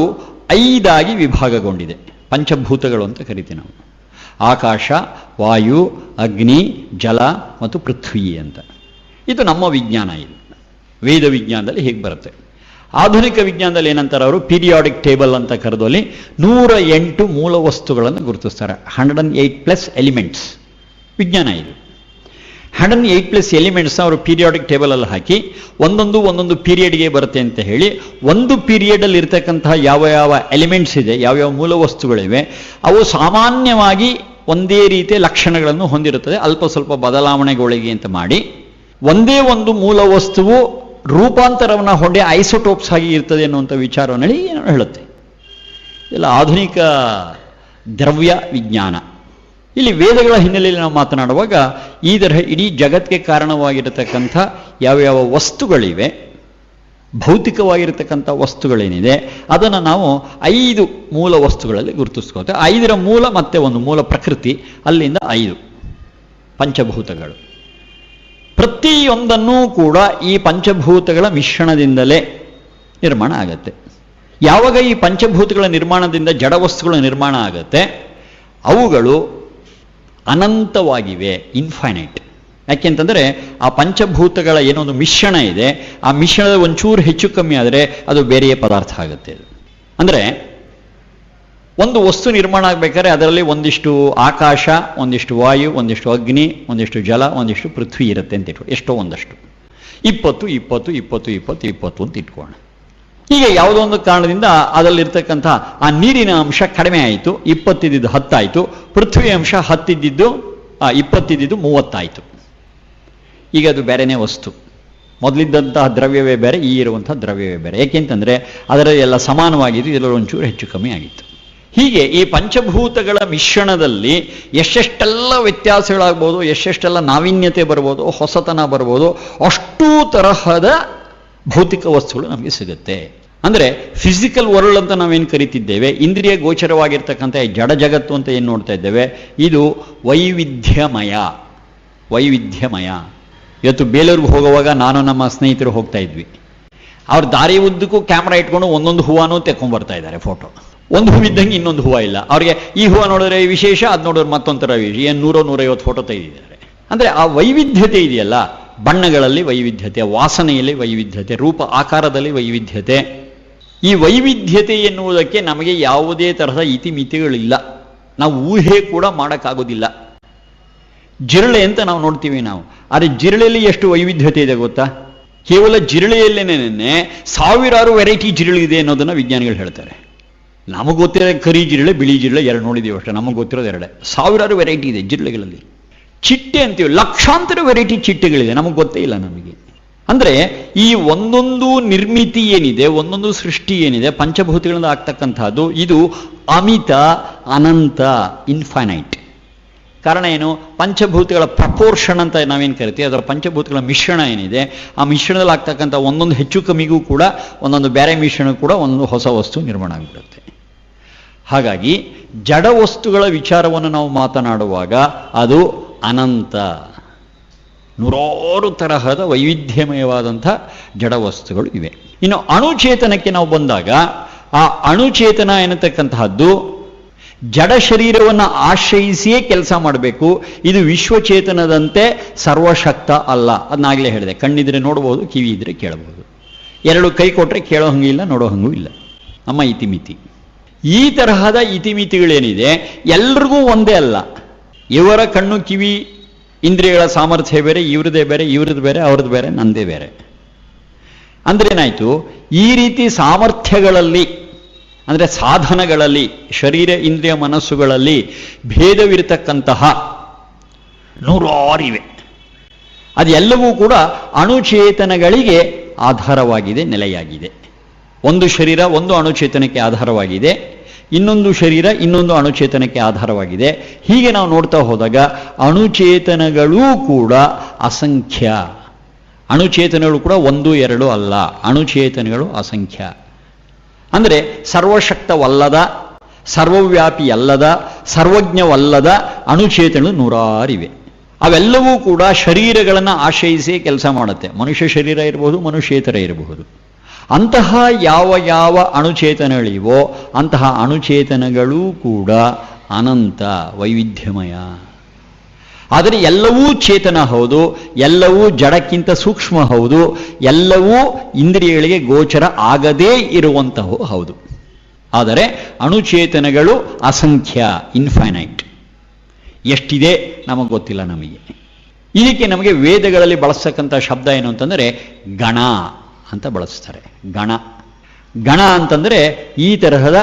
5 ವಿಭಾಗಗೊಂಡಿದೆ. ಪಂಚಭೂತಗಳು ಅಂತ ಕರಿತೀವಿ ನಾವು. ಆಕಾಶ, ವಾಯು, ಅಗ್ನಿ, ಜಲ ಮತ್ತು ಪೃಥ್ವಿ ಅಂತ. ಇದು ನಮ್ಮ ವಿಜ್ಞಾನ. ಇದು ವೇದ ವಿಜ್ಞಾನದಲ್ಲಿ ಹೀಗೆ ಬರುತ್ತೆ. ಆಧುನಿಕ ವಿಜ್ಞಾನದಲ್ಲಿ ಏನಂತಾರೆ ಅವರು, ಪೀರಿಯಾಡಿಕ್ ಟೇಬಲ್ ಅಂತ ಕರೆದಲ್ಲಿ 108 ಮೂಲ ವಸ್ತುಗಳನ್ನು ಗುರುತಿಸ್ತಾರೆ. 108+ ಎಲಿಮೆಂಟ್ಸ್ ವಿಜ್ಞಾನ ಇದು. 108+ ಎಲಿಮೆಂಟ್ಸ್ನ ಅವರು ಪೀರಿಯಾಡಿಕ್ ಟೇಬಲಲ್ಲಿ ಹಾಕಿ ಒಂದೊಂದು ಪೀರಿಯಡ್ಗೆ ಬರುತ್ತೆ ಅಂತ ಹೇಳಿ, ಒಂದು ಪೀರಿಯಡಲ್ಲಿ ಇರ್ತಕ್ಕಂತಹ ಯಾವ ಎಲಿಮೆಂಟ್ಸ್ ಇದೆ, ಯಾವ್ಯಾವ ಮೂಲ ವಸ್ತುಗಳಿವೆ, ಅವು ಸಾಮಾನ್ಯವಾಗಿ ಒಂದೇ ರೀತಿಯ ಲಕ್ಷಣಗಳನ್ನು ಹೊಂದಿರುತ್ತದೆ. ಅಲ್ಪ ಸ್ವಲ್ಪ ಬದಲಾವಣೆಗಳಿಗೆ ಅಂತ ಮಾಡಿ ಒಂದೇ ಒಂದು ಮೂಲ ವಸ್ತುವು ರೂಪಾಂತರವನ್ನು ಹೊಂದಿ ಐಸೋಟೋಪ್ಸ್ ಆಗಿ ಇರ್ತದೆ ಅನ್ನುವಂಥ ವಿಚಾರವನ್ನು ಏನೋ ಹೇಳುತ್ತೆ. ಇಲ್ಲ ಆಧುನಿಕ ದ್ರವ್ಯ ವಿಜ್ಞಾನ. ಇಲ್ಲಿ ವೇದಗಳ ಹಿನ್ನೆಲೆಯಲ್ಲಿ ನಾವು ಮಾತನಾಡುವಾಗ ಈ ತರಹ ಇಡೀ ಜಗತ್ತಿಗೆ ಕಾರಣವಾಗಿರತಕ್ಕಂಥ ಯಾವ್ಯಾವ ವಸ್ತುಗಳಿವೆ, ಭೌತಿಕವಾಗಿರತಕ್ಕಂಥ ವಸ್ತುಗಳೇನಿದೆ, ಅದನ್ನು ನಾವು 5 ಮೂಲ ವಸ್ತುಗಳಲ್ಲಿ ಗುರುತಿಸ್ಕೋತೇವೆ. 5ರ ಮೂಲ ಮತ್ತೆ ಒಂದು ಮೂಲ ಪ್ರಕೃತಿ, ಅಲ್ಲಿಂದ 5 ಪಂಚಭೂತಗಳು. ಪ್ರತಿಯೊಂದನ್ನೂ ಕೂಡ ಈ ಪಂಚಭೂತಗಳ ಮಿಶ್ರಣದಿಂದಲೇ ನಿರ್ಮಾಣ ಆಗತ್ತೆ. ಯಾವಾಗ ಈ ಪಂಚಭೂತಗಳ ನಿರ್ಮಾಣದಿಂದ ಜಡ ವಸ್ತುಗಳ ನಿರ್ಮಾಣ ಆಗತ್ತೆ, ಅವುಗಳು ಅನಂತವಾಗಿವೆ, ಇನ್ಫೈನೈಟ್. ಯಾಕೆಂತಂದರೆ ಆ ಪಂಚಭೂತಗಳ ಏನೊಂದು ಮಿಶ್ರಣ ಇದೆ, ಆ ಮಿಶ್ರಣದ ಒಂಚೂರು ಹೆಚ್ಚು ಕಮ್ಮಿ ಆದರೆ ಅದು ಬೇರೆಯೇ ಪದಾರ್ಥ ಆಗುತ್ತೆ. ಅಂದರೆ ಒಂದು ವಸ್ತು ನಿರ್ಮಾಣ ಆಗಬೇಕಾದ್ರೆ ಅದರಲ್ಲಿ ಒಂದಿಷ್ಟು ಆಕಾಶ, ಒಂದಿಷ್ಟು ವಾಯು, ಒಂದಿಷ್ಟು ಅಗ್ನಿ, ಒಂದಿಷ್ಟು ಜಲ, ಒಂದಿಷ್ಟು ಪೃಥ್ವಿ ಇರುತ್ತೆ ಅಂತ ಇಟ್ಕೊಂಡು, ಎಷ್ಟೋ ಒಂದಷ್ಟು 20, 20, 20, 20, 20 ಅಂತ ಇಟ್ಕೋಣ. ಈಗ ಯಾವುದೋ ಒಂದು ಕಾರಣದಿಂದ ಅದರಲ್ಲಿರ್ತಕ್ಕಂಥ ಆ ನೀರಿನ ಅಂಶ ಕಡಿಮೆ ಆಯಿತು, 20 ಇದ್ದಿದ್ದು 10 ಆಯಿತು, ಪೃಥ್ವಿ ಅಂಶ 10 ಇದ್ದಿದ್ದು 20 ಇದ್ದಿದ್ದು 30 ಆಯಿತು. ಈಗ ಅದು ಬೇರೆನೇ ವಸ್ತು. ಮೊದಲಿದ್ದಂತಹ ದ್ರವ್ಯವೇ ಬೇರೆ, ಈ ಇರುವಂತಹ ದ್ರವ್ಯವೇ ಬೇರೆ. ಏಕೆಂತಂದರೆ ಅದರಲ್ಲಿ ಎಲ್ಲ ಸಮಾನವಾಗಿದ್ದು, ಇದರಲ್ಲಿ ಒಂಚೂರು ಹೆಚ್ಚು ಕಮ್ಮಿ ಆಗಿತ್ತು. ಹೀಗೆ ಈ ಪಂಚಭೂತಗಳ ಮಿಶ್ರಣದಲ್ಲಿ ಎಷ್ಟೆಷ್ಟೆಲ್ಲ ವ್ಯತ್ಯಾಸಗಳಾಗ್ಬೋದು, ಎಷ್ಟೆಷ್ಟೆಲ್ಲ ನಾವೀನ್ಯತೆ ಬರ್ಬೋದು, ಹೊಸತನ ಬರ್ಬೋದು, ಅಷ್ಟೂ ತರಹದ ಭೌತಿಕ ವಸ್ತುಗಳು ನಮಗೆ ಸಿಗುತ್ತೆ. ಅಂದರೆ ಫಿಸಿಕಲ್ ವರ್ಲ್ಡ್ ಅಂತ ನಾವೇನು ಕರಿತಿದ್ದೇವೆ, ಇಂದ್ರಿಯ ಗೋಚರವಾಗಿರ್ತಕ್ಕಂಥ ಜಡ ಜಗತ್ತು ಅಂತ ಏನು ನೋಡ್ತಾ ಇದ್ದೇವೆ, ಇದು ವೈವಿಧ್ಯಮಯ. ಇವತ್ತು ಬೇಲೂರಿಗೆ ಹೋಗುವಾಗ ನಾನು ನಮ್ಮ ಸ್ನೇಹಿತರು ಹೋಗ್ತಾ ಇದ್ವಿ. ಅವ್ರ ದಾರಿ ಉದ್ದಕ್ಕೂ ಕ್ಯಾಮ್ರಾ ಇಟ್ಕೊಂಡು ಒಂದೊಂದು ಹೂವನೂ ತೆಕ್ಕೊಂಡ್ಬರ್ತಾ ಇದ್ದಾರೆ ಫೋಟೋ. ಒಂದು ಹೂವು ಇದ್ದಂಗೆ ಇನ್ನೊಂದು ಹೂವು ಇಲ್ಲ. ಅವ್ರಿಗೆ ಈ ಹೂವು ನೋಡಿದ್ರೆ ವಿಶೇಷ, ಅದು ನೋಡಿದ್ರೆ ಮತ್ತೊಂಥರ ವಿಶೇಷ. 100-150 ಫೋಟೋ ತೆಗೆದಿದ್ದಾರೆ. ಅಂದರೆ ಆ ವೈವಿಧ್ಯತೆ ಇದೆಯಲ್ಲ, ಬಣ್ಣಗಳಲ್ಲಿ ವೈವಿಧ್ಯತೆ, ವಾಸನೆಯಲ್ಲಿ ವೈವಿಧ್ಯತೆ, ರೂಪ ಆಕಾರದಲ್ಲಿ ವೈವಿಧ್ಯತೆ. ಈ ವೈವಿಧ್ಯತೆ ಎನ್ನುವುದಕ್ಕೆ ನಮಗೆ ಯಾವುದೇ ತರಹದ ಇತಿಮಿತಿಗಳಿಲ್ಲ. ನಾವು ಊಹೆ ಕೂಡ ಮಾಡೋಕ್ಕಾಗೋದಿಲ್ಲ. ಜಿರಳೆ ಅಂತ ನಾವು ನೋಡ್ತೀವಿ ನಾವು, ಆದರೆ ಜಿರಳೆಯಲ್ಲಿ ಎಷ್ಟು ವೈವಿಧ್ಯತೆ ಇದೆ ಗೊತ್ತಾ? ಕೇವಲ ಜಿರಳೆಯಲ್ಲೇನೆ ಸಾವಿರಾರು ವೆರೈಟಿ ಜಿರಳೆ ಇದೆ ಅನ್ನೋದನ್ನು ವಿಜ್ಞಾನಿಗಳು ಹೇಳ್ತಾರೆ. ನಮಗೆ ಗೊತ್ತಿರೋ ಕರಿ ಜಿರಳೆ, ಬಿಳಿ ಜಿರಳೆ 2 ನೋಡಿದ್ದೀವಿ ಅಷ್ಟೇ. ನಮಗೆ ಗೊತ್ತಿರೋದು 2. ಸಾವಿರಾರು ವೆರೈಟಿ ಇದೆ ಜಿರಳೆಗಳಲ್ಲಿ. ಚಿಟ್ಟೆ ಅಂತೀವಿ, ಲಕ್ಷಾಂತರ ವೆರೈಟಿ ಚಿಟ್ಟೆಗಳಿದೆ, ನಮಗೆ ಗೊತ್ತೇ ಇಲ್ಲ ನಮಗೆ. ಅಂದರೆ ಈ ಒಂದೊಂದು ನಿರ್ಮಿತಿ ಏನಿದೆ, ಒಂದೊಂದು ಸೃಷ್ಟಿ ಏನಿದೆ ಪಂಚಭೂತಗಳಿಂದ ಆಗ್ತಕ್ಕಂಥದ್ದು, ಇದು ಅಮಿತ, ಅನಂತ, ಇನ್ಫೈನೈಟ್. ಕಾರಣ ಏನು? ಪಂಚಭೂತಗಳ ಪ್ರಪೋರ್ಷನ್ ಅಂತ ನಾವೇನು ಕರಿತೀವಿ, ಅದರ ಪಂಚಭೂತಗಳ ಮಿಶ್ರಣ ಏನಿದೆ, ಆ ಮಿಶ್ರಣದಲ್ಲಿ ಆಗ್ತಕ್ಕಂಥ ಒಂದೊಂದು ಹೆಚ್ಚು ಕಮ್ಮಿಗೂ ಕೂಡ, ಒಂದೊಂದು ಬೇರೆ ಮಿಶ್ರಣ ಕೂಡ ಒಂದೊಂದು ಹೊಸ ವಸ್ತು ನಿರ್ಮಾಣ ಆಗಿಬಿಡುತ್ತೆ. ಹಾಗಾಗಿ ಜಡ ವಸ್ತುಗಳ ವಿಚಾರವನ್ನು ನಾವು ಮಾತನಾಡುವಾಗ ಅದು ಅನಂತ, 100 ತರಹದ ವೈವಿಧ್ಯಮಯವಾದಂಥ ಜಡ ವಸ್ತುಗಳು ಇವೆ. ಇನ್ನು ಅಣುಚೇತನಕ್ಕೆ ನಾವು ಬಂದಾಗ ಆ ಅಣುಚೇತನ ಎನ್ನತಕ್ಕಂತಹದ್ದು ಜಡ ಶರೀರವನ್ನು ಆಶ್ರಯಿಸಿಯೇ ಕೆಲಸ ಮಾಡಬೇಕು. ಇದು ವಿಶ್ವಚೇತನದಂತೆ ಸರ್ವಶಕ್ತ ಅಲ್ಲ. ಅದನ್ನಾಗಲೇ ಹೇಳಿದೆ, ಕಣ್ಣಿದ್ರೆ ನೋಡ್ಬೋದು, ಕಿವಿ ಇದ್ರೆ ಕೇಳಬಹುದು. ಎರಡು ಕೈ ಕೊಟ್ಟರೆ ಕೇಳೋ ಹಂಗೂ ಇಲ್ಲ, ನೋಡೋ ಹಂಗೂ ಇಲ್ಲ. ನಮ್ಮ ಇತಿಮಿತಿ. ಈ ತರಹದ ಇತಿಮಿತಿಗಳೇನಿದೆ ಎಲ್ರಿಗೂ ಒಂದೇ ಅಲ್ಲ. ಇವರ ಕಣ್ಣು ಕಿವಿ ಇಂದ್ರಿಯಗಳ ಸಾಮರ್ಥ್ಯ ಬೇರೆ, ಇವ್ರದ್ದೇ ಬೇರೆ, ಇವ್ರದ್ದು ಬೇರೆ, ಅವ್ರದ್ದು ಬೇರೆ, ನಂದೇ ಬೇರೆ. ಅಂದ್ರೆ ಏನಾಯ್ತು, ಈ ರೀತಿ ಸಾಮರ್ಥ್ಯಗಳಲ್ಲಿ ಅಂದರೆ ಸಾಧನಗಳಲ್ಲಿ, ಶರೀರ ಇಂದ್ರಿಯ ಮನಸ್ಸುಗಳಲ್ಲಿ ಭೇದವಿರತಕ್ಕಂತಹ ನೂರಾರಿವೆ. ಅದೆಲ್ಲವೂ ಕೂಡ ಅಣುಚೇತನಗಳಿಗೆ ಆಧಾರವಾಗಿದೆ, ನೆಲೆಯಾಗಿದೆ. ಒಂದು ಶರೀರ ಒಂದು ಅಣುಚೇತನಕ್ಕೆ ಆಧಾರವಾಗಿದೆ, ಇನ್ನೊಂದು ಶರೀರ ಇನ್ನೊಂದು ಅಣುಚೇತನಕ್ಕೆ ಆಧಾರವಾಗಿದೆ. ಹೀಗೆ ನಾವು ನೋಡ್ತಾ ಹೋದಾಗ ಅಣುಚೇತನಗಳೂ ಕೂಡ ಅಸಂಖ್ಯ. ಅಣುಚೇತನಗಳು ಕೂಡ ಒಂದು ಎರಡು ಅಲ್ಲ, ಅಣುಚೇತನಗಳು ಅಸಂಖ್ಯ. ಅಂದರೆ ಸರ್ವಶಕ್ತವಲ್ಲದ, ಸರ್ವವ್ಯಾಪಿಯಲ್ಲದ, ಸರ್ವಜ್ಞವಲ್ಲದ ಅಣುಚೇತನಗಳು ನೂರಾರಿವೆ. ಅವೆಲ್ಲವೂ ಕೂಡ ಶರೀರಗಳನ್ನು ಆಶ್ರಯಿಸಿ ಕೆಲಸ ಮಾಡುತ್ತೆ. ಮನುಷ್ಯ ಶರೀರ ಇರಬಹುದು, ಮನುಷ್ಯೇತರ ಇರಬಹುದು. ಅಂತಹ ಯಾವ ಯಾವ ಅಣುಚೇತನಗಳಿವೋ ಅಂತಹ ಅಣುಚೇತನಗಳೂ ಕೂಡ ಅನಂತ, ವೈವಿಧ್ಯಮಯ. ಆದರೆ ಎಲ್ಲವೂ ಚೇತನ ಹೌದು, ಎಲ್ಲವೂ ಜಡಕ್ಕಿಂತ ಸೂಕ್ಷ್ಮ ಹೌದು, ಎಲ್ಲವೂ ಇಂದ್ರಿಯಗಳಿಗೆ ಗೋಚರ ಆಗದೇ ಇರುವಂತಹವು ಹೌದು. ಆದರೆ ಅಣುಚೇತನಗಳು ಅಸಂಖ್ಯ, ಇನ್ಫೈನೈಟ್. ಎಷ್ಟಿದೆ ನಮಗೆ ಗೊತ್ತಿಲ್ಲ. ನಮಗೆ ಇದಕ್ಕೆ ನಮಗೆ ವೇದಗಳಲ್ಲಿ ಬಳಸ್ತಕ್ಕಂಥ ಶಬ್ದ ಏನು ಅಂತಂದರೆ ಗಣ ಅಂತ ಬಳಸ್ತಾರೆ. ಗಣ ಗಣ ಅಂತಂದರೆ ಈ ತರಹದ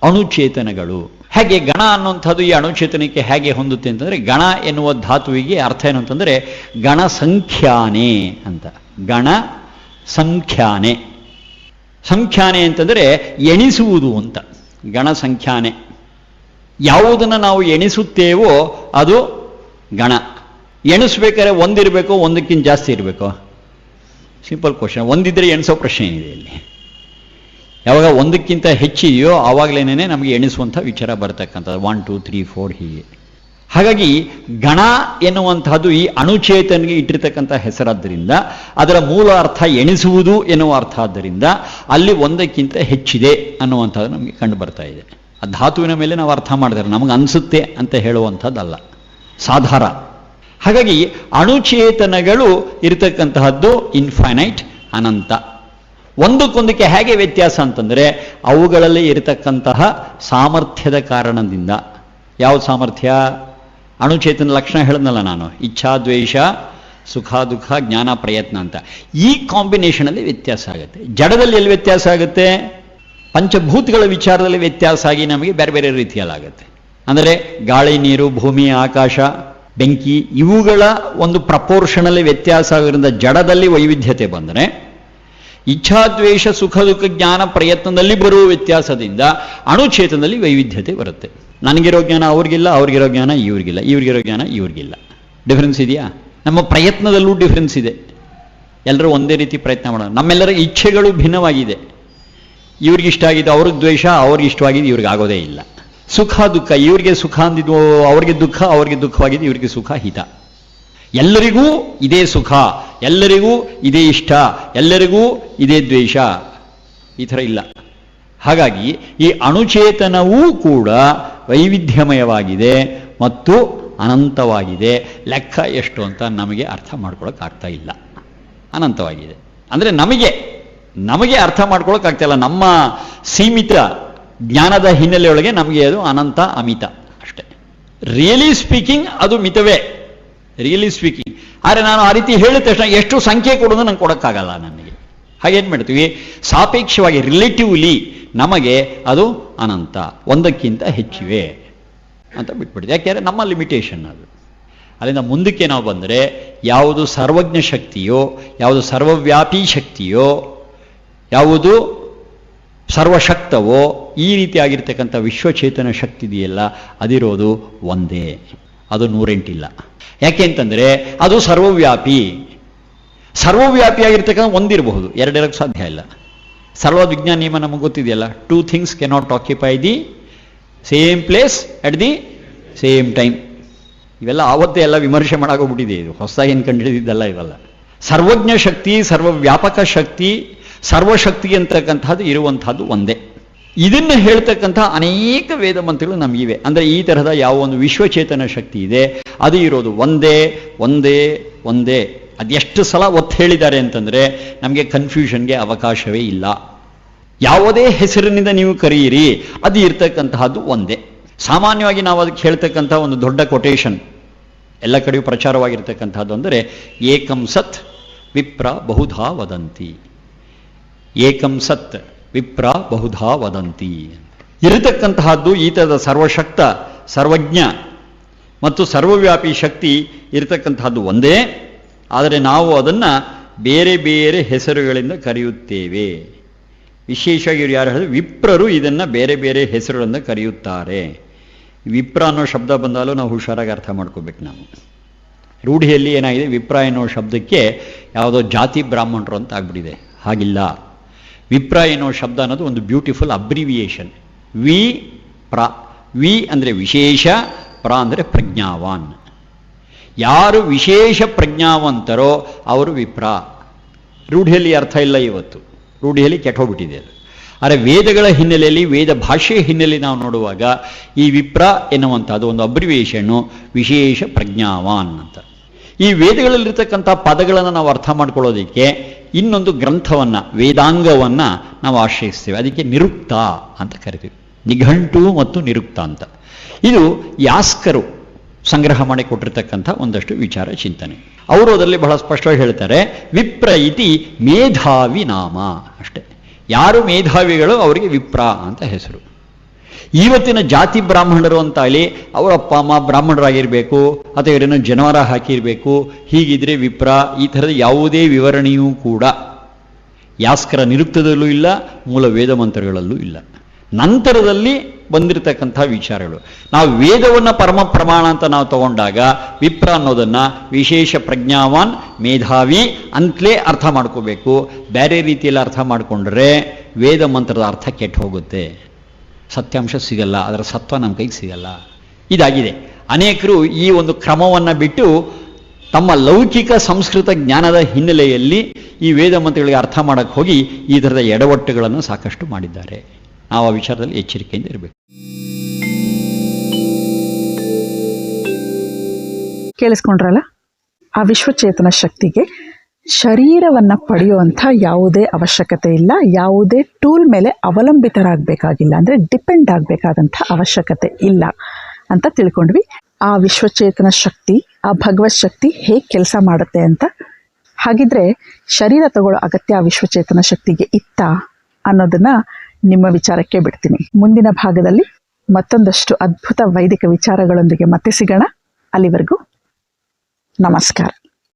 ಅಣುಚೇತನಗಳು. ಹೇಗೆ ಗಣ ಅನ್ನುವಂಥದ್ದು ಈ ಅಣುಚೇತನಕ್ಕೆ ಹೇಗೆ ಹೊಂದುತ್ತೆ ಅಂತಂದರೆ, ಗಣ ಎನ್ನುವ ಧಾತುವಿಗೆ ಅರ್ಥ ಏನು ಅಂತಂದರೆ ಗಣ ಸಂಖ್ಯಾನೆ ಅಂತ. ಗಣ ಸಂಖ್ಯಾನೆ. ಸಂಖ್ಯಾನೆ ಅಂತಂದರೆ ಎಣಿಸುವುದು ಅಂತ. ಗಣ ಸಂಖ್ಯಾನೆ. ಯಾವುದನ್ನು ನಾವು ಎಣಿಸುತ್ತೇವೋ ಅದು ಗಣ. ಎಣಿಸ್ಬೇಕಾದ್ರೆ ಒಂದಿರಬೇಕು, ಒಂದಕ್ಕಿಂತ ಜಾಸ್ತಿ ಇರಬೇಕು? Simple question. ಒಂದಿದ್ರೆ ಎಣಿಸೋ ಪ್ರಶ್ನೆ ಏನಿದೆ ಇಲ್ಲಿ? ಯಾವಾಗ ಒಂದಕ್ಕಿಂತ ಹೆಚ್ಚಿದೆಯೋ ಆವಾಗಲೇನೇ ನಮಗೆ ಎಣಿಸುವಂಥ ವಿಚಾರ ಬರ್ತಕ್ಕಂಥದ್ದು. 1 2 3 4 ಹೀಗೆ. ಹಾಗಾಗಿ ಗಣ ಎನ್ನುವಂತಹದ್ದು ಈ ಅಣುಚೇತನಿಗೆ ಇಟ್ಟಿರ್ತಕ್ಕಂಥ ಹೆಸರಾದ್ದರಿಂದ, ಅದರ ಮೂಲ ಅರ್ಥ ಎಣಿಸುವುದು ಎನ್ನುವ ಅರ್ಥ ಆದ್ದರಿಂದ ಅಲ್ಲಿ ಒಂದಕ್ಕಿಂತ ಹೆಚ್ಚಿದೆ ಅನ್ನುವಂಥದ್ದು ನಮಗೆ ಕಂಡು ಬರ್ತಾ ಇದೆ. ಆ ಧಾತುವಿನ ಮೇಲೆ ನಾವು ಅರ್ಥ ಮಾಡಿದ್ರೆ ನಮಗೆ ಅನಿಸುತ್ತೆ ಅಂತ ಹೇಳುವಂಥದ್ದಲ್ಲ, ಸಾಧಾರ. ಹಾಗಾಗಿ ಅಣುಚೇತನಗಳು ಇರತಕ್ಕಂತಹದ್ದು ಇನ್ಫೈನೈಟ್, ಅನಂತ. ಒಂದಕ್ಕೊಂದಕ್ಕೆ ಹೇಗೆ ವ್ಯತ್ಯಾಸ ಅಂತಂದರೆ ಅವುಗಳಲ್ಲಿ ಇರತಕ್ಕಂತಹ ಸಾಮರ್ಥ್ಯದ ಕಾರಣದಿಂದ. ಯಾವ ಸಾಮರ್ಥ್ಯ? ಅಣುಚೇತನ ಲಕ್ಷಣ ಹೇಳಿದ್ನಲ್ಲ ನಾನು, ಇಚ್ಛಾ ದ್ವೇಷ ಸುಖ ದುಃಖ ಜ್ಞಾನ ಪ್ರಯತ್ನ ಅಂತ. ಈ ಕಾಂಬಿನೇಷನಲ್ಲಿ ವ್ಯತ್ಯಾಸ ಆಗುತ್ತೆ. ಜಡದಲ್ಲಿ ಎಲ್ಲಿ ವ್ಯತ್ಯಾಸ ಆಗುತ್ತೆ? ಪಂಚಭೂತಗಳ ವಿಚಾರದಲ್ಲಿ ವ್ಯತ್ಯಾಸ ಆಗಿ ನಮಗೆ ಬೇರೆ ಬೇರೆ ರೀತಿಯಲ್ಲಾಗುತ್ತೆ. ಅಂದರೆ ಗಾಳಿ, ನೀರು, ಭೂಮಿ, ಆಕಾಶ, ಬೆಂಕಿ ಇವುಗಳ ಒಂದು ಪ್ರಪೋರ್ಷನಲ್ಲಿ ವ್ಯತ್ಯಾಸ ಆಗೋದ್ರಿಂದ ಜಡದಲ್ಲಿ ವೈವಿಧ್ಯತೆ ಬಂದರೆ, ಇಚ್ಛಾದ್ವೇಷ ಸುಖ ದುಃಖ ಜ್ಞಾನ ಪ್ರಯತ್ನದಲ್ಲಿ ಬರುವ ವ್ಯತ್ಯಾಸದಿಂದ ಅಣುಚೇತನದಲ್ಲಿ ವೈವಿಧ್ಯತೆ ಬರುತ್ತೆ. ನನಗಿರೋ ಜ್ಞಾನ ಅವ್ರಿಗಿಲ್ಲ, ಅವ್ರಿಗಿರೋ ಜ್ಞಾನ ಇವ್ರಿಗಿಲ್ಲ, ಇವ್ರಿಗಿರೋ ಜ್ಞಾನ ಇವ್ರಿಗಿಲ್ಲ. ಡಿಫರೆನ್ಸ್ ಇದೆಯಾ? ನಮ್ಮ ಪ್ರಯತ್ನದಲ್ಲೂ ಡಿಫರೆನ್ಸ್ ಇದೆ. ಎಲ್ಲರೂ ಒಂದೇ ರೀತಿ ಪ್ರಯತ್ನ ಮಾಡೋಣ. ನಮ್ಮೆಲ್ಲರ ಇಚ್ಛೆಗಳು ಭಿನ್ನವಾಗಿದೆ. ಇವ್ರಿಗೆ ಇಷ್ಟ ಆಗಿದ್ದು ಅವ್ರಿಗೆ ದ್ವೇಷ, ಅವ್ರಿಗೆ ಇಷ್ಟವಾಗಿದ್ದು ಇವ್ರಿಗೆ ಆಗೋದೇ ಇಲ್ಲ. ಸುಖ ದುಃಖ, ಇವರಿಗೆ ಸುಖ ಅಂದಿದ್ದು ಅವ್ರಿಗೆ ದುಃಖ, ಅವ್ರಿಗೆ ದುಃಖವಾಗಿದ್ದು ಇವರಿಗೆ ಸುಖ, ಹಿತ. ಎಲ್ಲರಿಗೂ ಇದೇ ಸುಖ, ಎಲ್ಲರಿಗೂ ಇದೇ ಇಷ್ಟ, ಎಲ್ಲರಿಗೂ ಇದೇ ದ್ವೇಷ, ಈ ಥರ ಇಲ್ಲ. ಹಾಗಾಗಿ ಈ ಅಣುಚೇತನವೂ ಕೂಡ ವೈವಿಧ್ಯಮಯವಾಗಿದೆ ಮತ್ತು ಅನಂತವಾಗಿದೆ. ಲೆಕ್ಕ ಎಷ್ಟು ಅಂತ ನಮಗೆ ಅರ್ಥ ಮಾಡ್ಕೊಳ್ಳೋಕ್ಕಾಗ್ತಾ ಇಲ್ಲ. ಅನಂತವಾಗಿದೆ ಅಂದರೆ ನಮಗೆ ಅರ್ಥ ಮಾಡ್ಕೊಳ್ಳೋಕ್ಕಾಗ್ತಾ ಇಲ್ಲ. ನಮ್ಮ ಸೀಮಿತ ಜ್ಞಾನದ ಹಿನ್ನೆಲೆಯೊಳಗೆ ನಮಗೆ ಅದು ಅನಂತ, ಅಮಿತ ಅಷ್ಟೇ. ರಿಯಲಿ ಸ್ಪೀಕಿಂಗ್ ಅದು ಮಿತವೇ, ರಿಯಲಿ ಸ್ಪೀಕಿಂಗ್. ಆದರೆ ನಾನು ಆ ರೀತಿ ಹೇಳಿದ ತಕ್ಷಣ ಎಷ್ಟು ಸಂಖ್ಯೆ ಕೊಡೋದು ನಂಗೆ ಕೊಡೋಕ್ಕಾಗಲ್ಲ. ನನಗೆ ಹಾಗೇನು ಮಾಡ್ತೀವಿ, ಸಾಪೇಕ್ಷವಾಗಿ ರಿಲೇಟಿವ್ಲಿ ನಮಗೆ ಅದು ಅನಂತ, ಒಂದಕ್ಕಿಂತ ಹೆಚ್ಚಿವೆ ಅಂತ ಬಿಟ್ಬಿಡ್ತೀವಿ. ಯಾಕೆಂದರೆ ನಮ್ಮ ಲಿಮಿಟೇಷನ್ ಅದು. ಅಲ್ಲಿಂದ ಮುಂದಕ್ಕೆ ನಾವು ಬಂದರೆ ಯಾವುದು ಸರ್ವಜ್ಞ ಶಕ್ತಿಯೋ, ಯಾವುದು ಸರ್ವವ್ಯಾಪಿ ಶಕ್ತಿಯೋ, ಯಾವುದು ಸರ್ವಶಕ್ತವೋ, ಈ ರೀತಿಯಾಗಿರ್ತಕ್ಕಂಥ ವಿಶ್ವಚೇತನ ಶಕ್ತಿ ಇದೆಯಲ್ಲ, ಅದಿರೋದು ಒಂದೇ, ಅದು 108 ಯಾಕೆ ಅಂತಂದರೆ ಅದು ಸರ್ವವ್ಯಾಪಿ. ಸರ್ವವ್ಯಾಪಿಯಾಗಿರ್ತಕ್ಕಂಥ ಒಂದಿರಬಹುದು, ಎರಡಿರೋಕ್ಕೆ ಸಾಧ್ಯ ಇಲ್ಲ. ಸರ್ವ ವಿಜ್ಞಾನ ನಿಯಮ ನಮಗೆ ಗೊತ್ತಿದೆಯಲ್ಲ, 2 things cannot occupy the same place at the same time. ಇವೆಲ್ಲ ಆವತ್ತೇ ಎಲ್ಲ ವಿಮರ್ಶೆ ಮಾಡಾಗೋಗ್ಬಿಟ್ಟಿದೆ. ಇದು ಹೊಸದಾಗಿ ಏನು ಕಂಡುಹಿಡಿದಿದ್ದಲ್ಲ ಇವೆಲ್ಲ. ಸರ್ವಜ್ಞ ಶಕ್ತಿ, ಸರ್ವವ್ಯಾಪಕ ಶಕ್ತಿ, ಸರ್ವಶಕ್ತಿ ಅಂತಕ್ಕಂಥದ್ದು ಇರುವಂತಹದ್ದು ಒಂದೇ. ಇದನ್ನು ಹೇಳ್ತಕ್ಕಂಥ ಅನೇಕ ವೇದ ಮಂತ್ರಗಳು ನಮಗಿವೆ. ಅಂದರೆ ಈ ತರಹದ ಯಾವ ಒಂದು ವಿಶ್ವಚೇತನ ಶಕ್ತಿ ಇದೆ ಅದು ಇರೋದು ಒಂದೇ ಒಂದೇ ಒಂದೇ. ಅದೆಷ್ಟು ಸಲ ಒತ್ತು ಹೇಳಿದ್ದಾರೆ ಅಂತಂದರೆ ನಮಗೆ ಕನ್ಫ್ಯೂಷನ್ಗೆ ಅವಕಾಶವೇ ಇಲ್ಲ. ಯಾವುದೇ ಹೆಸರಿನಿಂದ ನೀವು ಕರೆಯಿರಿ ಅದು ಇರ್ತಕ್ಕಂತಹದ್ದು ಒಂದೇ. ಸಾಮಾನ್ಯವಾಗಿ ನಾವು ಅದಕ್ಕೆ ಹೇಳ್ತಕ್ಕಂಥ ಒಂದು ದೊಡ್ಡ ಕೊಟೇಶನ್ ಎಲ್ಲ ಕಡೆಯೂ ಪ್ರಚಾರವಾಗಿರ್ತಕ್ಕಂಥದ್ದು ಅಂದರೆ ಏಕಂ ಸತ್ ವಿಪ್ರ ಬಹುಧಾ ವದಂತಿ. ಏಕಂ ಸತ್ ವಿಪ್ರ ಬಹುಧಾ ವದಂತಿ. ಇರತಕ್ಕಂತಹದ್ದು ಈತದ ಸರ್ವಶಕ್ತ, ಸರ್ವಜ್ಞ ಮತ್ತು ಸರ್ವವ್ಯಾಪಿ ಶಕ್ತಿ ಇರತಕ್ಕಂತಹದ್ದು ಒಂದೇ. ಆದರೆ ನಾವು ಅದನ್ನು ಬೇರೆ ಬೇರೆ ಹೆಸರುಗಳಿಂದ ಕರೆಯುತ್ತೇವೆ. ವಿಶೇಷವಾಗಿ ಇವರು ಯಾರು ಹೇಳಿದ್ರೆ ವಿಪ್ರರು ಇದನ್ನು ಬೇರೆ ಬೇರೆ ಹೆಸರುಗಳಿಂದ ಕರೆಯುತ್ತಾರೆ. ವಿಪ್ರ ಅನ್ನೋ ಶಬ್ದ ಬಂದಾಲೂ ನಾವು ಹುಷಾರಾಗಿ ಅರ್ಥ ಮಾಡ್ಕೋಬೇಕು. ನಾವು ರೂಢಿಯಲ್ಲಿ ಏನಾಗಿದೆ, ವಿಪ್ರ ಎನ್ನುವ ಶಬ್ದಕ್ಕೆ ಯಾವುದೋ ಜಾತಿ ಬ್ರಾಹ್ಮಣರು ಅಂತ ಆಗ್ಬಿಟ್ಟಿದೆ. ಹಾಗಿಲ್ಲ. ವಿಪ್ರ ಎನ್ನುವ ಶಬ್ದ ಅನ್ನೋದು ಒಂದು ಬ್ಯೂಟಿಫುಲ್ ಅಬ್ರಿವಿಯೇಷನ್. ವಿ ಪ್ರ. ವಿ ಅಂದರೆ ವಿಶೇಷ, ಪ್ರ ಅಂದರೆ ಪ್ರಜ್ಞಾವಾನ್. ಯಾರು ವಿಶೇಷ ಪ್ರಜ್ಞಾವಂತರೋ ಅವರು ವಿಪ್ರ. ರೂಢಿಯಲ್ಲಿ ಅರ್ಥ ಇಲ್ಲ, ಇವತ್ತು ರೂಢಿಯಲ್ಲಿ ಕೆಟ್ಟೋಗ್ಬಿಟ್ಟಿದೆ ಅದು. ಆದರೆ ವೇದಗಳ ಹಿನ್ನೆಲೆಯಲ್ಲಿ, ವೇದ ಭಾಷೆಯ ಹಿನ್ನೆಲೆಯಲ್ಲಿ ನಾವು ನೋಡುವಾಗ ಈ ವಿಪ್ರ ಎನ್ನುವಂಥದ್ದು ಒಂದು ಅಬ್ರಿವಿಯೇಷನ್ನು ವಿಶೇಷ ಪ್ರಜ್ಞಾವಾನ್ ಅಂತ. ಈ ವೇದಗಳಲ್ಲಿರ್ತಕ್ಕಂಥ ಪದಗಳನ್ನು ನಾವು ಅರ್ಥ ಮಾಡ್ಕೊಳ್ಳೋದಕ್ಕೆ ಇನ್ನೊಂದು ಗ್ರಂಥವನ್ನು, ವೇದಾಂಗವನ್ನು ನಾವು ಆಶ್ರಯಿಸ್ತೇವೆ. ಅದಕ್ಕೆ ನಿರುಕ್ತ ಅಂತ ಕರಿತೀವಿ. ನಿಘಂಟು ಮತ್ತು ನಿರುಕ್ತ ಅಂತ. ಇದು ಯಾಸ್ಕರು ಸಂಗ್ರಹ ಮಾಡಿ ಕೊಟ್ಟಿರ್ತಕ್ಕಂಥ ಒಂದಷ್ಟು ವಿಚಾರ ಚಿಂತನೆ. ಅವರು ಅದರಲ್ಲಿ ಬಹಳ ಸ್ಪಷ್ಟವಾಗಿ ಹೇಳ್ತಾರೆ, ವಿಪ್ರ ಇತಿ ಮೇಧಾವಿ ನಾಮ. ಅಷ್ಟೇ. ಯಾರು ಮೇಧಾವಿಗಳು ಅವರಿಗೆ ವಿಪ್ರ ಅಂತ ಹೆಸರು. ಇವತ್ತಿನ ಜಾತಿ ಬ್ರಾಹ್ಮಣರು ಅಂತಾಗಲಿ, ಅವರ ಅಪ್ಪ ಅಮ್ಮ ಬ್ರಾಹ್ಮಣರಾಗಿರಬೇಕು ಅಥವಾ ಇವರೇನೋ ಜನವರ ಹಾಕಿರಬೇಕು, ಹೀಗಿದ್ರೆ ವಿಪ್ರ, ಈ ಥರದ ಯಾವುದೇ ವಿವರಣೆಯೂ ಕೂಡ ಯಾಸ್ಕರ ನಿರುಕ್ತದಲ್ಲೂ ಇಲ್ಲ, ಮೂಲ ವೇದ ಮಂತ್ರಗಳಲ್ಲೂ ಇಲ್ಲ. ನಂತರದಲ್ಲಿ ಬಂದಿರತಕ್ಕಂಥ ವಿಚಾರಗಳು. ನಾವು ವೇದವನ್ನು ಪರಮ ಪ್ರಮಾಣ ಅಂತ ನಾವು ತಗೊಂಡಾಗ ವಿಪ್ರ ಅನ್ನೋದನ್ನು ವಿಶೇಷ ಪ್ರಜ್ಞಾವಾನ್, ಮೇಧಾವಿ ಅಂತಲೇ ಅರ್ಥ ಮಾಡ್ಕೋಬೇಕು. ಬೇರೆ ರೀತಿಯಲ್ಲಿ ಅರ್ಥ ಮಾಡಿಕೊಂಡ್ರೆ ವೇದ ಮಂತ್ರದ ಅರ್ಥ ಕೆಟ್ಟು ಹೋಗುತ್ತೆ, ಸತ್ಯಾಂಶ ಸಿಗಲ್ಲ, ಅದರ ಸತ್ವ ನಮ್ಮ ಕೈಗೆ ಸಿಗಲ್ಲ. ಇದಾಗಿದೆ. ಅನೇಕರು ಈ ಒಂದು ಕ್ರಮವನ್ನು ಬಿಟ್ಟು ತಮ್ಮ ಲೌಕಿಕ ಸಂಸ್ಕೃತ ಜ್ಞಾನದ ಹಿನ್ನೆಲೆಯಲ್ಲಿ ಈ ವೇದ ಮಂತ್ರಗಳಿಗೆ ಅರ್ಥ ಮಾಡೋಕ್ಕೆ ಹೋಗಿ ಈ ಥರದ ಎಡವಟ್ಟುಗಳನ್ನು ಸಾಕಷ್ಟು ಮಾಡಿದ್ದಾರೆ. ನಾವು ಆ ವಿಚಾರದಲ್ಲಿ ಎಚ್ಚರಿಕೆಯಿಂದ ಇರಬೇಕು. ಕೇಳಿಸ್ಕೊಂಡ್ರಲ್ಲ, ಆ ವಿಶ್ವಚೇತನ ಶಕ್ತಿಗೆ ಶರೀರವನ್ನು ಪಡೆಯುವಂಥ ಯಾವುದೇ ಅವಶ್ಯಕತೆ ಇಲ್ಲ, ಯಾವುದೇ ಟೂಲ್ ಮೇಲೆ ಅವಲಂಬಿತರಾಗಬೇಕಾಗಿಲ್ಲ, ಅಂದರೆ ಡಿಪೆಂಡ್ ಆಗಬೇಕಾದಂಥ ಅವಶ್ಯಕತೆ ಇಲ್ಲ ಅಂತ ತಿಳ್ಕೊಂಡ್ವಿ. ಆ ವಿಶ್ವಚೇತನ ಶಕ್ತಿ, ಆ ಭಗವತ್ ಶಕ್ತಿ ಹೇಗೆ ಕೆಲಸ ಮಾಡುತ್ತೆ ಅಂತ. ಹಾಗಿದ್ರೆ ಶರೀರ ತಗೊಳ್ಳೋ ಅಗತ್ಯ ಆ ವಿಶ್ವಚೇತನ ಶಕ್ತಿಗೆ ಇತ್ತ ಅನ್ನೋದನ್ನು ನಿಮ್ಮ ವಿಚಾರಕ್ಕೆ ಬಿಡ್ತೀನಿ. ಮುಂದಿನ ಭಾಗದಲ್ಲಿ ಮತ್ತೊಂದಷ್ಟು ಅದ್ಭುತ ವೈದಿಕ ವಿಚಾರಗಳೊಂದಿಗೆ ಮತ್ತೆ ಸಿಗೋಣ. ಅಲ್ಲಿವರೆಗೂ ನಮಸ್ಕಾರ.